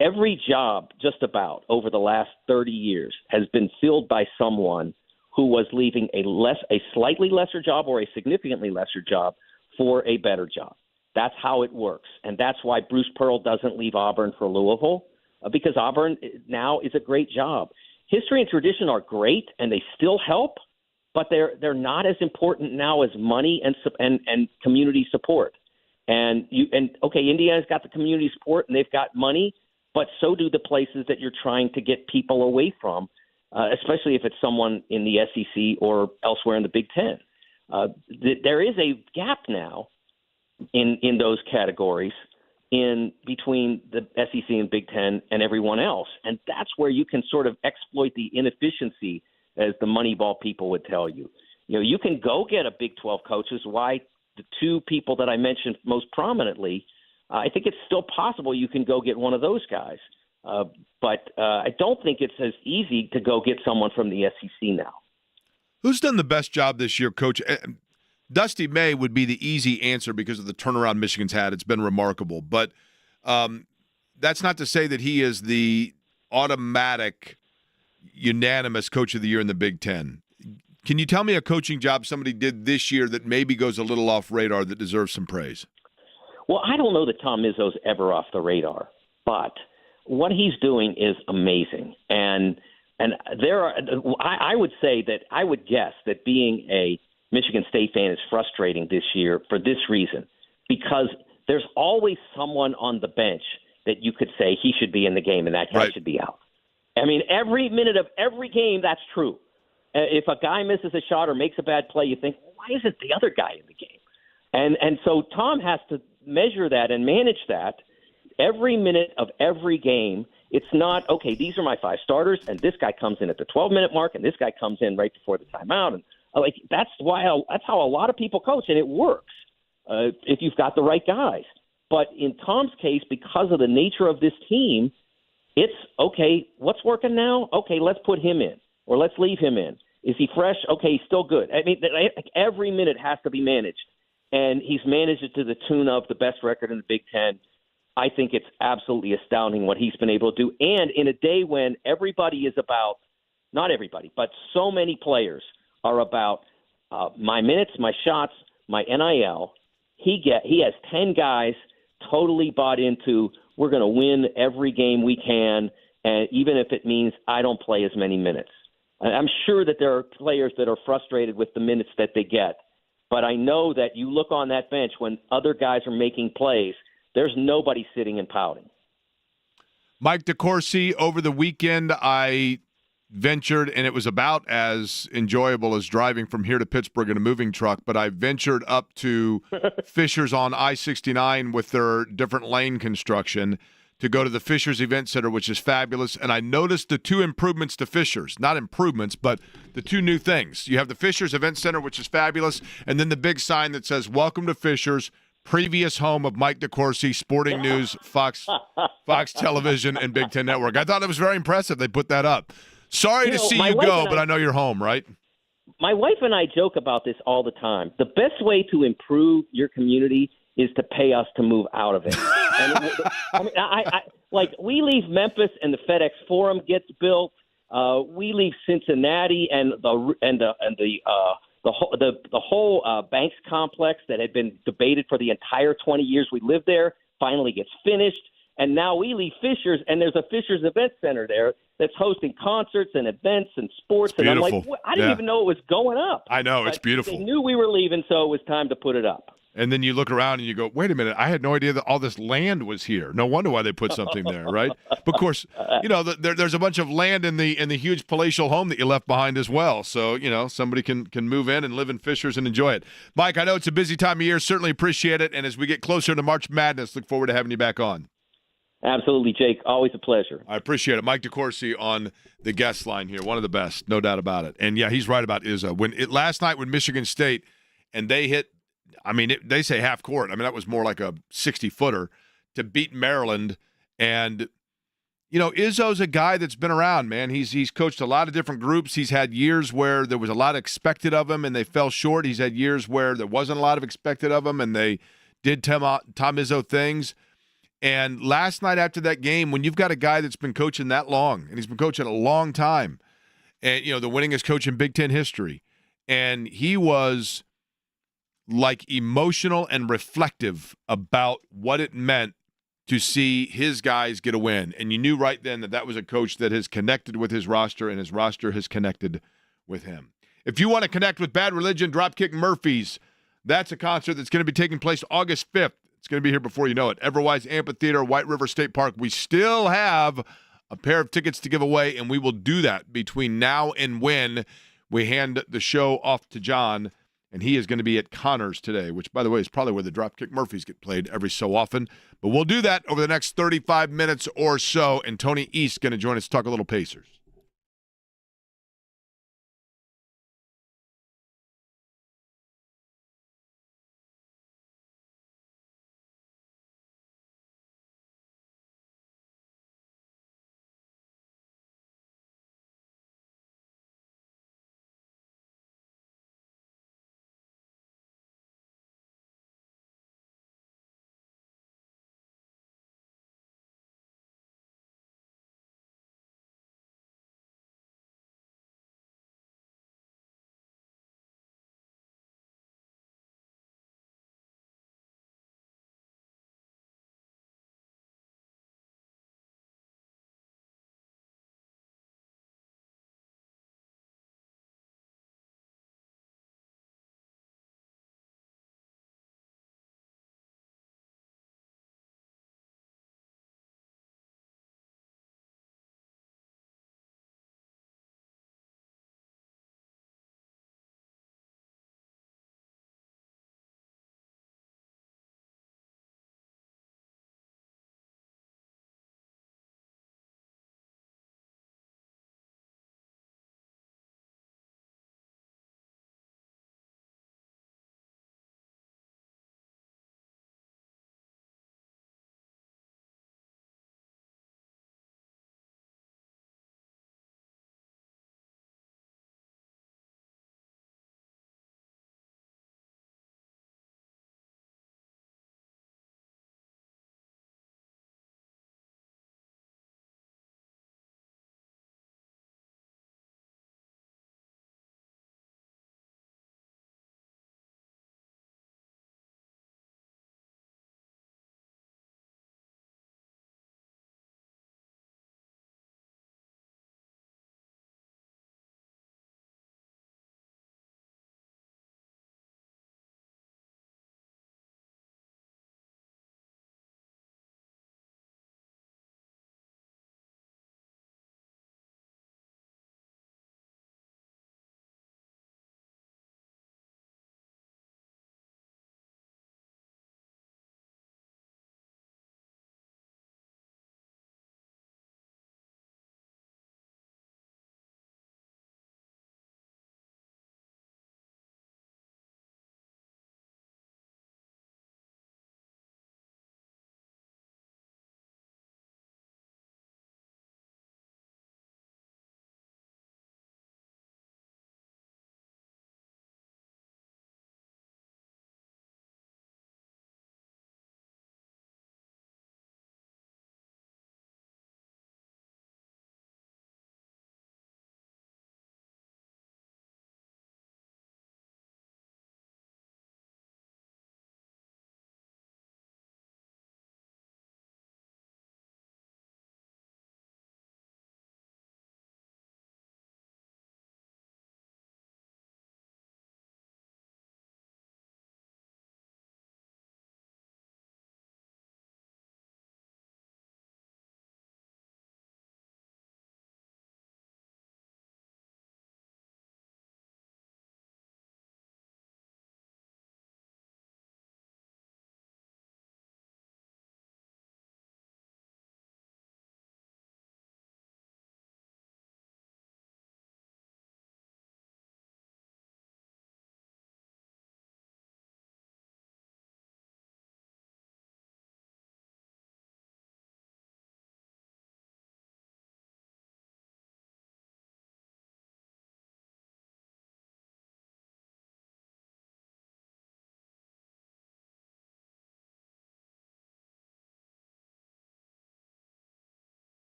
every job just about over the last 30 years has been filled by someone who was leaving a slightly lesser job or a significantly lesser job for a better job. That's how it works. And that's why Bruce Pearl doesn't leave Auburn for Louisville, because Auburn now is a great job. History and tradition are great, and they still help, but they're not as important now as money and community support. And Indiana's got the community support and they've got money, but so do the places that you're trying to get people away from, especially if it's someone in the SEC or elsewhere in the Big Ten. There is a gap now in those categories in between the SEC and Big Ten and everyone else. And that's where you can sort of exploit the inefficiency, as the Moneyball people would tell you. You know, you can go get a Big 12 coach, is why the two people that I mentioned most prominently, I think it's still possible you can go get one of those guys. But I don't think it's as easy to go get someone from the SEC now. Who's done the best job this year, Coach? Dusty May would be the easy answer because of the turnaround Michigan's had. It's been remarkable. But that's not to say that he is the automatic, unanimous Coach of the Year in the Big Ten. Can you tell me a coaching job somebody did this year that maybe goes a little off radar that deserves some praise? Well, I don't know that Tom Izzo's ever off the radar, but what he's doing is amazing. And I would say that I would guess that being a Michigan State fan is frustrating this year for this reason, because there's always someone on the bench that you could say he should be in the game and that guy should be out. I mean, every minute of every game, that's true. If a guy misses a shot or makes a bad play, you think, why isn't the other guy in the game? And so Tom has to measure that and manage that every minute of every game. It's not, okay, these are my 5 starters, and this guy comes in at the 12-minute mark, and this guy comes in right before the timeout. And that's how a lot of people coach, and it works if you've got the right guys. But in Tom's case, because of the nature of this team, it's, okay, what's working now? Okay, let's put him in, or let's leave him in. Is he fresh? Okay, he's still good. I mean, every minute has to be managed, and he's managed it to the tune of the best record in the Big Ten. I think it's absolutely astounding what he's been able to do. And in a day when everybody is about, not everybody, but so many players are about my minutes, my shots, my NIL, he has 10 guys totally bought into, we're going to win every game we can, and even if it means I don't play as many minutes. I'm sure that there are players that are frustrated with the minutes that they get, but I know that you look on that bench when other guys are making plays, there's nobody sitting and pouting. Mike DeCourcy, over the weekend, I ventured, and it was about as enjoyable as driving from here to Pittsburgh in a moving truck, but I ventured up to Fishers on I-69 with their different lane construction to go to the Fishers Event Center, which is fabulous, and I noticed the 2 improvements to Fishers. Not improvements, but the 2 new things. You have the Fishers Event Center, which is fabulous, and then the big sign that says, "Welcome to Fishers, previous home of Mike DeCourcy, Sporting News, Fox Television, and Big Ten Network." I thought it was very impressive they put that up. Sorry to see you go, but I know you're home, right? My wife and I joke about this all the time. The best way to improve your community is to pay us to move out of it. And I mean, like we leave Memphis and the FedEx Forum gets built. We leave Cincinnati and the whole Banks complex that had been debated for the entire 20 years we lived there finally gets finished. And now we leave Fishers, and there's a Fishers Event Center there that's hosting concerts and events and sports. And I'm like, I didn't even know it was going up. I know, it's beautiful. They knew we were leaving, so it was time to put it up. And then you look around and you go, wait a minute, I had no idea that all this land was here. No wonder why they put something there, right? But of course, there's a bunch of land in the huge palatial home that you left behind as well. So, somebody can move in and live in Fishers and enjoy it. Mike, I know it's a busy time of year. Certainly appreciate it. And as we get closer to March Madness, look forward to having you back on. Absolutely, Jake. Always a pleasure. I appreciate it. Mike DeCourcy on the guest line here. One of the best, no doubt about it. And, yeah, he's right about Izzo. Last night when Michigan State, and they hit, they say half court. That was more like a 60-footer to beat Maryland. And, Izzo's a guy that's been around, man. He's coached a lot of different groups. He's had years where there was a lot expected of him and they fell short. He's had years where there wasn't a lot of expected of him and they did Tom Izzo things. And last night after that game, when you've got a guy that's been coaching that long, and he's been coaching a long time, and, the winningest coach in Big Ten history, and he was like emotional and reflective about what it meant to see his guys get a win. And you knew right then that was a coach that has connected with his roster, and his roster has connected with him. If you want to connect with Bad Religion, Dropkick Murphys, that's a concert that's going to be taking place August 5th. It's going to be here before you know it. Everwise Amphitheater, White River State Park. We still have a pair of tickets to give away, and we will do that between now and when we hand the show off to John, and he is going to be at Connors today, which, by the way, is probably where the Dropkick Murphys get played every so often. But we'll do that over the next 35 minutes or so, and Tony East going to join us to talk a little Pacers.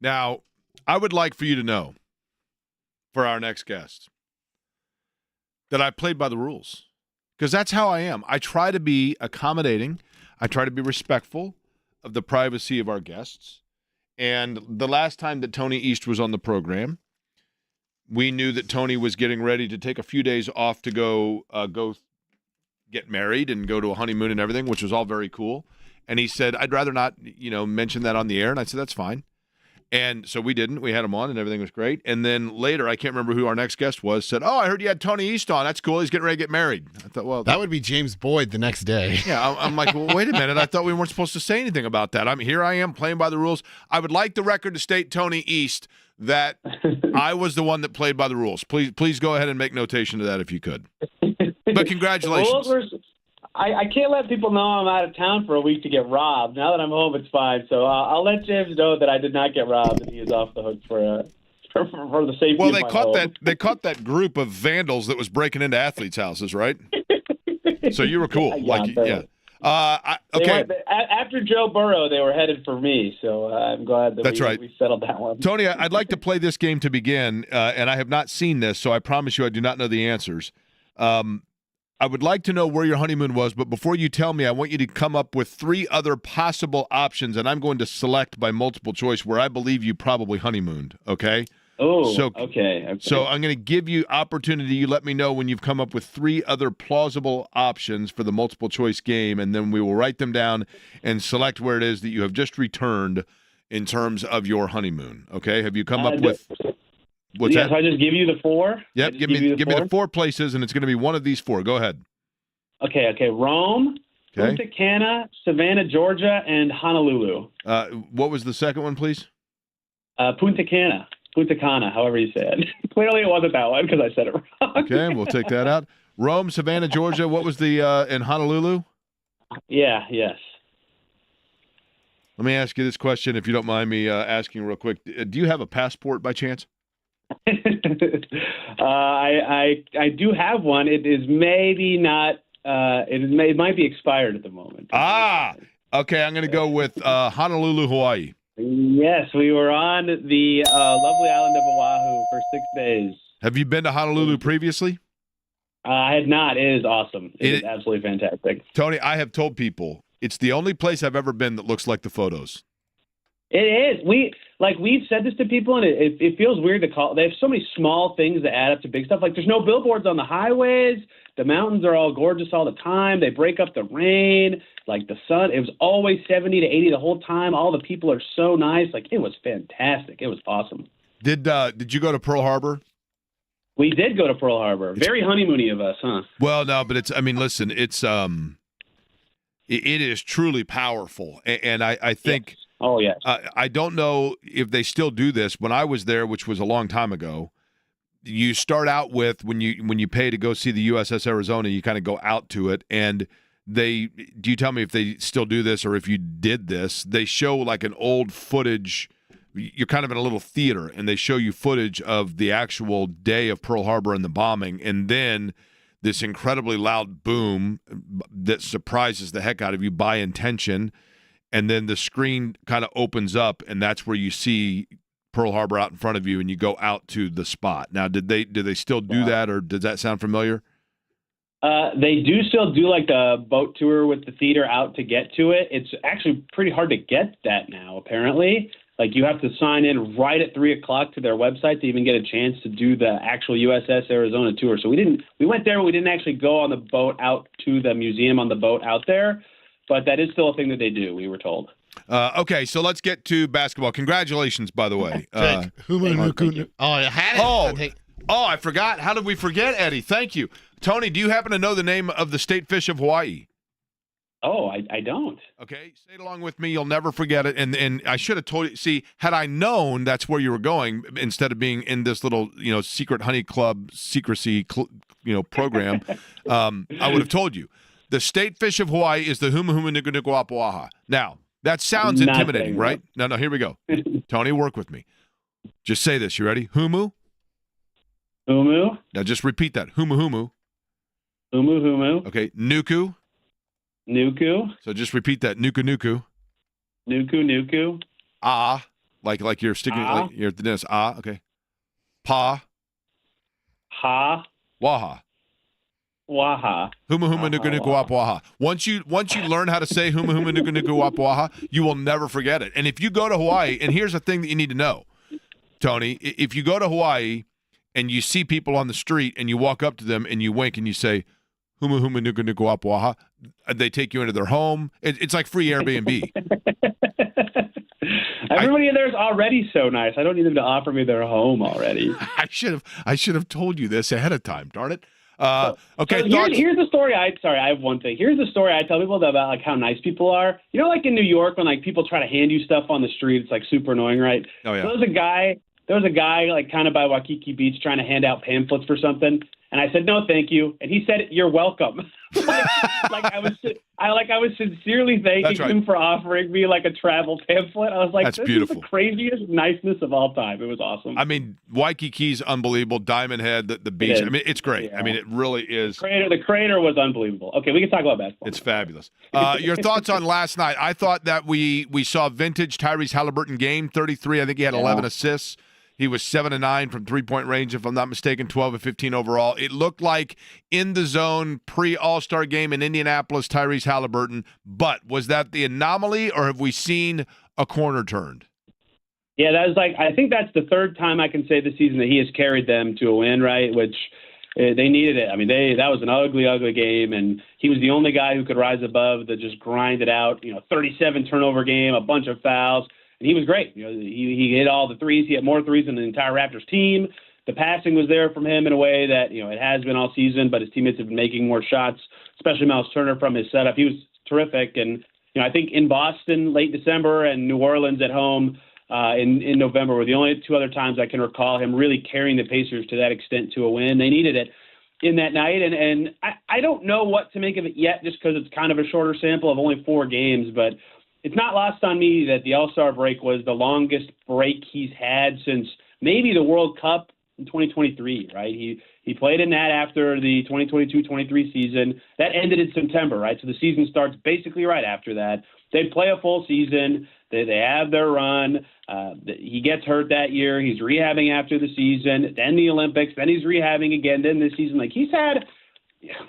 Now, I would like for you to know, for our next guest, that I played by the rules. Because that's how I am. I try to be accommodating. I try to be respectful of the privacy of our guests. And the last time that Tony East was on the program, we knew that Tony was getting ready to take a few days off to go get married and go to a honeymoon and everything, which was all very cool. And he said, I'd rather not, mention that on the air. And I said, that's fine. And so we didn't. We had him on, and everything was great. And then later, I can't remember who our next guest was, said, I heard you had Tony East on. That's cool. He's getting ready to get married. I thought, well. That would be James Boyd the next day. Yeah, I'm like, well, wait a minute. I thought we weren't supposed to say anything about that. Here I am playing by the rules. I would like the record to state, Tony East, that I was the one that played by the rules. Please go ahead and make notation of that if you could. But congratulations. I can't let people know I'm out of town for a week to get robbed. Now that I'm home, it's fine. So I'll let James know that I did not get robbed and he is off the hook for the safety. Well, of my home. They caught that group of vandals that was breaking into athletes' houses, right? So you were cool. Okay. After Joe Burrow, they were headed for me. So I'm glad that we settled that one. Tony, I'd like to play this game to begin, and I have not seen this, so I promise you I do not know the answers. I would like to know where your honeymoon was, but before you tell me, I want you to come up with 3 other possible options, and I'm going to select by multiple choice where I believe you probably honeymooned, okay? Oh, so, okay. So I'm going to give you opportunity. You let me know when you've come up with 3 other plausible options for the multiple choice game, and then we will write them down and select where it is that you have just returned in terms of your honeymoon, okay? Have you come up with... What's that? So I just give you the 4? Yep, give me the 4 places, and it's going to be one of these 4. Go ahead. Okay. Rome, Punta Cana, Savannah, Georgia, and Honolulu. What was the second one, please? Punta Cana, however you say it. Clearly it wasn't that one because I said it wrong. Okay, we'll take that out. Rome, Savannah, Georgia. What was the in Honolulu? Yeah, yes. Let me ask you this question, if you don't mind me asking real quick. Do you have a passport by chance? I do have one. It is maybe not. It might be expired at the moment. Okay. I'm going to go with Honolulu, Hawaii. Yes, we were on the lovely island of Oahu for 6 days. Have you been to Honolulu previously? I had not. It is awesome. It is absolutely fantastic. Tony, I have told people it's the only place I've ever been that looks like the photos. It is. We've said this to people, and it feels weird to call. They have so many small things that add up to big stuff. Like there's no billboards on the highways. The mountains are all gorgeous all the time. They break up the rain. Like the sun, it was always 70 to 80 the whole time. All the people are so nice. Like it was fantastic. It was awesome. Did you go to Pearl Harbor? We did go to Pearl Harbor. Very honeymoony of us, huh? Well, no, but listen, it's it is truly powerful, and I think. Yes. Oh, yes. I don't know if they still do this. When I was there, which was a long time ago, you start out with when you pay to go see the USS Arizona, you kind of go out to it, and do you tell me if they still do this or if you did this? They show like an old footage. You're kind of in a little theater, and they show you footage of the actual day of Pearl Harbor and the bombing, and then this incredibly loud boom that surprises the heck out of you by intention. And then the screen kind of opens up, and that's where you see Pearl Harbor out in front of you, and you go out to the spot. Now, do they still do that, or does that sound familiar? They do still do like the boat tour with the theater out to get to it. It's actually pretty hard to get that now, apparently. Like you have to sign in right at 3:00 to their website to even get a chance to do the actual USS Arizona tour. So we went there, but we didn't actually go on the boat out to the museum on the boat out there. But that is still a thing that they do, we were told. Okay, so let's get to basketball. Congratulations, by the way. I had it. I forgot. How did we forget, Eddie? Thank you. Tony, do you happen to know the name of the state fish of Hawaii? Oh, I don't. Okay, say it along with me. You'll never forget it. And I should have told you. See, had I known that's where you were going, instead of being in this little, secret honey club secrecy, program, I would have told you. The state fish of Hawaii is the humuhumunigunuguapuaha. Now, that sounds intimidating, right? No, here we go. Tony, work with me. Just say this. You ready? Humu? Humu. Now just repeat that. Humu. Humu. Okay. Nuku. Nuku. So just repeat that. Nuku. Nuku. Ah, Like you're sticking, like you're at the dentist. Okay. Pa. Ha. Waha. Waha. Huma huma nuku nuku wap waha. Once you learn how to say huma huma nuku nuku wap waha, you will never forget it. And if you go to Hawaii, and here's the thing that you need to know, Tony, if you go to Hawaii and you see people on the street and you walk up to them and you wink and you say huma huma nuku nuku wap waha, they take you into their home. It's like free Airbnb. Everybody in there is already so nice. I don't need them to offer me their home already. I should have told you this ahead of time. Darn it. Okay. So here's the story. I have one thing. Here's the story I tell people about like how nice people are. You know, like in New York when like people try to hand you stuff on the street, it's like super annoying, right? Oh yeah. There was a guy like kind of by Waikiki Beach trying to hand out pamphlets for something, and I said no, thank you, and he said you're welcome. I was sincerely thanking him for offering me like a travel pamphlet. I was like, this is the craziest niceness of all time. It was awesome. I mean, Waikiki's unbelievable. Diamond Head, the beach. I mean, it's great. Yeah. I mean, it really is. The crater was unbelievable. Okay, we can talk about basketball. It's fabulous. Your thoughts on last night? I thought that we saw vintage Tyrese Haliburton game 33. I think he had 11 assists. He was 7-9 from three-point range, if I'm not mistaken, 12 of 15 overall. It looked like in the zone pre-All-Star game in Indianapolis, Tyrese Haliburton. But was that the anomaly, or have we seen a corner turned? Yeah, I think that's the third time I can say this season that he has carried them to a win, right? Which they needed it. I mean, that was an ugly, ugly game, and he was the only guy who could rise above the just grind it out, 37 turnover game, a bunch of fouls. And he was great. He hit all the threes. He had more threes than the entire Raptors team. The passing was there from him in a way that, it has been all season, but his teammates have been making more shots, especially Miles Turner from his setup. He was terrific. And, I think in Boston, late December, and New Orleans at home in November were the only two other times I can recall him really carrying the Pacers to that extent to a win. They needed it in that night. And I don't know what to make of it yet, just because it's kind of a shorter sample of only 4 games, but it's not lost on me that the All-Star break was the longest break he's had since maybe the World Cup in 2023, right? He played in that after the 2022-23 season. That ended in September, right? So the season starts basically right after that. They play a full season. They have their run. He gets hurt that year. He's rehabbing after the season. Then the Olympics. Then he's rehabbing again. Then this season. Like, he's had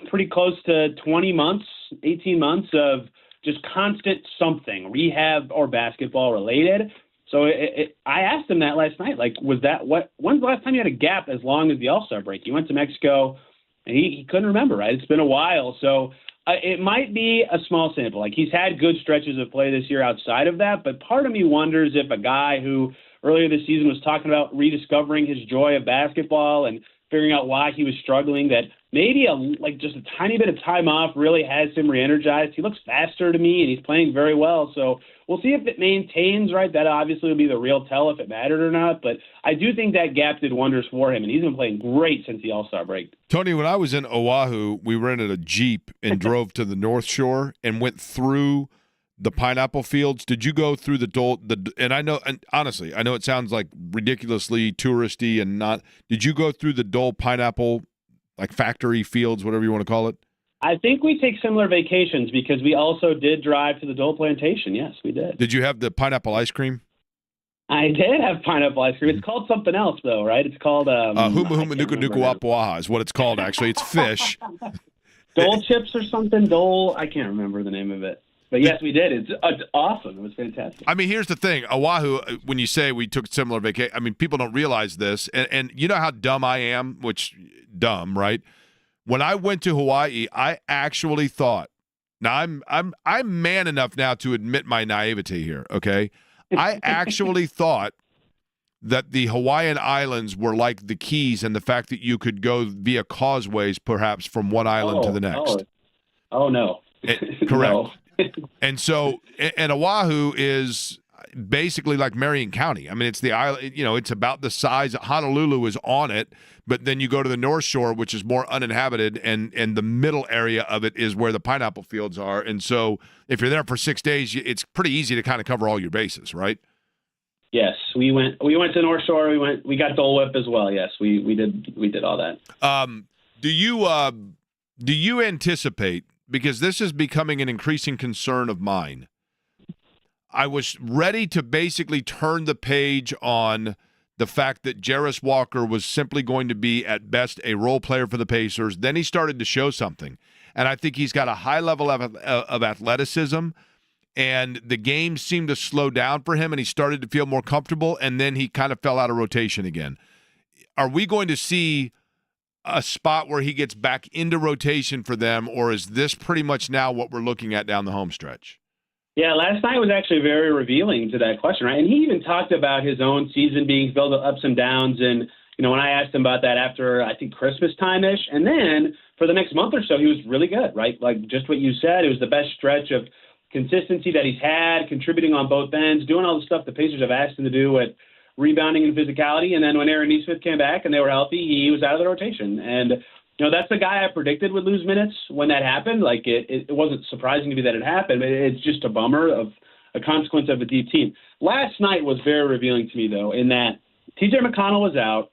pretty close to 20 months, 18 months of just constant something, rehab or basketball related. So I asked him that last night. Like, when's the last time you had a gap as long as the All-Star break? He went to Mexico, and he couldn't remember, right? It's been a while. So it might be a small sample. Like, he's had good stretches of play this year outside of that, but part of me wonders if a guy who earlier this season was talking about rediscovering his joy of basketball and figuring out why he was struggling, that maybe just a tiny bit of time off really has him re-energized. He looks faster to me, and he's playing very well. So we'll see if it maintains, right? That obviously will be the real tell if it mattered or not. But I do think that gap did wonders for him, and he's been playing great since the All-Star break. Tony, when I was in Oahu, we rented a Jeep and drove to the North Shore and went through the pineapple fields. Did you go through and I know, and honestly, I know it sounds like ridiculously touristy and not, did you go through the Dole pineapple, like factory fields, whatever you want to call it? I think we take similar vacations because we also did drive to the Dole plantation. Yes, we did. Did you have the pineapple ice cream? I did have pineapple ice cream. It's called something else though, right? It's called huma huma nuku nuku wapawaha is what it's called actually. It's fish. Dole chips or something. Dole, I can't remember the name of it. But yes, we did. It's awesome. It was fantastic. I mean, here's the thing. Oahu, when you say we took similar vacation, I mean, people don't realize this. And you know how dumb I am, which dumb, right? When I went to Hawaii, I actually thought, now I'm man enough now to admit my naivety here, okay? I actually thought that the Hawaiian Islands were like the Keys and the fact that you could go via causeways perhaps from one island to the next. Oh no. Correct. No. And so, and Oahu is basically like Marion County. I mean, it's the island, it's about the size. Honolulu is on it, but then you go to the North Shore, which is more uninhabited, and the middle area of it is where the pineapple fields are. And so if you're there for 6 days, it's pretty easy to kind of cover all your bases, right? Yes, we went to North Shore. We got Dole Whip as well. Yes, we did all that. Do you anticipate, because this is becoming an increasing concern of mine, I was ready to basically turn the page on the fact that Jarris Walker was simply going to be, at best, a role player for the Pacers. Then he started to show something. And I think he's got a high level of athleticism, and the game seemed to slow down for him, and he started to feel more comfortable, and then he kind of fell out of rotation again. Are we going to see a spot where he gets back into rotation for them, or is this pretty much now what we're looking at down the home stretch? Yeah, last night was actually very revealing to that question, right? And he even talked about his own season being filled with ups and downs. And, when I asked him about that after, I think, Christmas time-ish, and then for the next month or so, he was really good, right? Like just what you said, it was the best stretch of consistency that he's had, contributing on both ends, doing all the stuff the Pacers have asked him to do with rebounding and physicality. And then when Aaron Nesmith came back and they were healthy, he was out of the rotation. And that's the guy I predicted would lose minutes when that happened. Like it wasn't surprising to me that it happened, but it's just a bummer of a consequence of a deep team. Last night was very revealing to me, though, in that T.J. McConnell was out.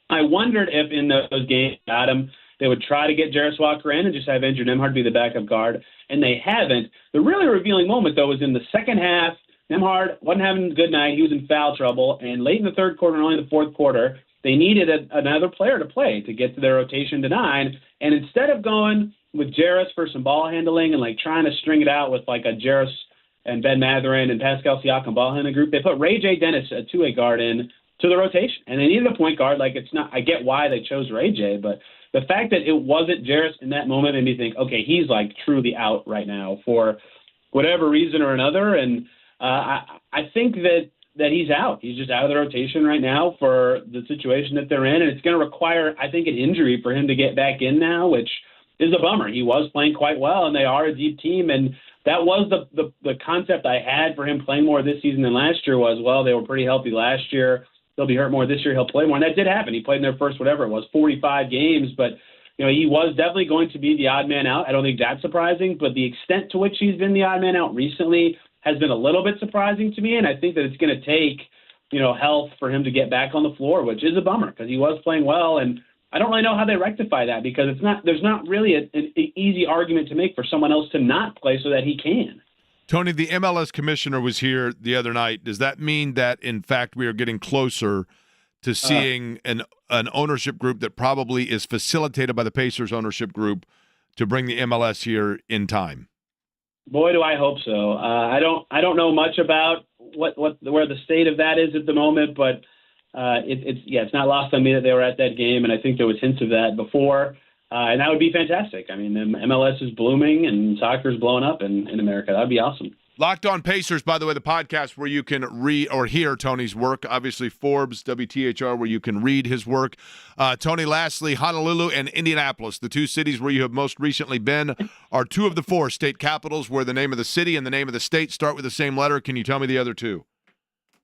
I wondered if in those games, Adam, they would try to get Jarris Walker in and just have Andrew Nembhard be the backup guard, and they haven't. The really revealing moment, though, was in the second half. Nembhard wasn't having a good night. He was in foul trouble, and late in the third quarter and early in the fourth quarter, they needed another player to play to get to their rotation to 9. And instead of going with Jarris for some ball handling and trying to string it out with a Jarris and Ben Mathurin and Pascal Siakam ball handling group, they put Ray J. Dennis, a two-way guard, in to the rotation. And they needed a point guard. It's not. I get why they chose Ray J, but the fact that it wasn't Jarris in that moment made me think, okay, he's truly out right now for whatever reason or another. And I think that he's out. He's just out of the rotation right now for the situation that they're in. And it's going to require, I think, an injury for him to get back in now, which is a bummer. He was playing quite well, and they are a deep team. And that was the concept I had for him playing more this season than last year was, well, they were pretty healthy last year. They'll be hurt more this year. He'll play more. And that did happen. He played in their first, 45 games. But, he was definitely going to be the odd man out. I don't think that's surprising. But the extent to which he's been the odd man out recently has been a little bit surprising to me, and I think that it's going to take, health for him to get back on the floor, which is a bummer because he was playing well, and I don't really know how they rectify that because there's not really an easy argument to make for someone else to not play so that he can. Tony, the MLS commissioner was here the other night. Does that mean that, in fact, we are getting closer to seeing an ownership group that probably is facilitated by the Pacers ownership group to bring the MLS here in time? Boy, do I hope so. I don't know much about where the state of that is at the moment, but it's not lost on me that they were at that game, and I think there was hints of that before, and that would be fantastic. I mean, MLS is blooming and soccer's blowing up in America. That would be awesome. Locked On Pacers, by the way, the podcast where you can read or hear Tony's work. Obviously, Forbes, WTHR, where you can read his work. Tony, lastly, Honolulu and Indianapolis, the two cities where you have most recently been, are two of the four state capitals where the name of the city and the name of the state start with the same letter. Can you tell me the other two?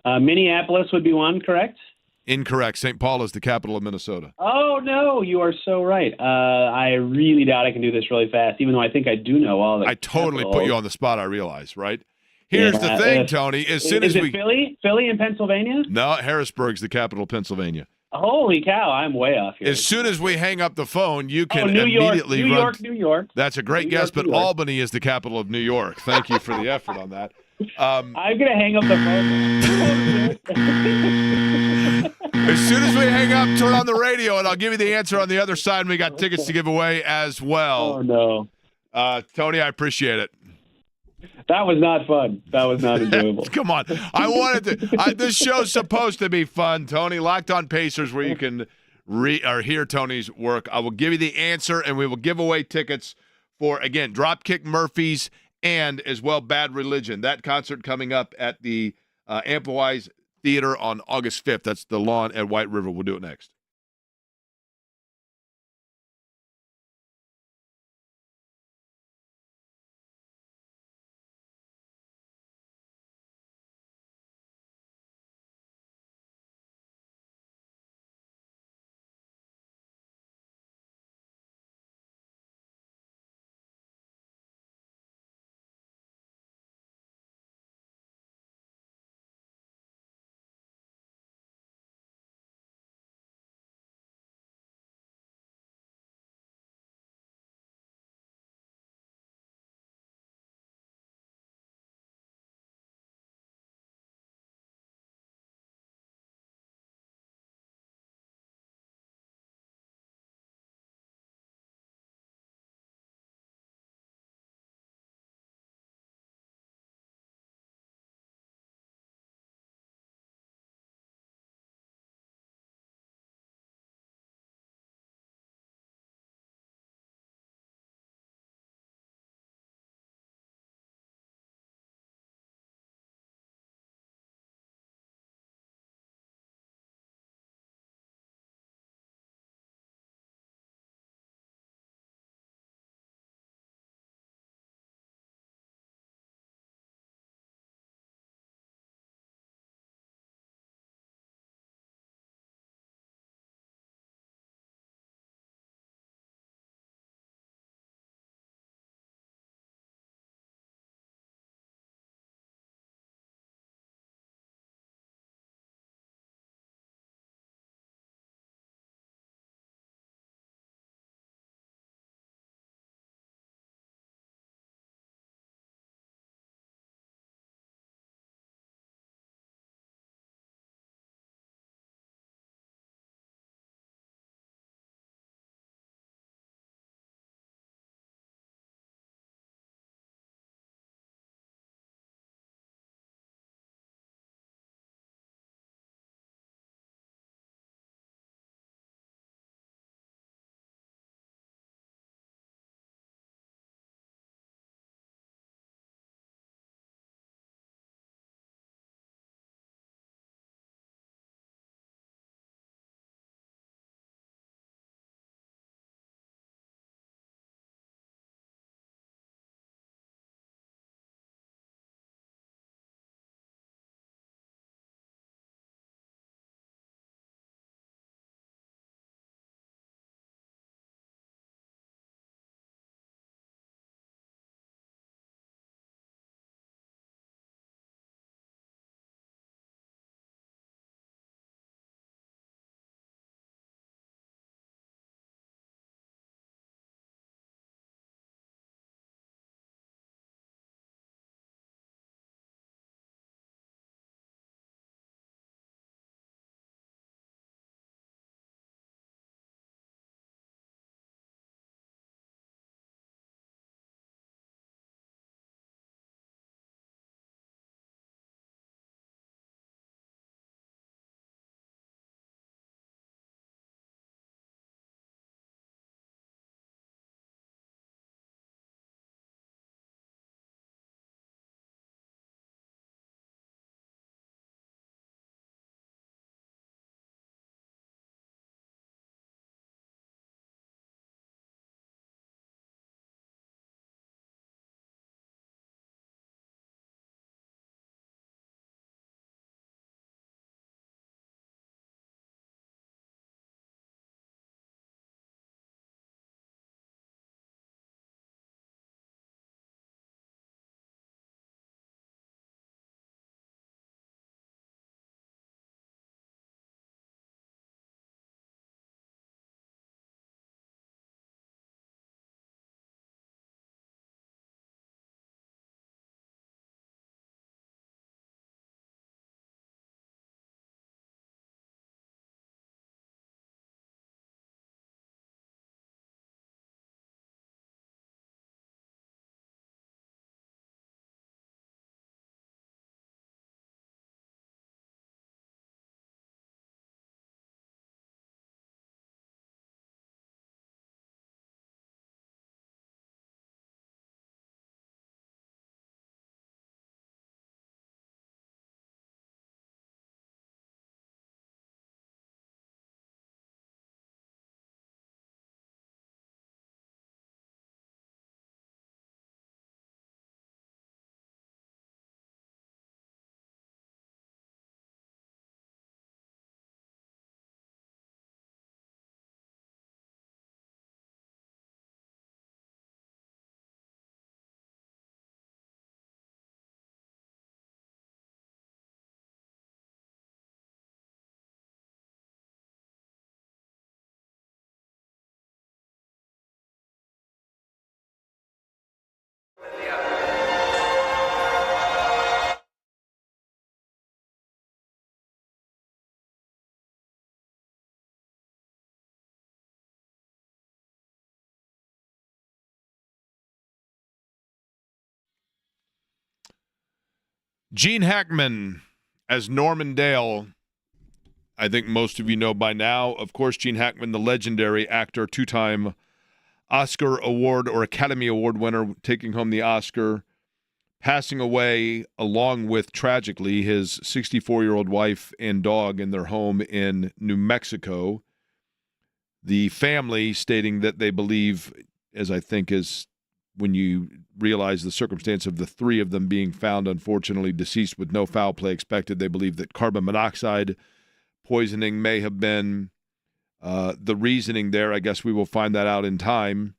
Minneapolis would be one, correct? Incorrect. St. Paul is the capital of Minnesota. Oh, no, you are so right. I really doubt I can do this really fast, even though I think I do know all of it. I totally put you on the spot, I realize, right? Here's the thing, Tony. As soon as we Philly? Philly in Pennsylvania? No, Harrisburg's the capital of Pennsylvania. Holy cow, I'm way off here. As soon as we hang up the phone, you can New immediately York, run. New York. That's a great guess, but Albany is the capital of New York. Thank you for the effort on that. I'm going to hang up the phone. As soon as we hang up, turn on the radio, and I'll give you the answer on the other side. And we got tickets to give away as well. Oh, no. Tony, I appreciate it. That was not fun. That was not enjoyable. Come on. I wanted to. This show's supposed to be fun, Tony. Locked On Pacers, where you can hear Tony's work. I will give you the answer, and we will give away tickets for, again, Dropkick Murphys and as well Bad Religion. That concert coming up at the Amplifies Theater on August 5th. That's the lawn at White River. We'll do it next. Gene Hackman as Norman Dale. I think most of you know by now. Of course, Gene Hackman, the legendary actor, two-time Oscar Award or Academy Award winner, taking home the Oscar, passing away along with, tragically, his 64-year-old wife and dog in their home in New Mexico. The family stating that they believe, as I think is when you realize the circumstance of the three of them being found, unfortunately, deceased with no foul play expected, they believe that carbon monoxide poisoning may have been the reasoning there. I guess we will find that out in time.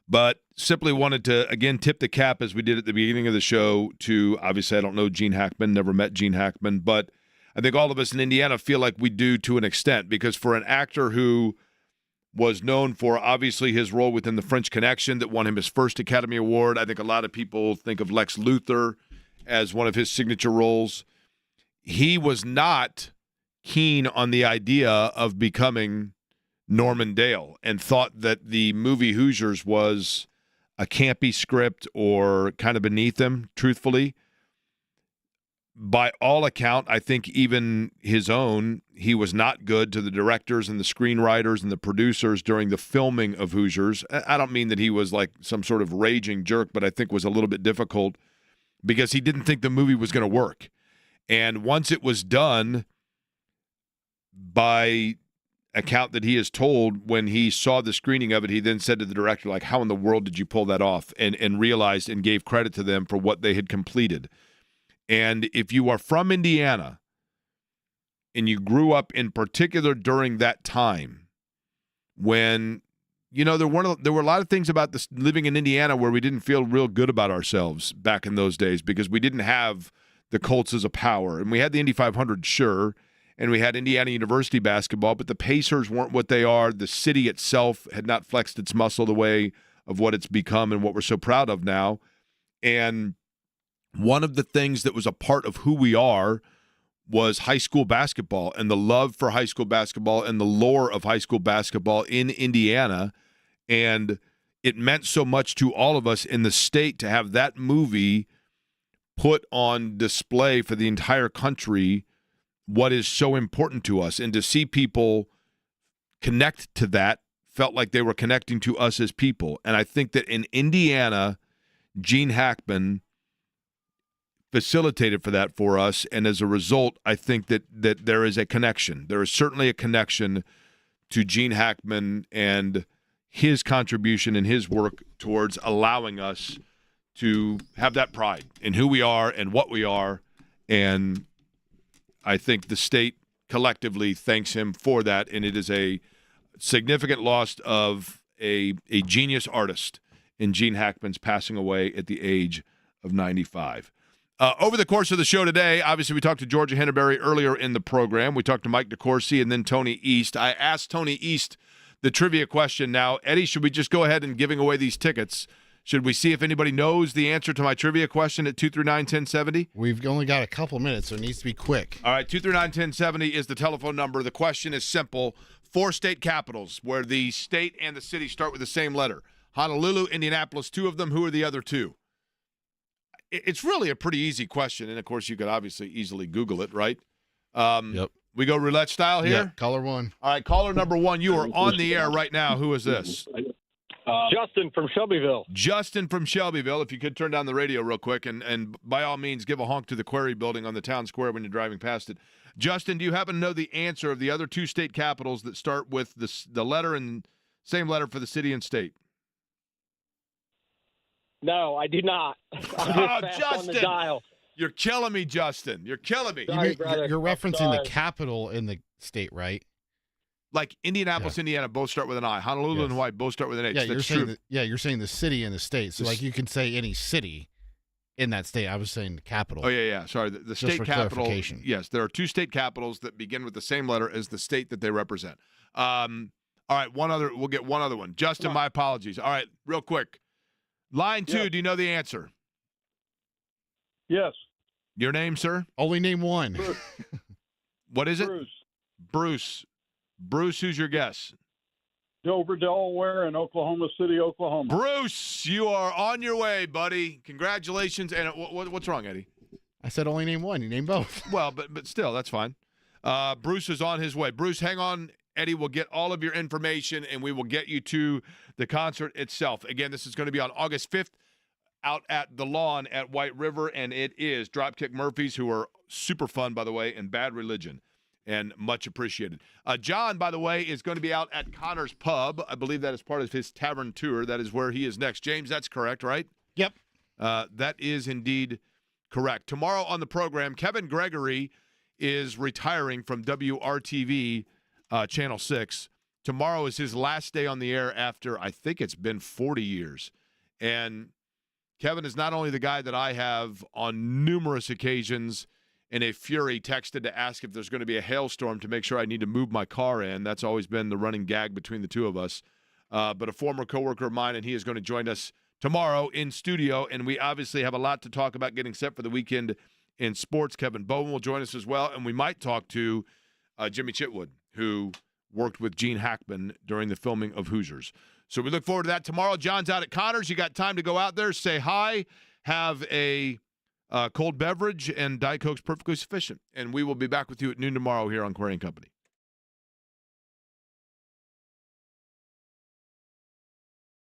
But simply wanted to, again, tip the cap, as we did at the beginning of the show, to, obviously, I don't know Gene Hackman, never met Gene Hackman, but I think all of us in Indiana feel like we do to an extent, because for an actor who was known for, obviously, his role within The French Connection that won him his first Academy Award, I think a lot of people think of Lex Luthor as one of his signature roles. He was not keen on the idea of becoming Norman Dale and thought that the movie Hoosiers was a campy script or kind of beneath him, truthfully. By all account, I think even his own, he was not good to the directors and the screenwriters and the producers during the filming of Hoosiers. I don't mean that he was like some sort of raging jerk, but I think was a little bit difficult because he didn't think the movie was going to work. And once it was done, by account that he is told, when he saw the screening of it, he then said to the director, like, how in the world did you pull that off? And realized and gave credit to them for what they had completed. And if you are from Indiana and you grew up in particular during that time when, you know, there were a lot of things about this living in Indiana where we didn't feel real good about ourselves back in those days because we didn't have the Colts as a power. And we had the Indy 500, sure, and we had Indiana University basketball, but the Pacers weren't what they are. The city itself had not flexed its muscle the way of what it's become and what we're so proud of now. And one of the things that was a part of who we are was high school basketball and the love for high school basketball and the lore of high school basketball in Indiana. And it meant so much to all of us in the state to have that movie put on display for the entire country, what is so important to us, and to see people connect to that felt like they were connecting to us as people. And I think that in Indiana, Gene Hackman facilitated for that for us, and as a result, I think that there is a connection. There is certainly a connection to Gene Hackman and his contribution and his work towards allowing us to have that pride in who we are and what we are, and I think the state collectively thanks him for that, and it is a significant loss of a genius artist in Gene Hackman's passing away at the age of 95. Over the course of the show today, obviously we talked to Georgia Henbery earlier in the program. We talked to Mike DeCourcy and then Tony East. I asked Tony East the trivia question. Now, Eddie, should we just go ahead and giving away these tickets? Should we see if anybody knows the answer to my trivia question at 239-1070? We've only got a couple minutes, so it needs to be quick. All right, 239-1070 is the telephone number. The question is simple. 4 state capitals where the state and the city start with the same letter. Honolulu, Indianapolis, 2 of them. Who are the other 2? It's really a pretty easy question, and, of course, you could obviously easily Google it, right? Yep. We go roulette style here? Yeah, caller 1. All right, caller number 1. You are on the air right now. Who is this? Justin from Shelbyville. Justin from Shelbyville. If you could turn down the radio real quick and by all means give a honk to the Quarry Building on the town square when you're driving past it. Justin, do you happen to know the answer of the other 2 state capitals that start with the letter and same letter for the city and state? No, I do not. I'm just fast on the dial. You're killing me, Justin. You're killing me. Sorry, brother. You're referencing the capital in the state, right? Like Indianapolis, Indiana, both start with an I. Honolulu and Hawaii both start with an H. Yeah, That's true. You're saying the city and the state. So, like, you can say any city in that state. I was saying the capital. Oh, yeah. Sorry. The state capital. Yes, there are 2 state capitals that begin with the same letter as the state that they represent. All right, we'll get one other one. Justin, my apologies. All right, real quick. Line 2, do you know the answer? Yes. Your name, sir? Only name 1. Bruce. What is it? Bruce. Bruce, who's your guess? Dover, Delaware, and Oklahoma City, Oklahoma. Bruce, you are on your way, buddy. Congratulations. And what's wrong, Eddie? I said only name one. You named both. Well, but still, that's fine. Bruce is on his way. Bruce, hang on. Eddie will get all of your information, and we will get you to the concert itself. Again, this is going to be on August 5th out at the Lawn at White River, and it is Dropkick Murphys, who are super fun, by the way, and Bad Religion, and much appreciated. John, by the way, is going to be out at Connor's Pub. I believe that is part of his tavern tour. That is where he is next. James, that's correct, right? Yep. That is indeed correct. Tomorrow on the program, Kevin Gregory is retiring from WRTV Channel 6. Tomorrow is his last day on the air after, I think it's been 40 years. And Kevin is not only the guy that I have on numerous occasions in a fury texted to ask if there's going to be a hailstorm to make sure I need to move my car in. That's always been the running gag between the two of us. But a former coworker of mine, and he is going to join us tomorrow in studio. And we obviously have a lot to talk about getting set for the weekend in sports. Kevin Bowen will join us as well. And we might talk to Jimmy Chitwood, who worked with Gene Hackman during the filming of Hoosiers. So we look forward to that tomorrow. John's out at Connors. You got time to go out there, say hi, have a cold beverage, and Diet Coke's perfectly sufficient. And we will be back with you at noon tomorrow here on Query & Company.